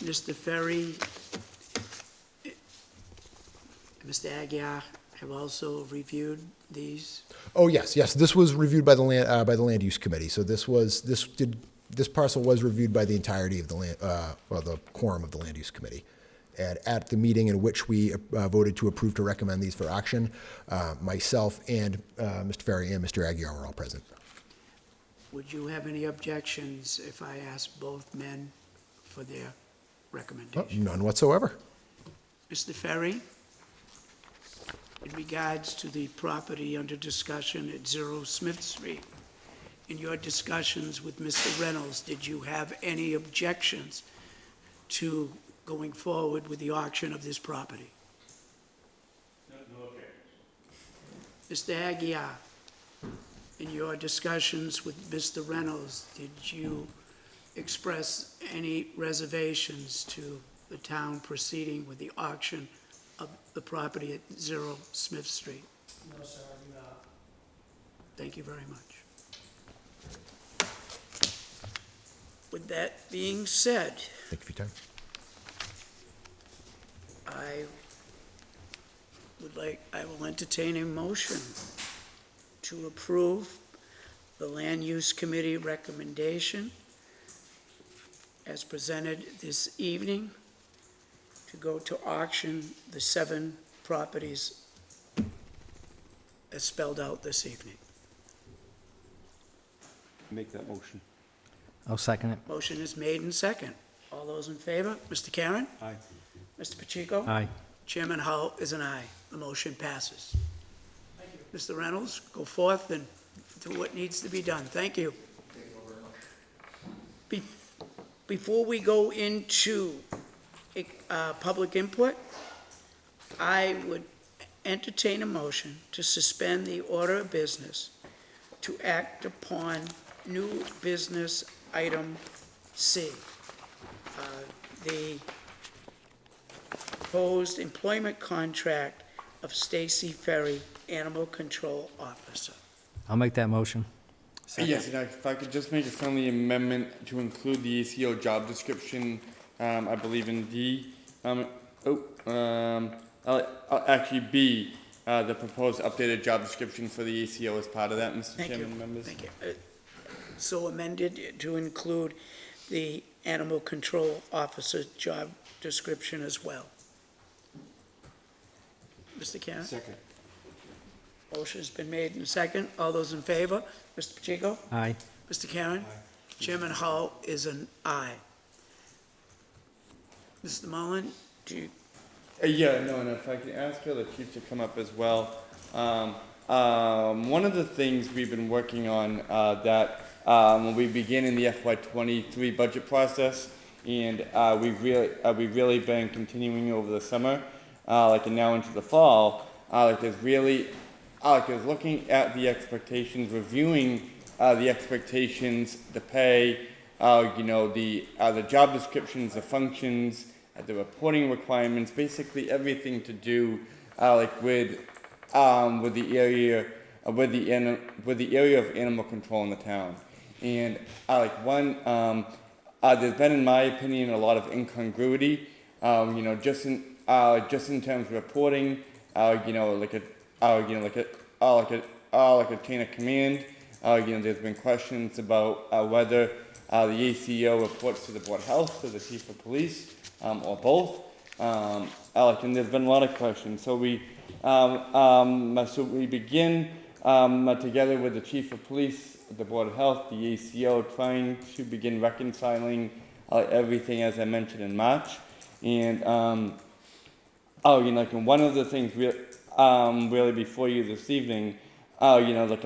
Mr. Ferry, Mr. Aguirre have also reviewed these? Oh, yes, this was reviewed by the land use committee. So this parcel was reviewed by the entirety of the the quorum of the land use committee. And at the meeting in which we voted to approve to recommend these for auction, myself and Mr. Ferry and Mr. Aguirre were all present. Would you have any objections if I asked both men for their recommendation? None whatsoever. Mr. Ferry, in regards to the property under discussion at 0 Smith Street, in your discussions with Mr. Reynolds, did you have any objections to going forward with the auction of this property? No objections. Mr. Aguirre, in your discussions with Mr. Reynolds, did you express any reservations to the town proceeding with the auction of the property at 0 Smith Street? No, sir, I do not. Thank you very much. With that being said, Thank you for your time. I will entertain a motion to approve the Land Use Committee recommendation as presented this evening to go to auction the 7 properties as spelled out this evening. Make that motion. I'll second it. Motion is made and second. All those in favor? Mr. Karen? Aye. Mr. Pacheco? Aye. Chairman Hull is an aye. The motion passes. Mr. Reynolds, go forth and do what needs to be done. Thank you. Before we go into public input, I would entertain a motion to suspend the order of business to act upon new business item C. The proposed employment contract of Stacy Ferry, Animal Control Officer. I'll make that motion. Yes, and if I could just make a friendly amendment to include the ACO job description, I believe in D. Actually B, the proposed updated job description for the ACO as part of that, Mr. Thank you. Chairman, members. Thank you. So amended to include the Animal Control Officer job description as well. Mr. Karen? Second. Motion's been made in second. All those in favor? Mr. Pacheco? Aye. Mr. Karen? Chairman Hull is an aye. Mr. Mullen, do you, Yeah, no, and if I could ask the chief to come up as well. One of the things we've been working on that when we begin in the FY23 budget process, and we've really been continuing over the summer, and now into the fall, is looking at the expectations, reviewing the expectations, the pay, the job descriptions, the functions, the reporting requirements, basically everything to do with the area of animal control in the town. And there's been, in my opinion, a lot of incongruity, just in terms of reporting, like a chain of command. There's been questions about whether the ACO reports to the Board of Health, to the Chief of Police, or both. And there's been a lot of questions. So we begin together with the Chief of Police, the Board of Health, the ACO, trying to begin reconciling everything as I mentioned in March. And and one of the things really before you this evening, I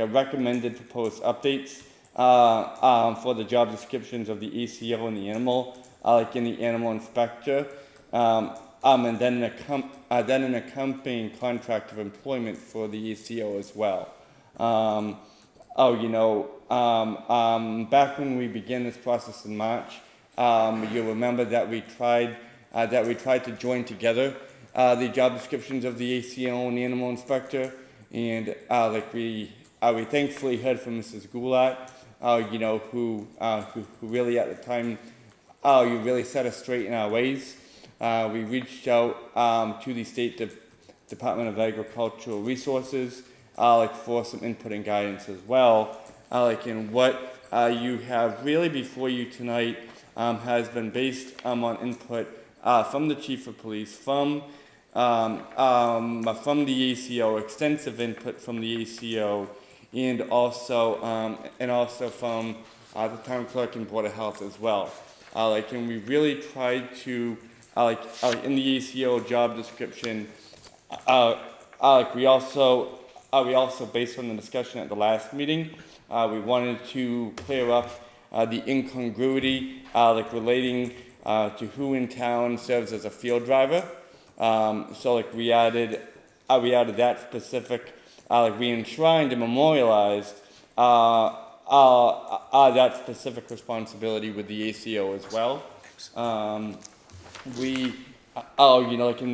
recommended proposed updates for the job descriptions of the ACO and the animal, in the animal inspector, and then an accompanying contract of employment for the ACO as well. Back when we began this process in March, you'll remember that we tried to join together the job descriptions of the ACO and the animal inspector, and we thankfully heard from Mrs. Goulat, who really at the time, you really set us straight in our ways. We reached out to the State Department of Agricultural Resources, for some input and guidance as well. And what you have really before you tonight has been based on input from the Chief of Police, from the ACO, extensive input from the ACO, and also from the Town Clerk and Board of Health as well. And we really tried to, in the ACO job description, we also based on the discussion at the last meeting, we wanted to clear up the incongruity, relating to who in town serves as a field driver. So we added that specific, we enshrined and memorialized that specific responsibility with the ACO as well. And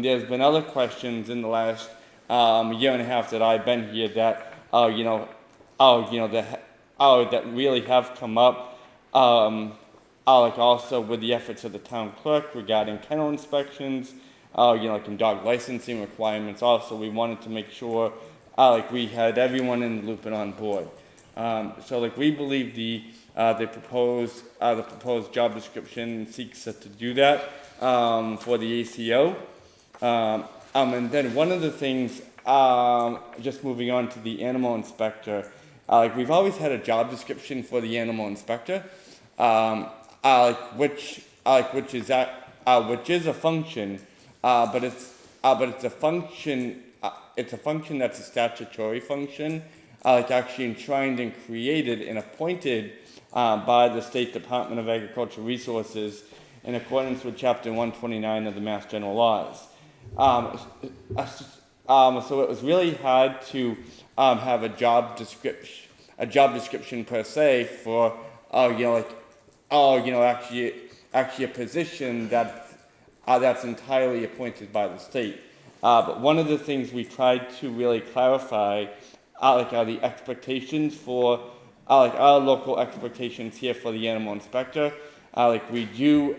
there's been other questions in the last year and a half that I've been here that that really have come up. Also with the efforts of the town clerk regarding kennel inspections, like in dog licensing requirements also. We wanted to make sure, like we had everyone in the loop and on board. So like we believe the proposed job description seeks to do that, for the ACO. And then one of the things, just moving on to the animal inspector, like we've always had a job description for the animal inspector, which is a function, but it's a function. It's a function that's a statutory function, like actually enshrined and created and appointed by the State Department of Agricultural Resources in accordance with Chapter 129 of the Mass General Laws. So it was really hard to have a job description per se for actually a position that's entirely appointed by the state. But one of the things we tried to really clarify are the expectations for our local expectations here for the animal inspector. We did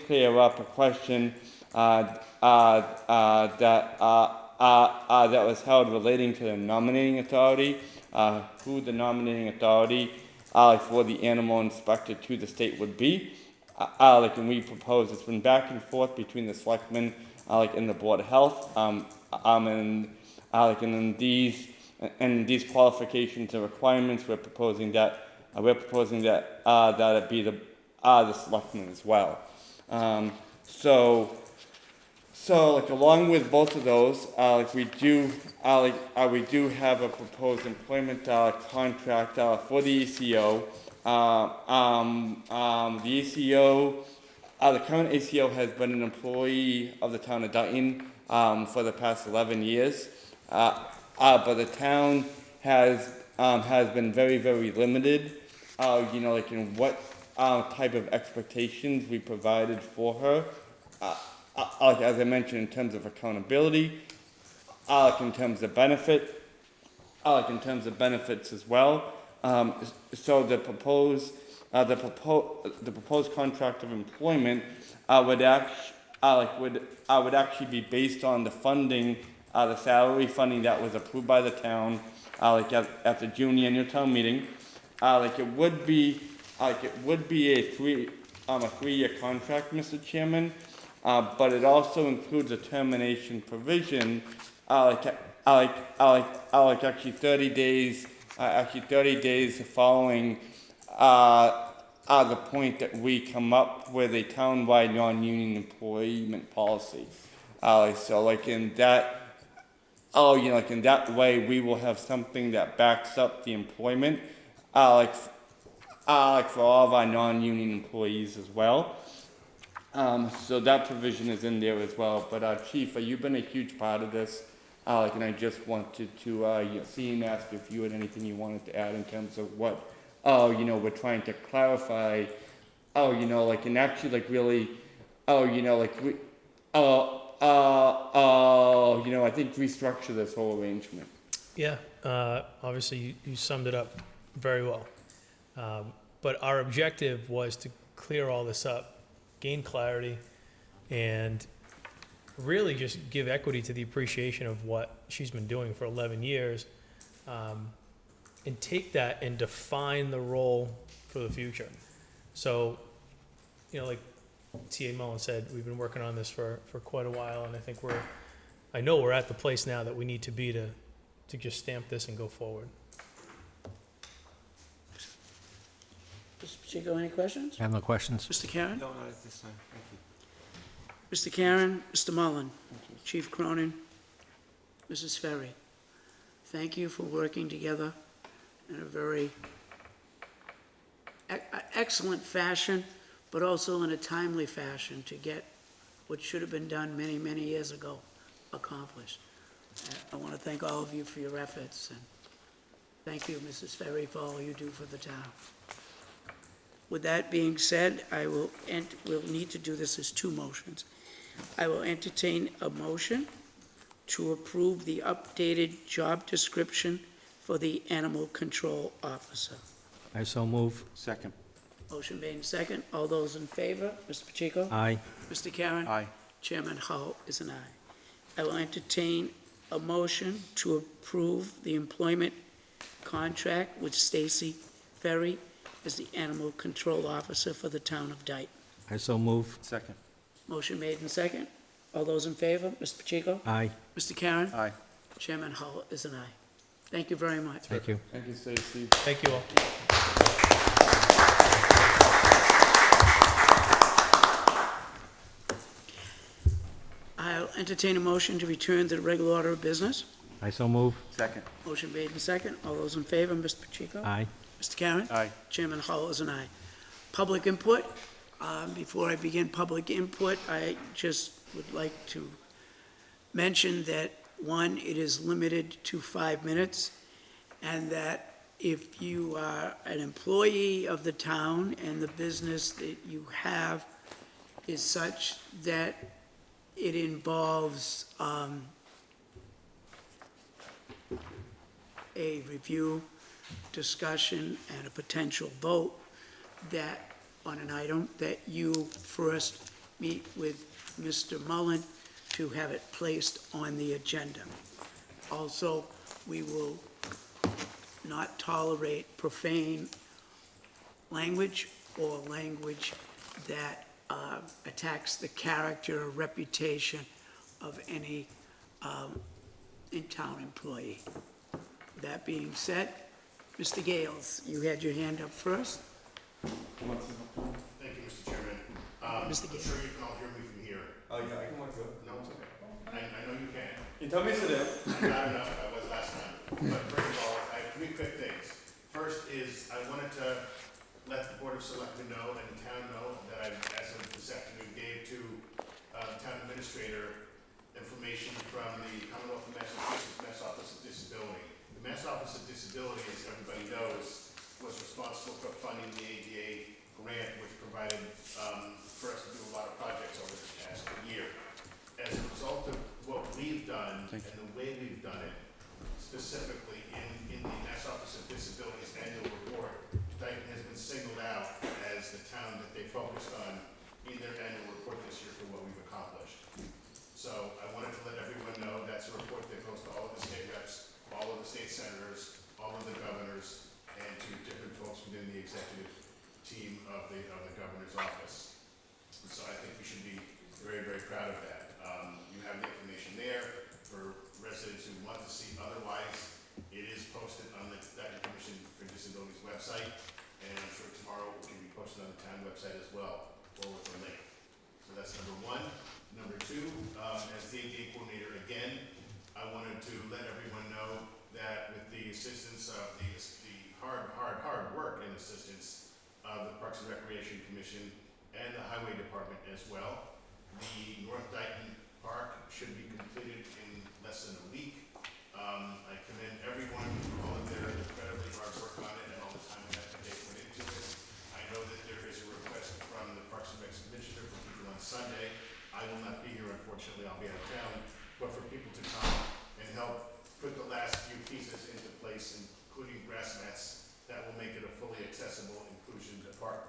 clear up a question that was held relating to the nominating authority, who the nominating authority for the animal inspector to the state would be. And we proposed, it's been back and forth between the selectmen, and the Board of Health, and in these qualifications and requirements, we're proposing that it be the selectmen as well. So along with both of those, we do have a proposed employment contract for the ACO. The ACO, the current ACO has been an employee of the town of Dayton for the past 11 years, but the town has been very, very limited, in what type of expectations we provided for her. As I mentioned, in terms of accountability, in terms of benefits as well. So the proposed contract of employment would actually be based on the funding, the salary funding that was approved by the town, at the June annual town meeting. It would be a 3-year contract, Mr. Chairman. But it also includes a termination provision, actually 30 days following the point that we come up with a town-wide non-union employment policy. So in that way, we will have something that backs up the employment, for all of our non-union employees as well. So that provision is in there as well. But Chief, you've been a huge part of this, and I just wanted to see and ask if you had anything you wanted to add in terms of what, we're trying to clarify, and actually really, I think restructure this whole arrangement. Yeah, obviously you summed it up very well. But our objective was to clear all this up, gain clarity, and really just give equity to the appreciation of what she's been doing for 11 years, and take that and define the role for the future. So, like T.A. Mullen said, we've been working on this for quite a while, and I think I know we're at the place now that we need to be to just stamp this and go forward. Mr. Pacheco, any questions? I have no questions. Mr. Karen? No, not at this time, thank you. Mr. Karen, Mr. Mullen, Chief Cronin, Mrs. Ferry, thank you for working together in a very excellent fashion, but also in a timely fashion to get what should have been done many, many years ago accomplished. I want to thank all of you for your efforts, and thank you, Mrs. Ferry, for all you do for the town. With that being said, we'll need to do this as 2 motions. I will entertain a motion to approve the updated job description for the animal control officer. I so move. Second. Motion made in second. All those in favor? Mr. Pacheco? Aye. Mr. Karen? Aye. Chairman Hull is an aye. I will entertain a motion to approve the employment contract with Stacy Ferry as the Animal Control Officer for the town of Dayton. I so move. Second. Motion made in second. All those in favor? Mr. Pacheco? Aye. Mr. Karen? Aye. Chairman Hull is an aye. Thank you very much. Thank you. Thank you, Stacy. Thank you all. I'll entertain a motion to return to the regular order of business. I so move. Second. Motion made in second. All those in favor? Mr. Pacheco? Aye. Mr. Karen? Aye. Chairman Hull is an aye. Public input. Before I begin public input, I just would like to mention that, one, it is limited to 5 minutes, and that if you are an employee of the town and the business that you have is such that it involves a review, discussion, and a potential vote, that on an item, that you first meet with Mr. Mullen to have it placed on the agenda. Also, we will not tolerate profane language or language that attacks the character or reputation of any in-town employee. That being said, Mr. Gales, you had your hand up first. Thank you, Mr. Chairman. Mr. I'm Gale. sure you can all hear me from here. Oh, yeah, I can walk through. No, it's okay. I know you can. You told me to do. Not enough, I was last time. But first of all, I have 3 quick things. First is, I wanted to let the Board of Selectmen know and the town know that I, as of this afternoon, gave to the town administrator information from the Commonwealth of Massachusetts Mass Office of Disability. The Mass Office of Disability, as everybody knows, was responsible for funding the ADA grant, which provided for us to do a lot of projects over this past year. As a result of what we've done and the way we've done it, specifically in the Mass Office of Disability's annual report, Dayton has been singled out as the town that they focused on in their annual report this year for what we've accomplished. So I wanted to let everyone know that's a report that goes to all of the state reps, all of the state senators, all of the governors, and to different folks within the executive team of the governor's office. So I think we should be very, very proud of that. You have the information there for residents who want to see. Otherwise, it is posted on the Dayton Commission for Disabilities website, and I'm sure tomorrow it can be posted on the town website as well, or with a link. So that's number 1. Number 2, as the ADA coordinator again, I wanted to let everyone know that with the assistance of the hard work and assistance of the Parks and Recreation Commission and the Highway Department as well, the North Dayton Park should be completed in less than a week. I commend everyone for all of their incredibly hard work on it and all the time and effort they put into it. I know that there is a request from the Parks and Rec Commissioner for people on Sunday. I will not be here, unfortunately, I'll be out of town, but for people to come and help put the last few pieces into place, including grass mats, that will make it a fully accessible inclusion to park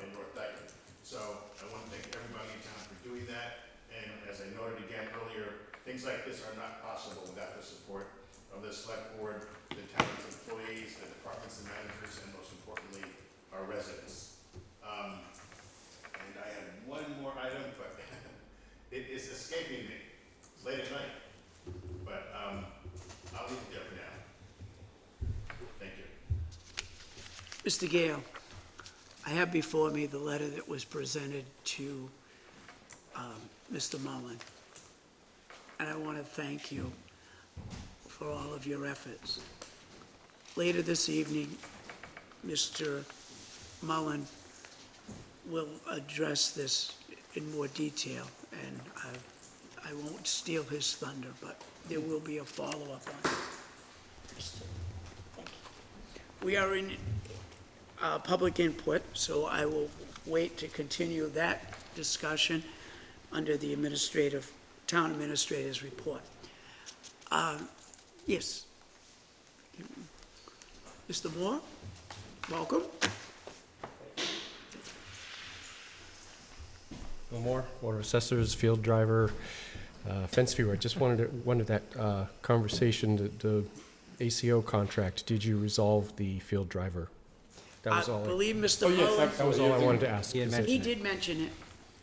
in North Dayton. So I want to thank everybody in town for doing that. And as I noted again earlier, things like this are not possible without the support of the select board, the town's employees, the departments and managers, and most importantly, our residents. And I have one more item, but it is escaping me. It's late at night, but I'll leave it there for now. Thank you. Mr. Gale, I have before me the letter that was presented to Mr. Mullen, and I want to thank you for all of your efforts. Later this evening, Mr. Mullen will address this in more detail, and I won't steal his thunder, but there will be a follow-up on it. Thank you. We are in public input, so I will wait to continue that discussion under the town administrator's report. Yes. Mr. Moore, welcome. Lamore, Water Assessors, Field Driver, Fence Viewer. I just wanted that conversation, the ACO contract. Did you resolve the field driver? That was I all. believe Mr. Oh, yes, Mullin, That was all I wanted to ask. He had mentioned he it. did mention it.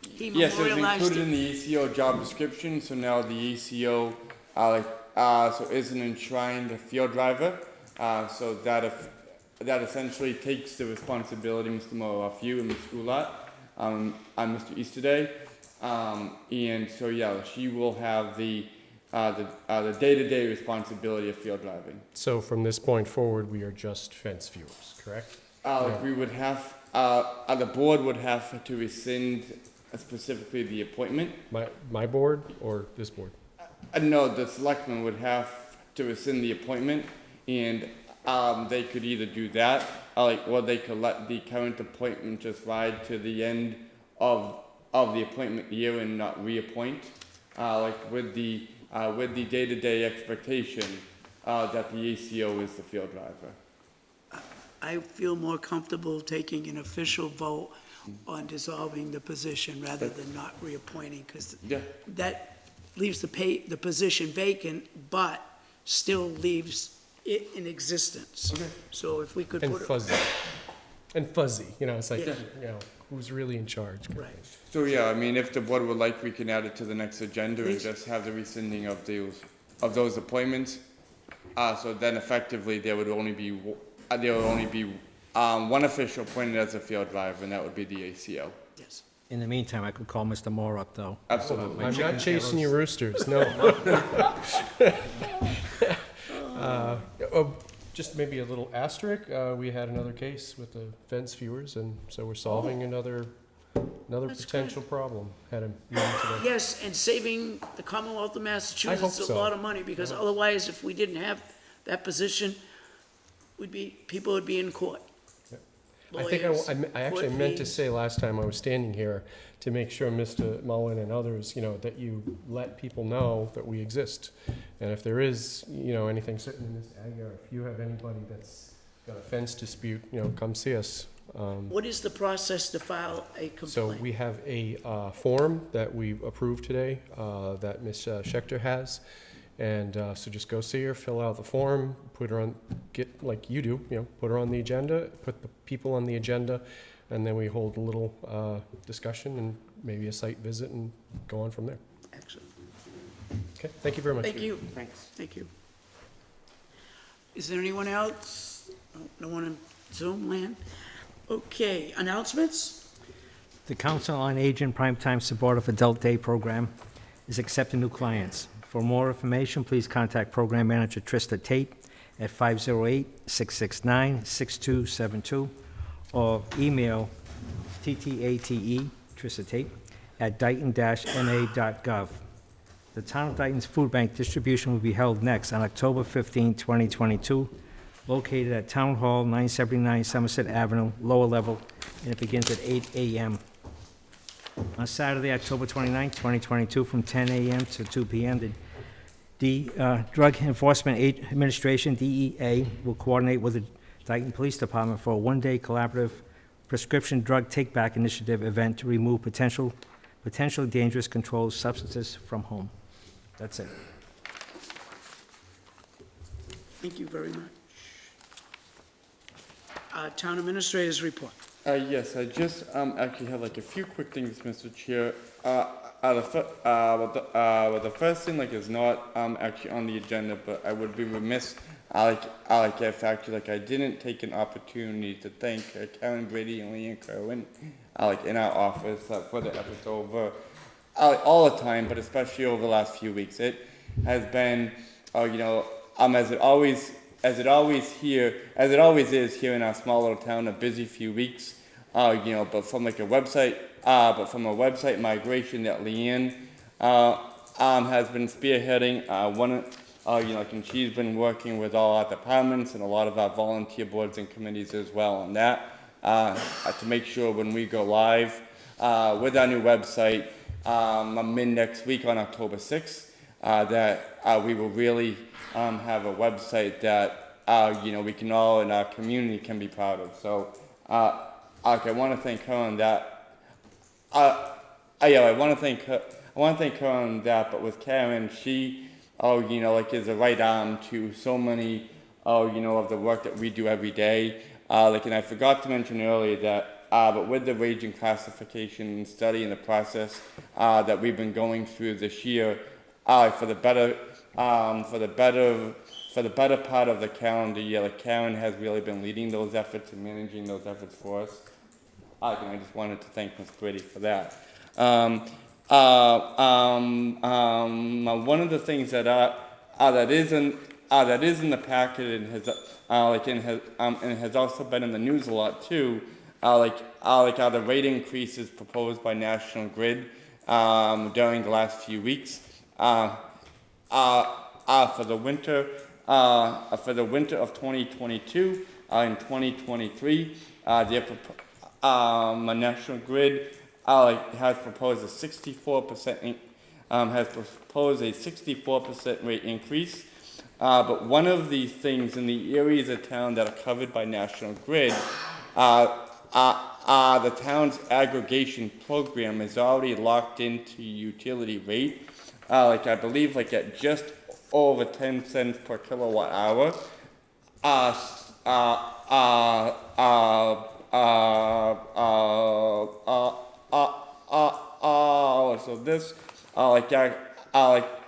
He Yes, it was memorialized included in it. the ACO job description, so now the ACO, so is an enshrined field driver. So that essentially takes the responsibility, Mr. Moore, off you and Mr. Goulat, I'm Mr. Easterday. And so, yeah, she will have the day-to-day responsibility of field driving. So from this point forward, we are just fence viewers, correct? We would have, the board would have to rescind specifically the appointment. My board or this board? No, the selectmen would have to rescind the appointment, and they could either do that, or they could let the current appointment just ride to the end of the appointment year and not reappoint, with the day-to-day expectation that the ACO is the field driver. I feel more comfortable taking an official vote on dissolving the position rather than not reappointing, because Yeah. that leaves the position vacant, but still leaves it in existence. Okay. So if we could And put it. fuzzy. And fuzzy, it's like, Yeah. who's really in charge? Right. So yeah, I mean, if the board would like, we can add it to the next agenda and Please. just have the rescinding of those appointments. So then effectively, there would only be one official appointed as a field driver, and that would be the ACO. Yes. In the meantime, I could call Mr. Moore up, though. Absolutely. I'm not chasing you roosters, no. Just maybe a little asterisk, we had another case with the fence viewers, and so we're solving another That's potential problem. Had a meeting today. Yes, and saving the Commonwealth of Massachusetts a so. lot of money, because otherwise, if we didn't have that position, people would be in court. I think Lawyers, I actually court meant to fees. say last time I was standing here to make sure Mr. Mullen and others, that you let people know that we exist. And if there is, anything certain in this area, if you have anybody that's got a fence dispute, come see us. What is the process to file a So complaint? we have a form that we approved today that Ms. Schechter has. And so just go see her, fill out the form, put her on, get like you do, put her on the agenda, put the people on the agenda, and then we hold a little discussion and maybe a site visit and go on from there. Excellent. Okay, thank you very much. Thank you. Thanks. Thank you. Is there anyone else? No one in Zoom land? Okay, announcements? The Council on Aging Primetime Supportive Adult Day Program is accepting new clients. For more information, please contact Program Manager Trista Tate at 508-669-6272 or email TTATE, Trista Tate, at dayton-ma.gov. The Town of Dayton's Food Bank distribution will be held next on October 15, 2022, located at Town Hall, 979 Somerset Avenue, lower level, and it begins at 8 a.m. On Saturday, October 29, 2022, from 10 a.m. to 2 p.m., the Drug Enforcement Administration, DEA, will coordinate with the Dayton Police Department for a one-day collaborative prescription drug take-back initiative event to remove potentially dangerous controlled substances from home. That's it. Thank you very much. Town Administrator's report. Yes, I just actually have like a few quick things, Mr. Chair. The first thing is not actually on the agenda, but I would be remiss if actually I didn't take an opportunity to thank Karen Brady and Leanne Kerwin in our office for the efforts over all the time, but especially over the last few weeks. It has been as it always is here in our small little town, a busy few weeks. But from a website migration that Leanne has been spearheading, and she's been working with all our departments and a lot of our volunteer boards and committees as well on that to make sure when we go live with our new website mid next week on October 6th, that we will really have a website that we can all in our community can be proud of. So I want to thank her on that. yeah, I want to thank her. I want to thank her on that. But with Karen, she, like is a right arm to so many, of the work that we do every day. And I forgot to mention earlier that, but with the wage classification study and the process that we've been going through this year, for the better part of the calendar year, Karen has really been leading those efforts and managing those efforts for us. And I just wanted to thank Ms. Brady for that. One of the things that is in the packet and has also been in the news a lot too, are the rate increases proposed by National Grid during the last few weeks. For the winter of 2022 and 2023, National Grid has proposed a 64% rate increase. But one of the things in the areas of town that are covered by National Grid, the town's aggregation program is already locked into utility rate. I believe at just over 10 cents per kilowatt hour. So this,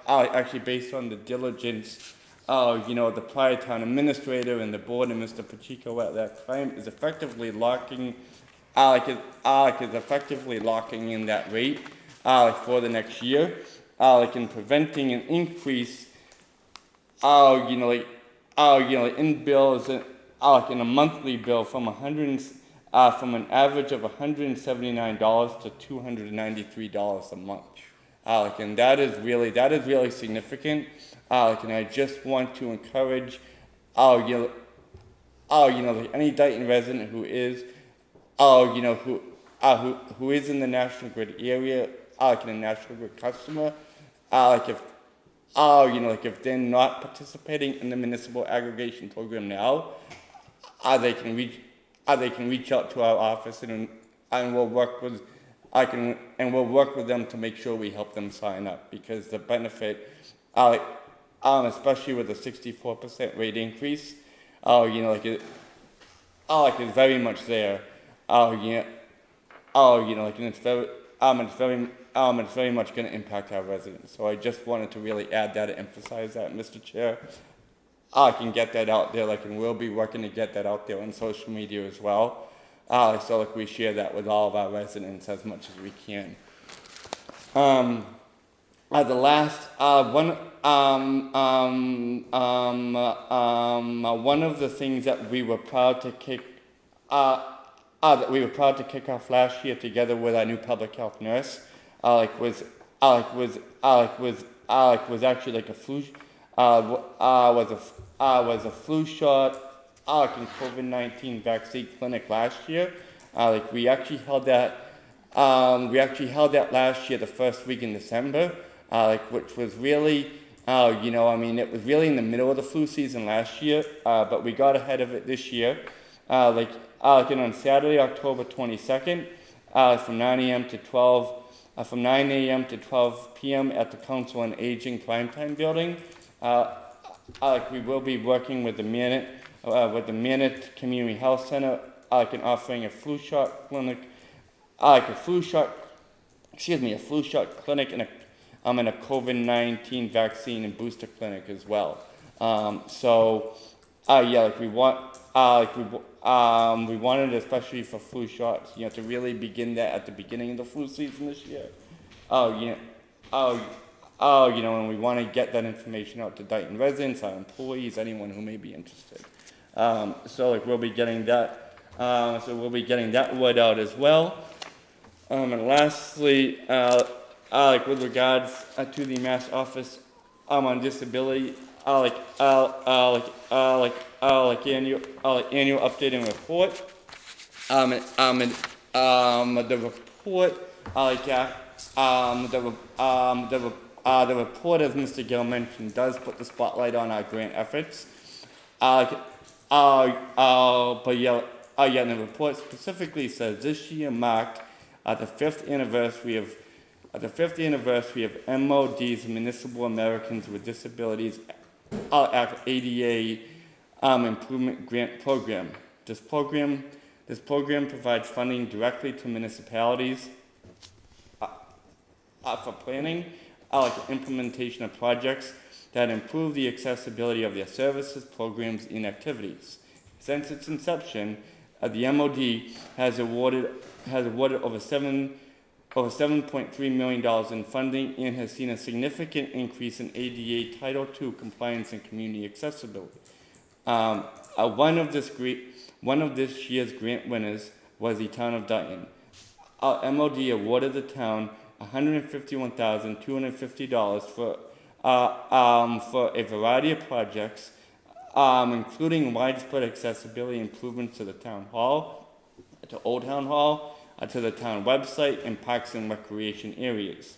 actually based on the diligence, the prior town administrator and the board and Mr. Pacheco at that time is effectively locking, is effectively locking in that rate, for the next year, and preventing an increase, in bills, in a monthly bill from from an average of $179 to $293 a month. And that is really significant. And I just want to encourage, any Dayton resident who is, who is in the National Grid area, a National Grid customer, if they're not participating in the municipal aggregation program now, they can reach out to our office and we'll work with we'll work with them to make sure we help them sign up, because the benefit, especially with the 64% rate increase, is very much there. And it's very much going to impact our residents. So I just wanted to really add that and emphasize that, Mr. Chair. I can get that out there, and we'll be working to get that out there on social media as well. So we share that with all of our residents as much as we can. The last one of the things that we were proud to kick off last year together with our new public health nurse, was actually a flu, was a flu shot, and COVID-19 vaccine clinic last year. We actually held that last year, the first week in December, which was really, it was really in the middle of the flu season last year, but we got ahead of it this year. On Saturday, October 22nd, from 9 a.m. to 12 p.m. at the Council on Aging Primetime Building. We will be working with the Manette Community Health Center, and offering a flu shot clinic, a flu shot clinic and a COVID-19 vaccine and booster clinic as well. We wanted, especially for flu shots, to really begin that at the beginning of the flu season this year. And we want to get that information out to Dayton residents, our employees, anyone who may be interested. We'll be getting that. We'll be getting that word out as well. And lastly, with regards to the Mass Office on Disability, annual updating report. The report, as Mr. Gill mentioned, does put the spotlight on our grant efforts. The report specifically says this year marked the 5th anniversary of At the 50th anniversary of MOD's Municipal Americans with Disabilities Act ADA Improvement Grant Program. This program provides funding directly to municipalities for planning, like implementation of projects that improve the accessibility of their services, programs, and activities. Since its inception, the MOD has awarded over $7.3 million in funding and has seen a significant increase in ADA Title II compliance and community accessibility. One of this year's grant winners was the town of Dayton. MOD awarded the town $151,250 for a variety of projects, including widespread accessibility improvements to the town hall, to Old Town Hall, to the town website, and parks and recreation areas.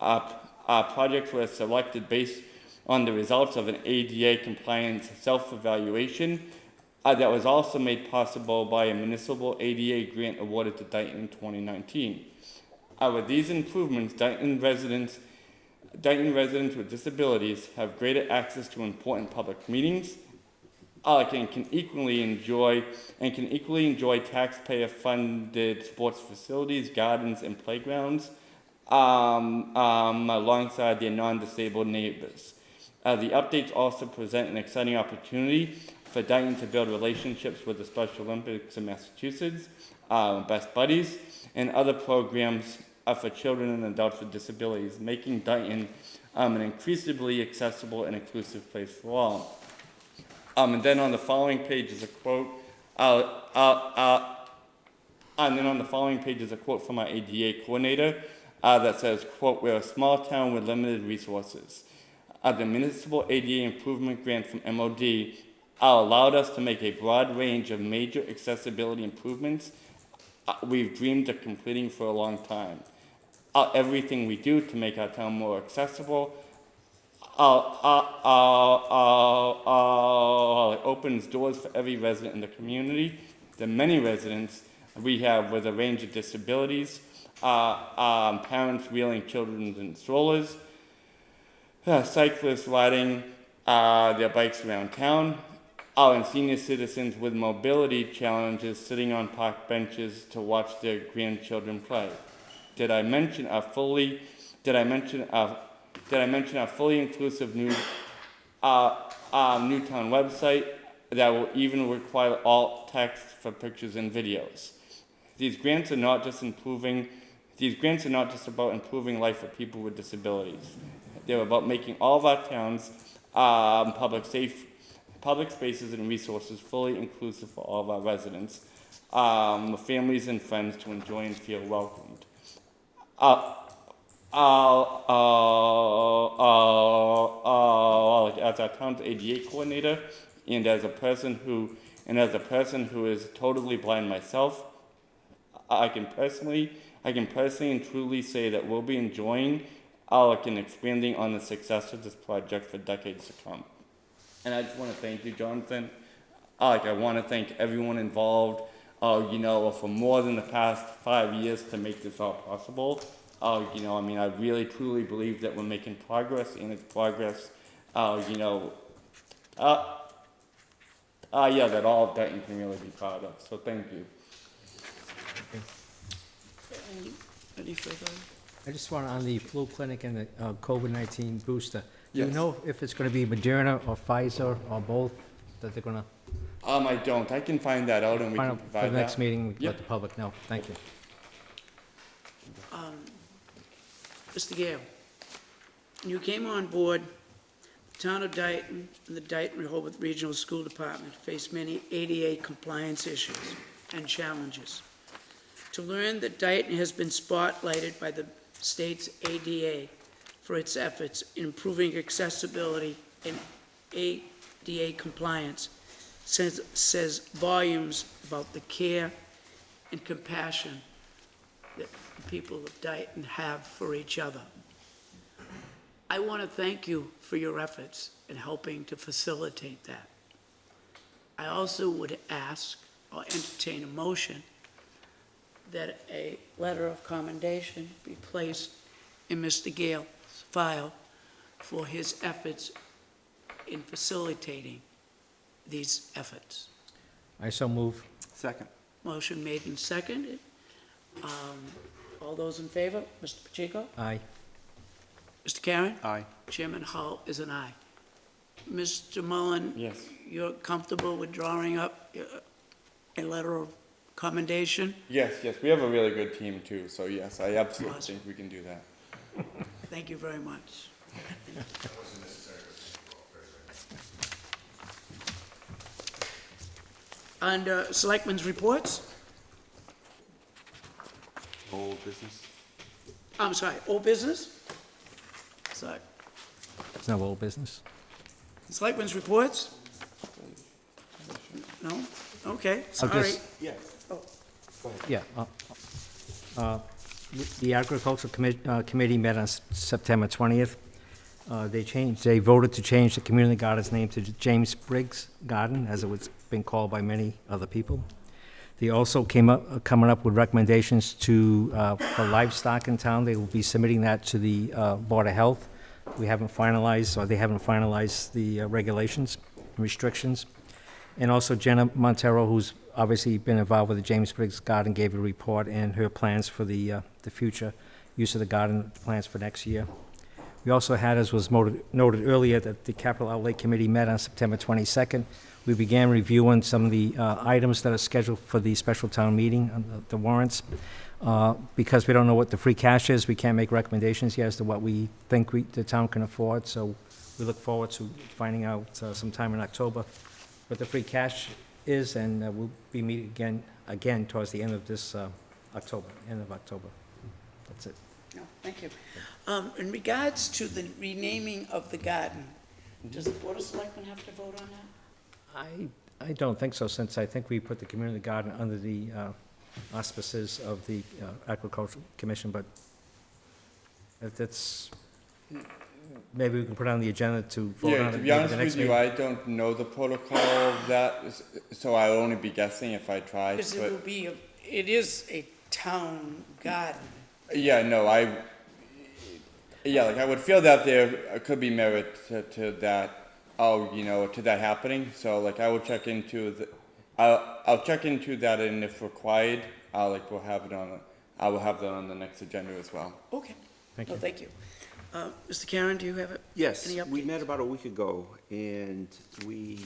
Projects were selected based on the results of an ADA compliance self-evaluation that was also made possible by a municipal ADA grant awarded to Dayton in 2019. With these improvements, Dayton residents with disabilities have greater access to important public meetings, and can equally enjoy taxpayer-funded sports facilities, gardens, and playgrounds alongside their non-disabled neighbors. The updates also present an exciting opportunity for Dayton to build relationships with the Special Olympics in Massachusetts, Best Buddies, and other programs for children and adults with disabilities, making Dayton an increasingly accessible and inclusive place for all. And then on the following page is a quote. And then on the following page is a quote from our ADA coordinator that says, quote, "We're a small town with limited resources. The Municipal ADA Improvement Grant from MOD allowed us to make a broad range of major accessibility improvements we've dreamed of completing for a long time. Everything we do to make our town more accessible opens doors for every resident in the community. The many residents we have with a range of disabilities, parents wheeling children in strollers, cyclists riding their bikes around town, and senior citizens with mobility challenges sitting on park benches to watch their grandchildren play. Did I mention our fully inclusive new Newtown website that will even require alt text for pictures and videos? These grants are not just about improving life for people with disabilities. They're about making all of our towns public spaces and resources fully inclusive for all of our residents, families and friends to enjoy and feel welcomed. As our town's ADA coordinator, and as a person who is totally blind myself, I can personally and truly say that we'll be enjoying and expanding on the success of this project for decades to come. And I just want to thank you, Jonathan. I want to thank everyone involved, for more than the past 5 years to make this all possible. I really truly believe that we're making progress, and it's progress, that all of Dayton can really be proud of. So thank you. Any further? I just want on the flu clinic and the COVID-19 booster. Do you Yes. know if it's going to be Moderna or Pfizer or both that they're going to I don't. I can find that out and we find can out provide for the next that. meeting? We can Yep. let the public know. Thank you. Mr. Gale, when you came on board, the town of Dayton and the Dayton-Rehoboth Regional School Department faced many ADA compliance issues and challenges. To learn that Dayton has been spotlighted by the state's ADA for its efforts in improving accessibility and ADA compliance says volumes about the care and compassion that the people of Dayton have for each other. I want to thank you for your efforts in helping to facilitate that. I also would ask or entertain a motion that a letter of commendation be placed in Mr. Gale's file for his efforts in facilitating these efforts. I so move. Second. Motion made and seconded. All those in favor? Mr. Pacheco? Aye. Mr. Karen? Aye. Chairman Hull is an aye. Mr. Mullen? Yes. You're comfortable with drawing up a letter of commendation? Yes, we have a really good team too, so yes, I absolutely Awesome. think we can do that. Thank you very much. Under Selectmen's reports, Old business? I'm sorry, old business? Sorry. It's no old business. Selectmen's reports? No? Okay, sorry. just- Yeah. Oh, Yeah. The Agricultural Committee met on September 20th. They voted to change the community garden's name to James Briggs Garden, as it was been called by many other people. They also coming up with recommendations for livestock in town. They will be submitting that to the Board of Health. They haven't finalized the regulations and restrictions. And also Jenna Montero, who's obviously been involved with the James Briggs Garden, gave a report and her plans for the future use of the garden, plans for next year. We also had, as was noted earlier, that the Capital Outlay Committee met on September 22nd. We began reviewing some of the items that are scheduled for the special town meeting, the warrants. Because we don't know what the free cash is, we can't make recommendations yet as to what we think the town can afford. So we look forward to finding out sometime in October what the free cash is, and we'll be meeting again towards the end of this October, end of October. That's it. no, thank you. In regards to the renaming of the garden, does the Board of Selectmen have to vote on that? I don't think so, since I think we put the community garden under the auspices of the Agricultural Commission, but if that's, maybe we can put it on the agenda to vote on it. To be maybe honest the next with you, meeting. I don't know the protocol of that, so I'll only be guessing if I tried, Because but. it is a town garden. Yeah, no, I would feel that there could be merit to that, to that happening. So like I will check into I'll check into that, and if required, I will have that on the next agenda as well. Okay. Thank No, you. thank you. Mr. Karen, do you have it? Yes, Any we updates? met about a week ago, and it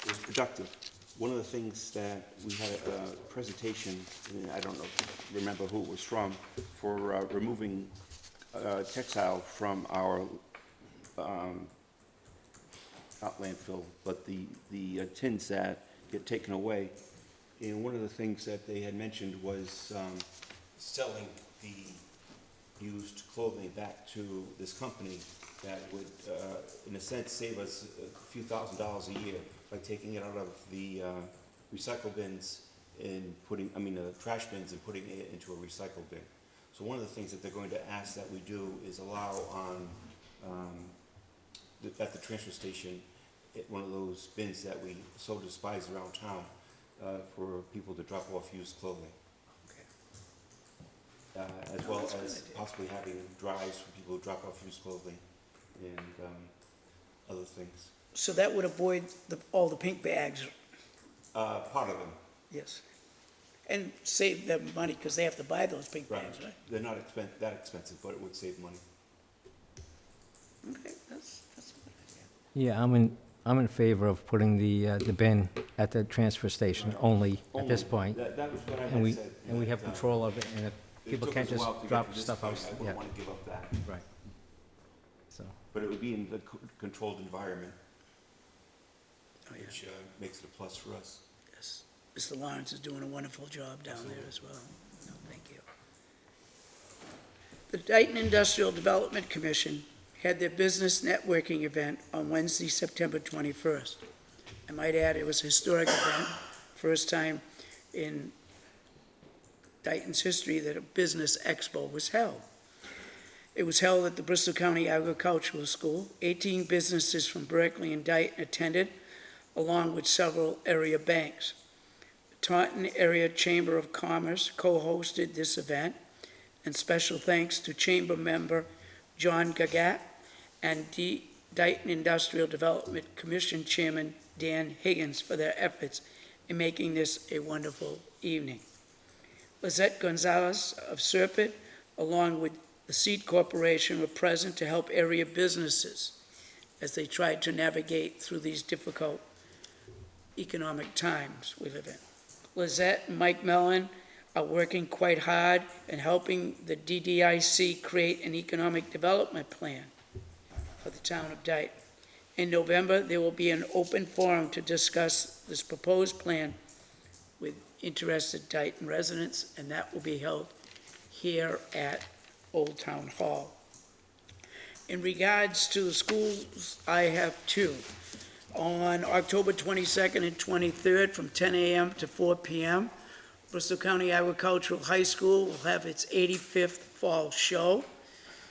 was productive. One of the things that we had a presentation, and I don't remember who it was from, for removing textile from our, not landfill, but the tins that get taken away. And one of the things that they had mentioned was selling the used clothing back to this company that would, in a sense, save us a few $1,000s a year by taking it out of the recycle bins and trash bins and putting it into a recycle bin. So one of the things that they're going to ask that we do is allow at the transfer station, one of those bins that we so despise around town, for people to drop off used clothing. As well as possibly having drives for people who drop off used clothing and other things. So that would avoid all the pink bags, Part of them. yes. And save them money, because they have to buy those pink Right. bags, right? They're not that expensive, but it would save money. Okay, that's a good idea. Yeah, I'm in favor of putting the bin at the transfer station only at this point. That was what I And we, had said. and we have control of it, and if It people took can't us a just while to get drop to this stuff point. out. I Yeah, wouldn't want to give up that, right. So, but it would be in the controlled environment, Oh, yeah. which makes it a plus for us. Yes. Mr. Lawrence is doing a wonderful job down there as well. No, thank you. The Dayton Industrial Development Commission had their business networking event on Wednesday, September 21st. I might add, it was a historic event, first time in Dayton's history that a business expo was held. It was held at the Bristol County Agricultural School. 18 businesses from Berkeley and Dayton attended, along with several area banks. The Taunton Area Chamber of Commerce co-hosted this event, and special thanks to Chamber member John Gagat, and Dayton Industrial Development Commission Chairman Dan Higgins for their efforts in making this a wonderful evening. Lizette Gonzalez of Serpent, along with the Seed Corporation, were present to help area businesses as they tried to navigate through these difficult economic times we live in. Lizette and Mike Mellon are working quite hard in helping the DDIC create an economic development plan for the town of Dayton. In November, there will be an open forum to discuss this proposed plan with interested Dayton residents, and that will be held here at Old Town Hall. In regards to the schools, I have two. On October 22nd and 23rd, from 10 a.m. to 4 p.m., Bristol County Agricultural High School will have its 85th Fall Show.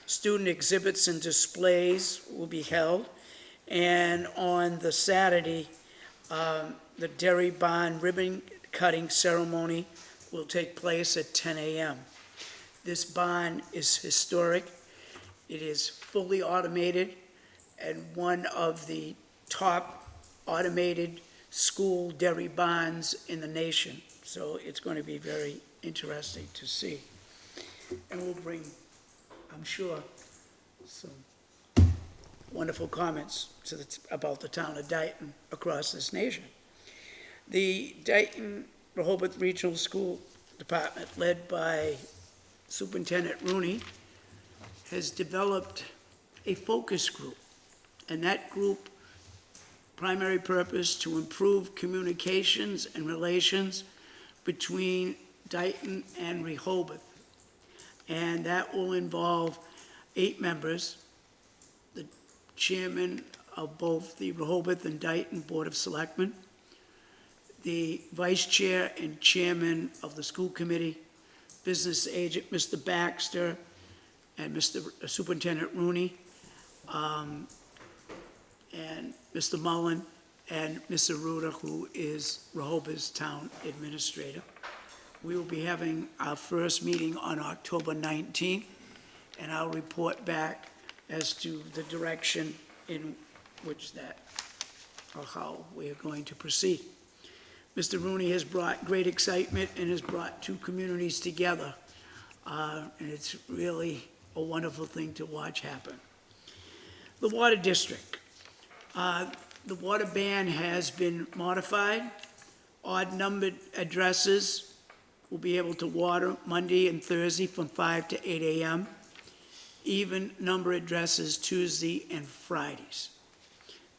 Student exhibits and displays will be held. And on the Saturday, the Dairy Barn ribbon cutting ceremony will take place at 10 a.m. This barn is historic. It is fully automated and one of the top automated school dairy barns in the nation. So it's going to be very interesting to see. And we'll bring, I'm sure, some wonderful comments about the town of Dayton across this nation. The Dayton Rehoboth Regional School Department, led by Superintendent Rooney, has developed a focus group, and that group primary purpose to improve communications and relations between Dayton and Rehoboth. And that will involve 8 members, the chairman of both the Rehoboth and Dayton Board of Selectmen, the vice chair and chairman of the school committee, business agent Mr. Baxter, and Mr. Superintendent Rooney, and Mr. Mullen, and Mr. Ruder, who is Rehoboth's town administrator. We will be having our first meeting on October 19th, and I'll report back as to the direction in which that, or how we are going to proceed. Mr. Rooney has brought great excitement and has brought 2 communities together, and it's really a wonderful thing to watch happen. The Water District. The water ban has been modified. Odd-numbered addresses will be able to water Monday and Thursday from 5 to 8 a.m. Even number addresses Tuesday and Fridays.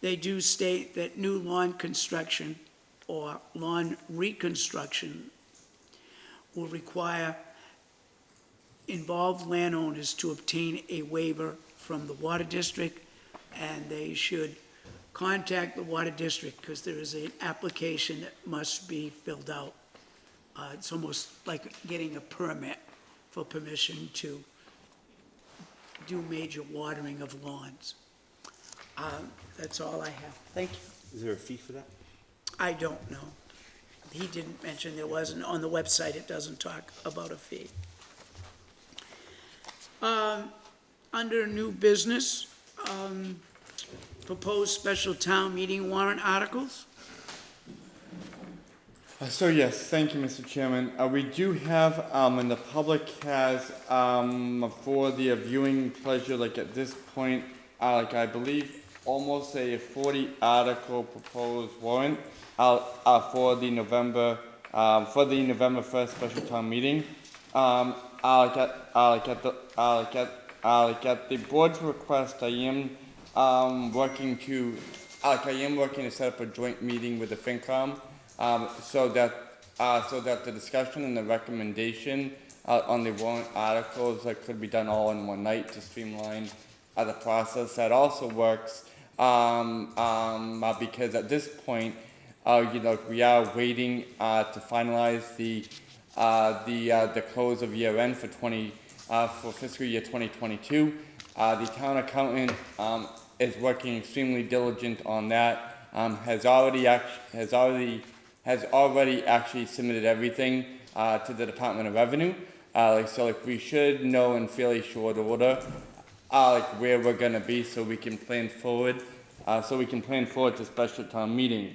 They do state that new lawn construction or lawn reconstruction will require involved landowners to obtain a waiver from the Water District, and they should contact the Water District because there is an application that must be filled out. It's almost like getting a permit for permission to do major watering of lawns. That's all I have. Thank you. Is there a fee for that? I don't know. He didn't mention there wasn't. On the website, it doesn't talk about a fee. Under new business, proposed special town meeting warrant articles. So yes, thank you, Mr. Chairman. We do have, and the public has, for the viewing pleasure, like at this point, like I believe, almost a 40 article proposed warrant for the November 1st special town meeting. At the board's request, I am working to set up a joint meeting with the FinCom, so that the discussion and the recommendation on the warrant articles could be done all in one night to streamline the process. That also works because at this point, we are waiting to finalize the close of year end for fiscal year 2022. The town accountant is working extremely diligent on that. Has already actually submitted everything to the Department of Revenue. So we should know in fairly short order like where we're gonna be, so we can plan forward. To special town meeting.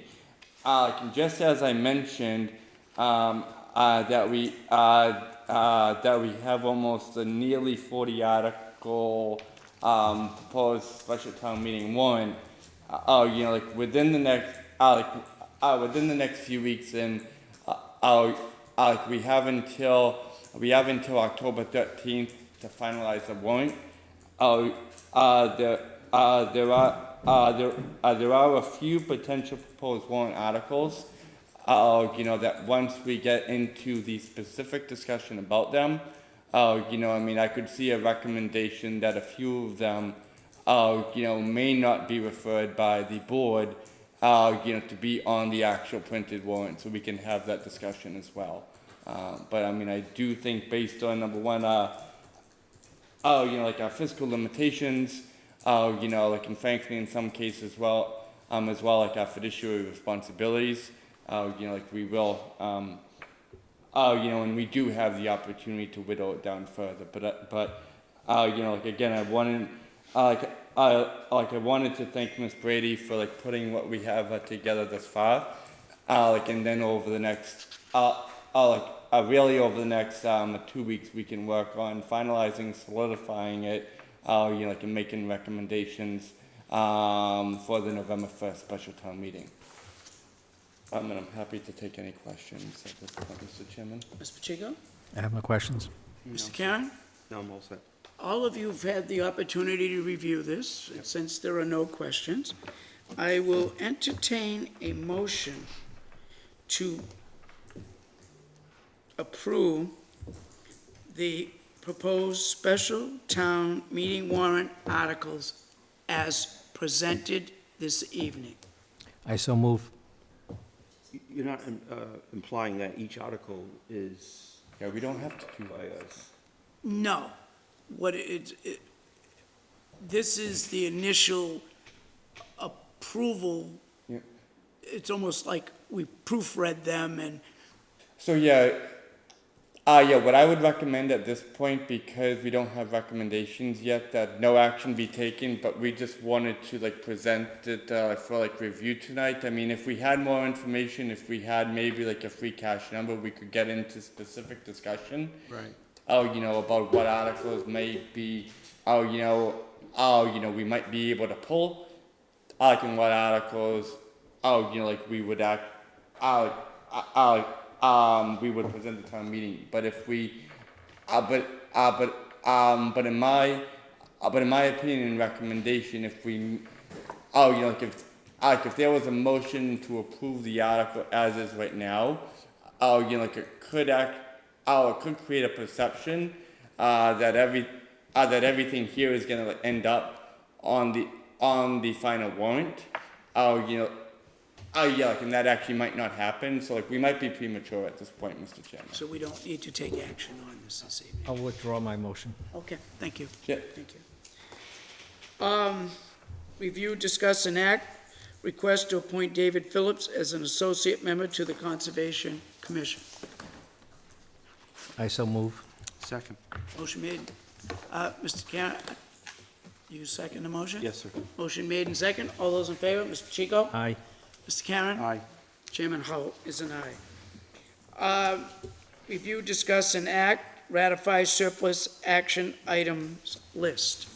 And just as I mentioned, that we have almost a nearly 40 article proposed special town meeting warrant. Like within the next few weeks, and we have until October 13th to finalize the warrant. There are a few potential proposed warrant articles, that once we get into the specific discussion about them, I could see a recommendation that a few of them, may not be referred by the board, to be on the actual printed warrant, so we can have that discussion as well. But I do think based on number one, like our fiscal limitations, and frankly, in some cases, as well, like our fiduciary responsibilities, like we will, and we do have the opportunity to whittle it down further. But like again, I wanted to thank Ms. Brady for like putting what we have together thus far, and then over the next, really over the next 2 weeks, we can work on finalizing, solidifying it, and making recommendations for the November 1st special town meeting. And I'm happy to take any questions at this point, Mr. Chairman. Ms. Pacheco? I have no questions. Mr. Karen? No, I'm all set. All of you have had the opportunity to review this. Since there are no questions, I will entertain a motion to approve the proposed special town meeting warrant articles as presented this evening. I so move. You're not implying that each article is... Yeah, we don't have to do us. No. This is the initial approval. Yeah. It's almost like we proofread them and... So what I would recommend at this point, because we don't have recommendations yet, that no action be taken, but we just wanted to like present it for like review tonight. If we had more information, if we had maybe like a free cash number, we could get into specific discussion. Right. About what articles may be, we might be able to pull, and what articles, we would we would present the town meeting. But if we, but in my opinion and recommendation, if we, if there was a motion to approve the article as is right now, it could create a perception that everything here is going to end up on the final warrant. And that actually might not happen. So we might be premature at this point, Mr. Chairman. So we don't need to take action on this evening. I'll withdraw my motion. Okay, thank you. Yeah. Thank you. Review, discuss, and act. Request to appoint David Phillips as an associate member to the Conservation Commission. I so move. Second. Motion made. Mr. Karen, you second the motion? Yes, sir. Motion made and second. All those in favor? Mr. Pacheco? Aye. Mr. Karen? Aye. Chairman Hull is an aye. Review, discuss, and act, ratify surplus action items list.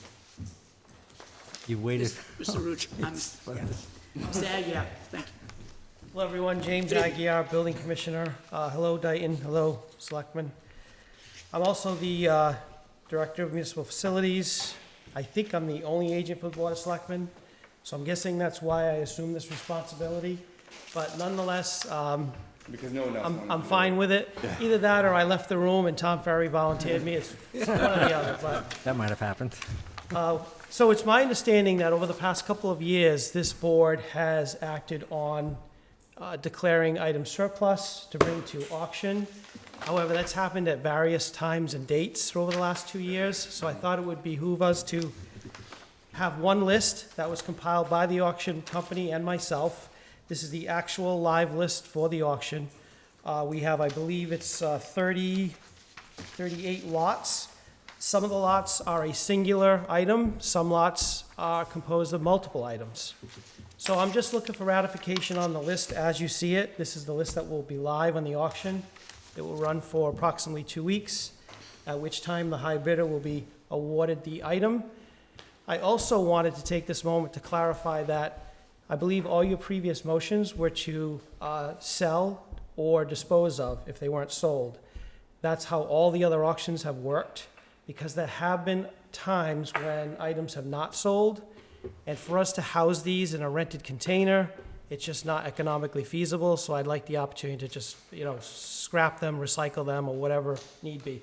You waited. Mr. Rucci, Mr. Aguirre, thank you. Hello, everyone. James Aguirre, Building Commissioner. Hello, Dayton. Hello, Selectmen. I'm also the Director of Municipal Facilities. I think I'm the only agent for the Board of Selectmen, so I'm guessing that's why I assume this responsibility. But nonetheless, because no one else I'm fine with it. Either that or I left the room and Tom Ferry volunteered me. It's one or the other. But That might have happened. so it's my understanding that over the past couple of years, this board has acted on declaring items surplus to bring to auction. However, that's happened at various times and dates over the last 2 years, so I thought it would behoove us to have one list that was compiled by the auction company and myself. This is the actual live list for the auction. We have, I believe it's 38 lots Some of the lots are a singular item, some lots are composed of multiple items. So I'm just looking for ratification on the list as you see it. This is the list that will be live on the auction. It will run for approximately 2 weeks, at which time the high bidder will be awarded the item. I also wanted to take this moment to clarify that I believe all your previous motions were to sell or dispose of if they weren't sold. That's how all the other auctions have worked, because there have been times when items have not sold, and for us to house these in a rented container, it's just not economically feasible, so I'd like the opportunity to just, scrap them, recycle them, or whatever need be.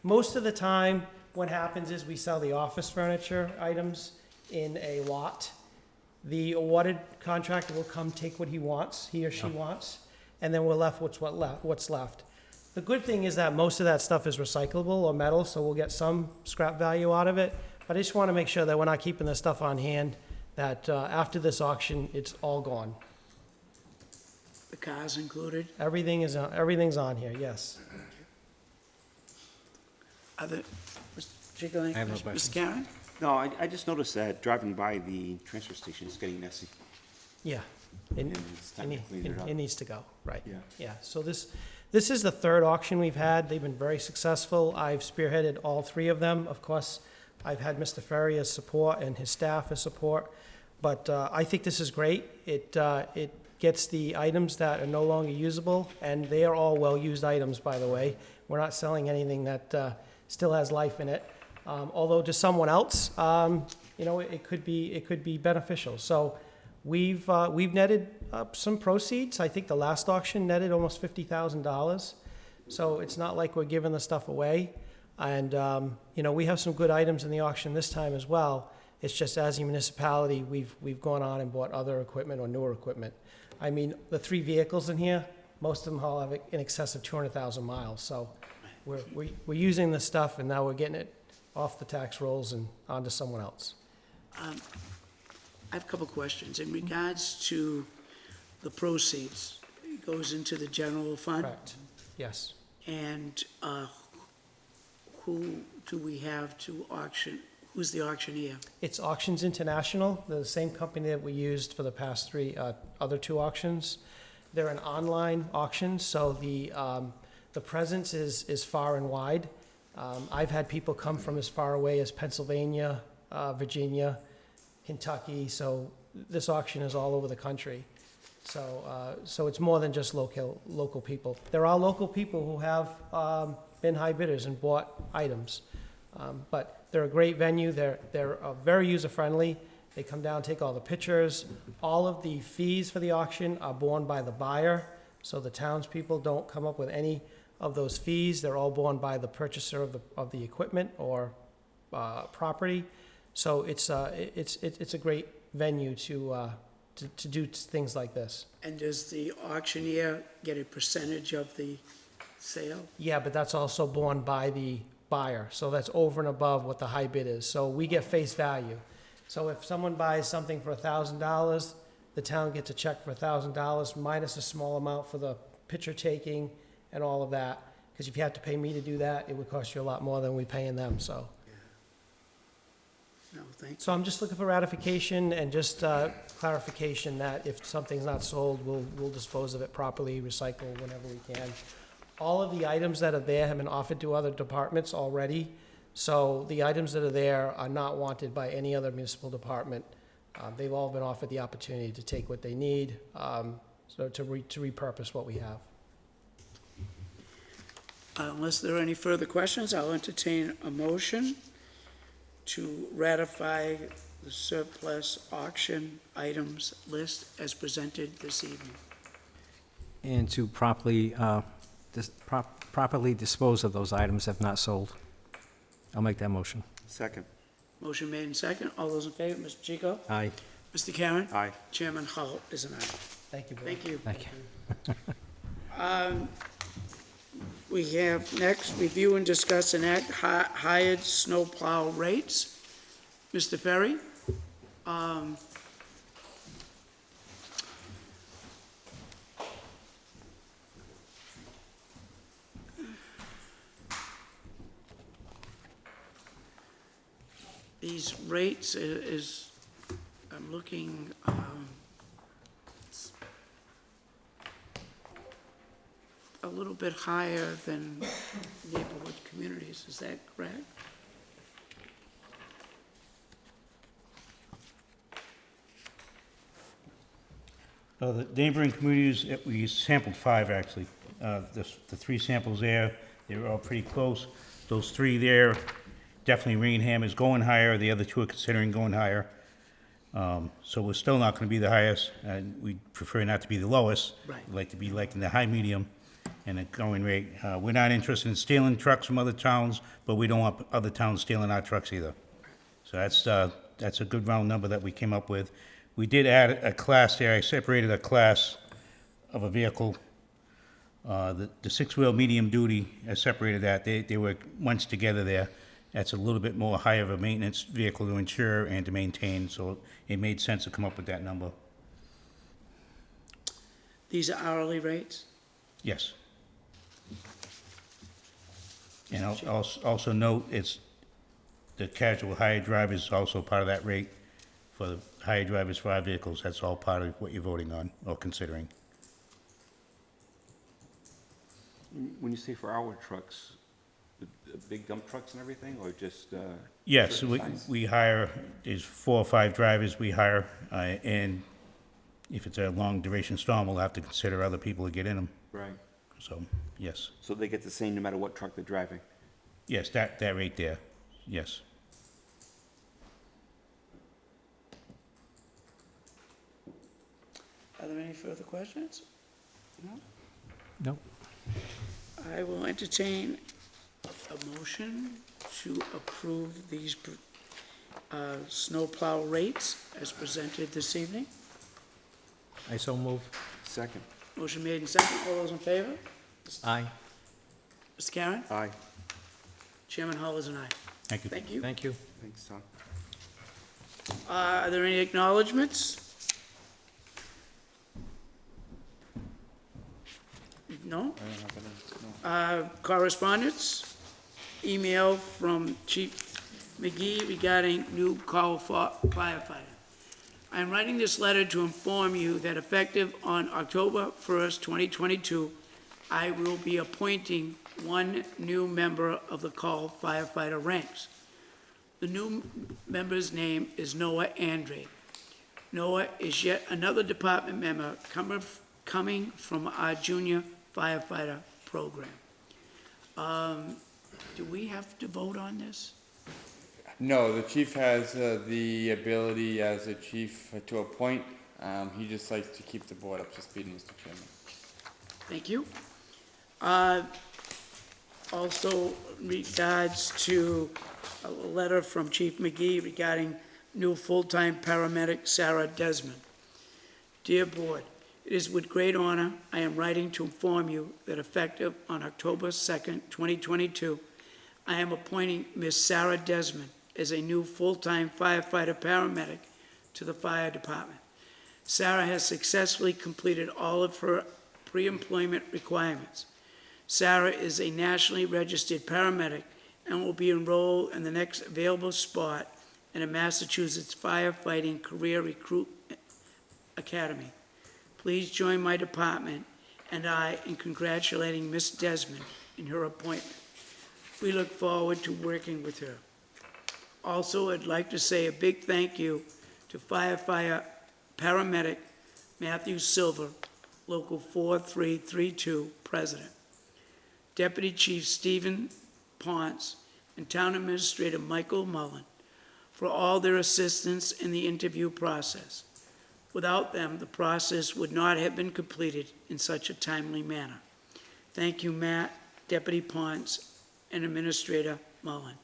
Most of the time, what happens is we sell the office furniture items in a lot. The awarded contractor will come take what he wants, he or she wants, and then we're left with what's left. The good thing is that most of that stuff is recyclable or metal, so we'll get some scrap value out of it. But I just want to make sure that we're not keeping this stuff on hand, that after this auction, it's all gone. The cars included? Everything's on here, yes. Other, Mr. Chico, any I have no questions? Ms. questions. Karen? No, I just noticed that driving by the transfer station, it's getting messy. Yeah. And it's time to clean it up. It needs to go, right. Yeah. Yeah, so this is the third auction we've had. They've been very successful. I've spearheaded all 3 of them. Of course, I've had Mr. Ferry as support and his staff as support. But I think this is great. It gets the items that are no longer usable, and they are all well-used items, by the way. We're not selling anything that still has life in it. Although to someone else, it could be beneficial. So we've netted up some proceeds. I think the last auction netted almost $50,000. So it's not like we're giving the stuff away. And, we have some good items in the auction this time as well. It's just as a municipality, we've gone on and bought other equipment or newer equipment. I mean, the 3 vehicles in here, most of them all have in excess of 200,000 miles. So we're using this stuff, and now we're getting it off the tax rolls and onto someone else. I have a couple questions. In regards to the proceeds, it goes into the general fund? Correct, yes. And who do we have to auction? Who's the auctioneer? It's Auctions International, the same company that we used for the past 3 other 2 auctions. They're an online auction, so the presence is far and wide. I've had people come from as far away as Pennsylvania, Virginia, Kentucky, so this auction is all over the country. So it's more than just local people. There are local people who have been high bidders and bought items. But they're a great venue. They're very user-friendly. They come down, take all the pictures. All of the fees for the auction are borne by the buyer, so the townspeople don't come up with any of those fees. They're all borne by the purchaser of the equipment or property. So it's a great venue to do things like this. And does the auctioneer get a percentage of the sale? Yeah, but that's also borne by the buyer, so that's over and above what the high bid is. So we get face value. So if someone buys something for $1,000, the town gets a check for $1,000 minus a small amount for the picture taking and all of that. Because if you have to pay me to do that, it would cost you a lot more than we paying them, so. No, thank you. So I'm just looking for ratification and just clarification that if something's not sold, we'll dispose of it properly, recycle whenever we can. All of the items that are there have been offered to other departments already, so the items that are there are not wanted by any other municipal department. They've all been offered the opportunity to take what they need, so to repurpose what we have. Unless there are any further questions, I'll entertain a motion to ratify the surplus auction items list as presented this evening. And to properly dispose of those items if not sold. I'll make that motion. Second. Motion made in second. All those in favor, Mr. Chico? Aye. Mr. Karen? Aye. Chairman Hull is an aye. Thank you, Bill. Thank you. Thank you. We have next, review and discuss and act hired snowplow rates. Mr. Ferry? these rates is, I'm looking, a little bit higher than neighborhood communities, is that correct? The neighboring communities, we sampled 5, actually. The 3 samples there, they were all pretty close. Those 3 there, definitely Rainham is going higher, the other 2 are considering going higher. So we're still not gonna be the highest, and we prefer not to be the lowest. Right. We'd like to be like in the high medium and a going rate. We're not interested in stealing trucks from other towns, but we don't want other towns stealing our trucks either. So that's a good round number that we came up with. We did add a class there. I separated a class of a vehicle. The 6-wheel medium duty, I separated that. They were once together there. That's a little bit more higher of a maintenance vehicle to insure and to maintain, so it made sense to come up with that number. These are hourly rates? Yes. And I'll also note, it's the casual hired drivers is also part of that rate for the hired drivers for our vehicles. That's all part of what you're voting on or considering. When you say for our trucks, the big dump trucks and everything, or just? Yes, certain we, size? we hire, there's 4 or 5 drivers we hire, and if it's a long duration storm, we'll have to consider other people to get in them. Right. So, yes. So they get the same no matter what truck they're driving? Yes, that rate there, yes. Are there any further questions? No? No. I will entertain a motion to approve these snowplow rates as presented this evening. I so move. Second. Motion made and second. All those in favor? Aye. Mr. Karen? Aye. Chairman Hull is an aye. Thank you. Thank you. Thank you. Thanks, Tom. Are there any acknowledgements? No? Correspondence? Email from Chief McGee regarding new call for firefighter. I am writing this letter to inform you that effective on October 1st, 2022, I will be appointing 1 new member of the call firefighter ranks. The new member's name is Noah Andre. Noah is yet another department member coming from our junior firefighter program. Do we have to vote on this? No, the chief has the ability as a chief to appoint. He just likes to keep the board up to speed, Mr. Chairman. Thank you. Also, regards to a letter from Chief McGee regarding new full-time paramedic Sarah Desmond. Dear Board, it is with great honor I am writing to inform you that effective on October 2nd, 2022, I am appointing Ms. Sarah Desmond as a new full-time firefighter paramedic to the fire department. Sarah has successfully completed all of her pre-employment requirements. Sarah is a nationally registered paramedic and will be enrolled in the next available spot in a Massachusetts Firefighting Career Recruit Academy. Please join my department and I in congratulating Ms. Desmond in her appointment. We look forward to working with her. Also, I'd like to say a big thank you to firefighter paramedic Matthew Silver, Local 4332 President, Deputy Chief Stephen Ponce, and Town Administrator Michael Mullen for all their assistance in the interview process. Without them, the process would not have been completed in such a timely manner. Thank you, Matt, Deputy Ponce, and Administrator Mullen.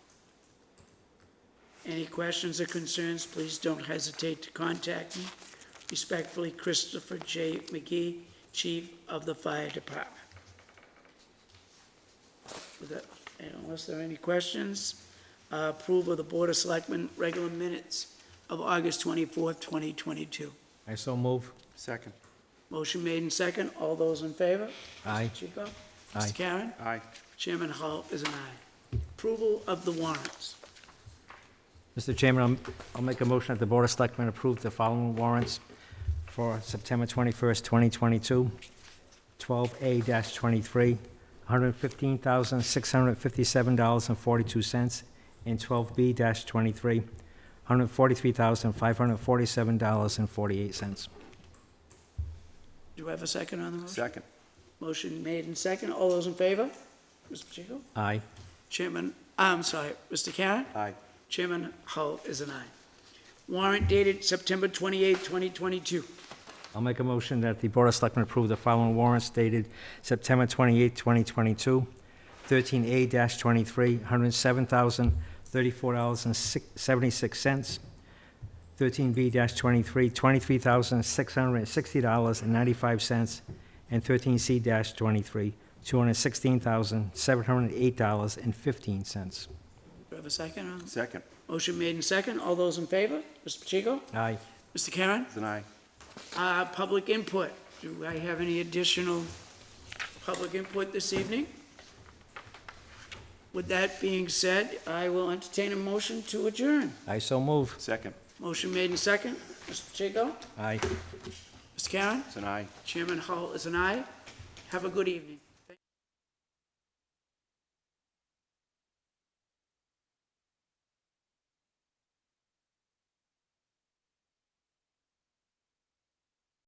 Any questions or concerns, please don't hesitate to contact me. Respectfully, Christopher J. McGee, Chief of the Fire Department. With that, unless there are any questions, approval of the Board of Selectmen regular minutes of August 24th, 2022. I so move. Second. Motion made and second. All those in favor? Aye. Mr. Chico? Aye. Mr. Karen? Aye. Chairman Hull is an aye. Approval of the warrants. Mr. Chairman, I'll make a motion that the Board of Selectmen approve the following warrants for September 21st, 2022. 12A-23, $115,657.42, and 12B-23, $143,547.48. Do I have a second on the motion? Second. Motion made and second. All those in favor? Mr. Pacheco? Aye. Chairman, I'm sorry, Mr. Karen? Aye. Chairman Hull is an aye. Warrant dated September 28, 2022. I'll make a motion that the Board of Selectmen approve the following warrants dated September 28, 2022. 13A-23, $107,034.76. 13B-23, $23,660.95. And 13C-23, $216,708.15. Do I have a second on? Second. Motion made and second. All those in favor? Mr. Pacheco? Aye. Mr. Karen? It's an aye. Public input. Do I have any additional public input this evening? With that being said, I will entertain a motion to adjourn. I so move. Second. Motion made and second. Mr. Pacheco? Aye. Mr. Karen? It's an aye. Chairman Hull is an aye. Have a good evening.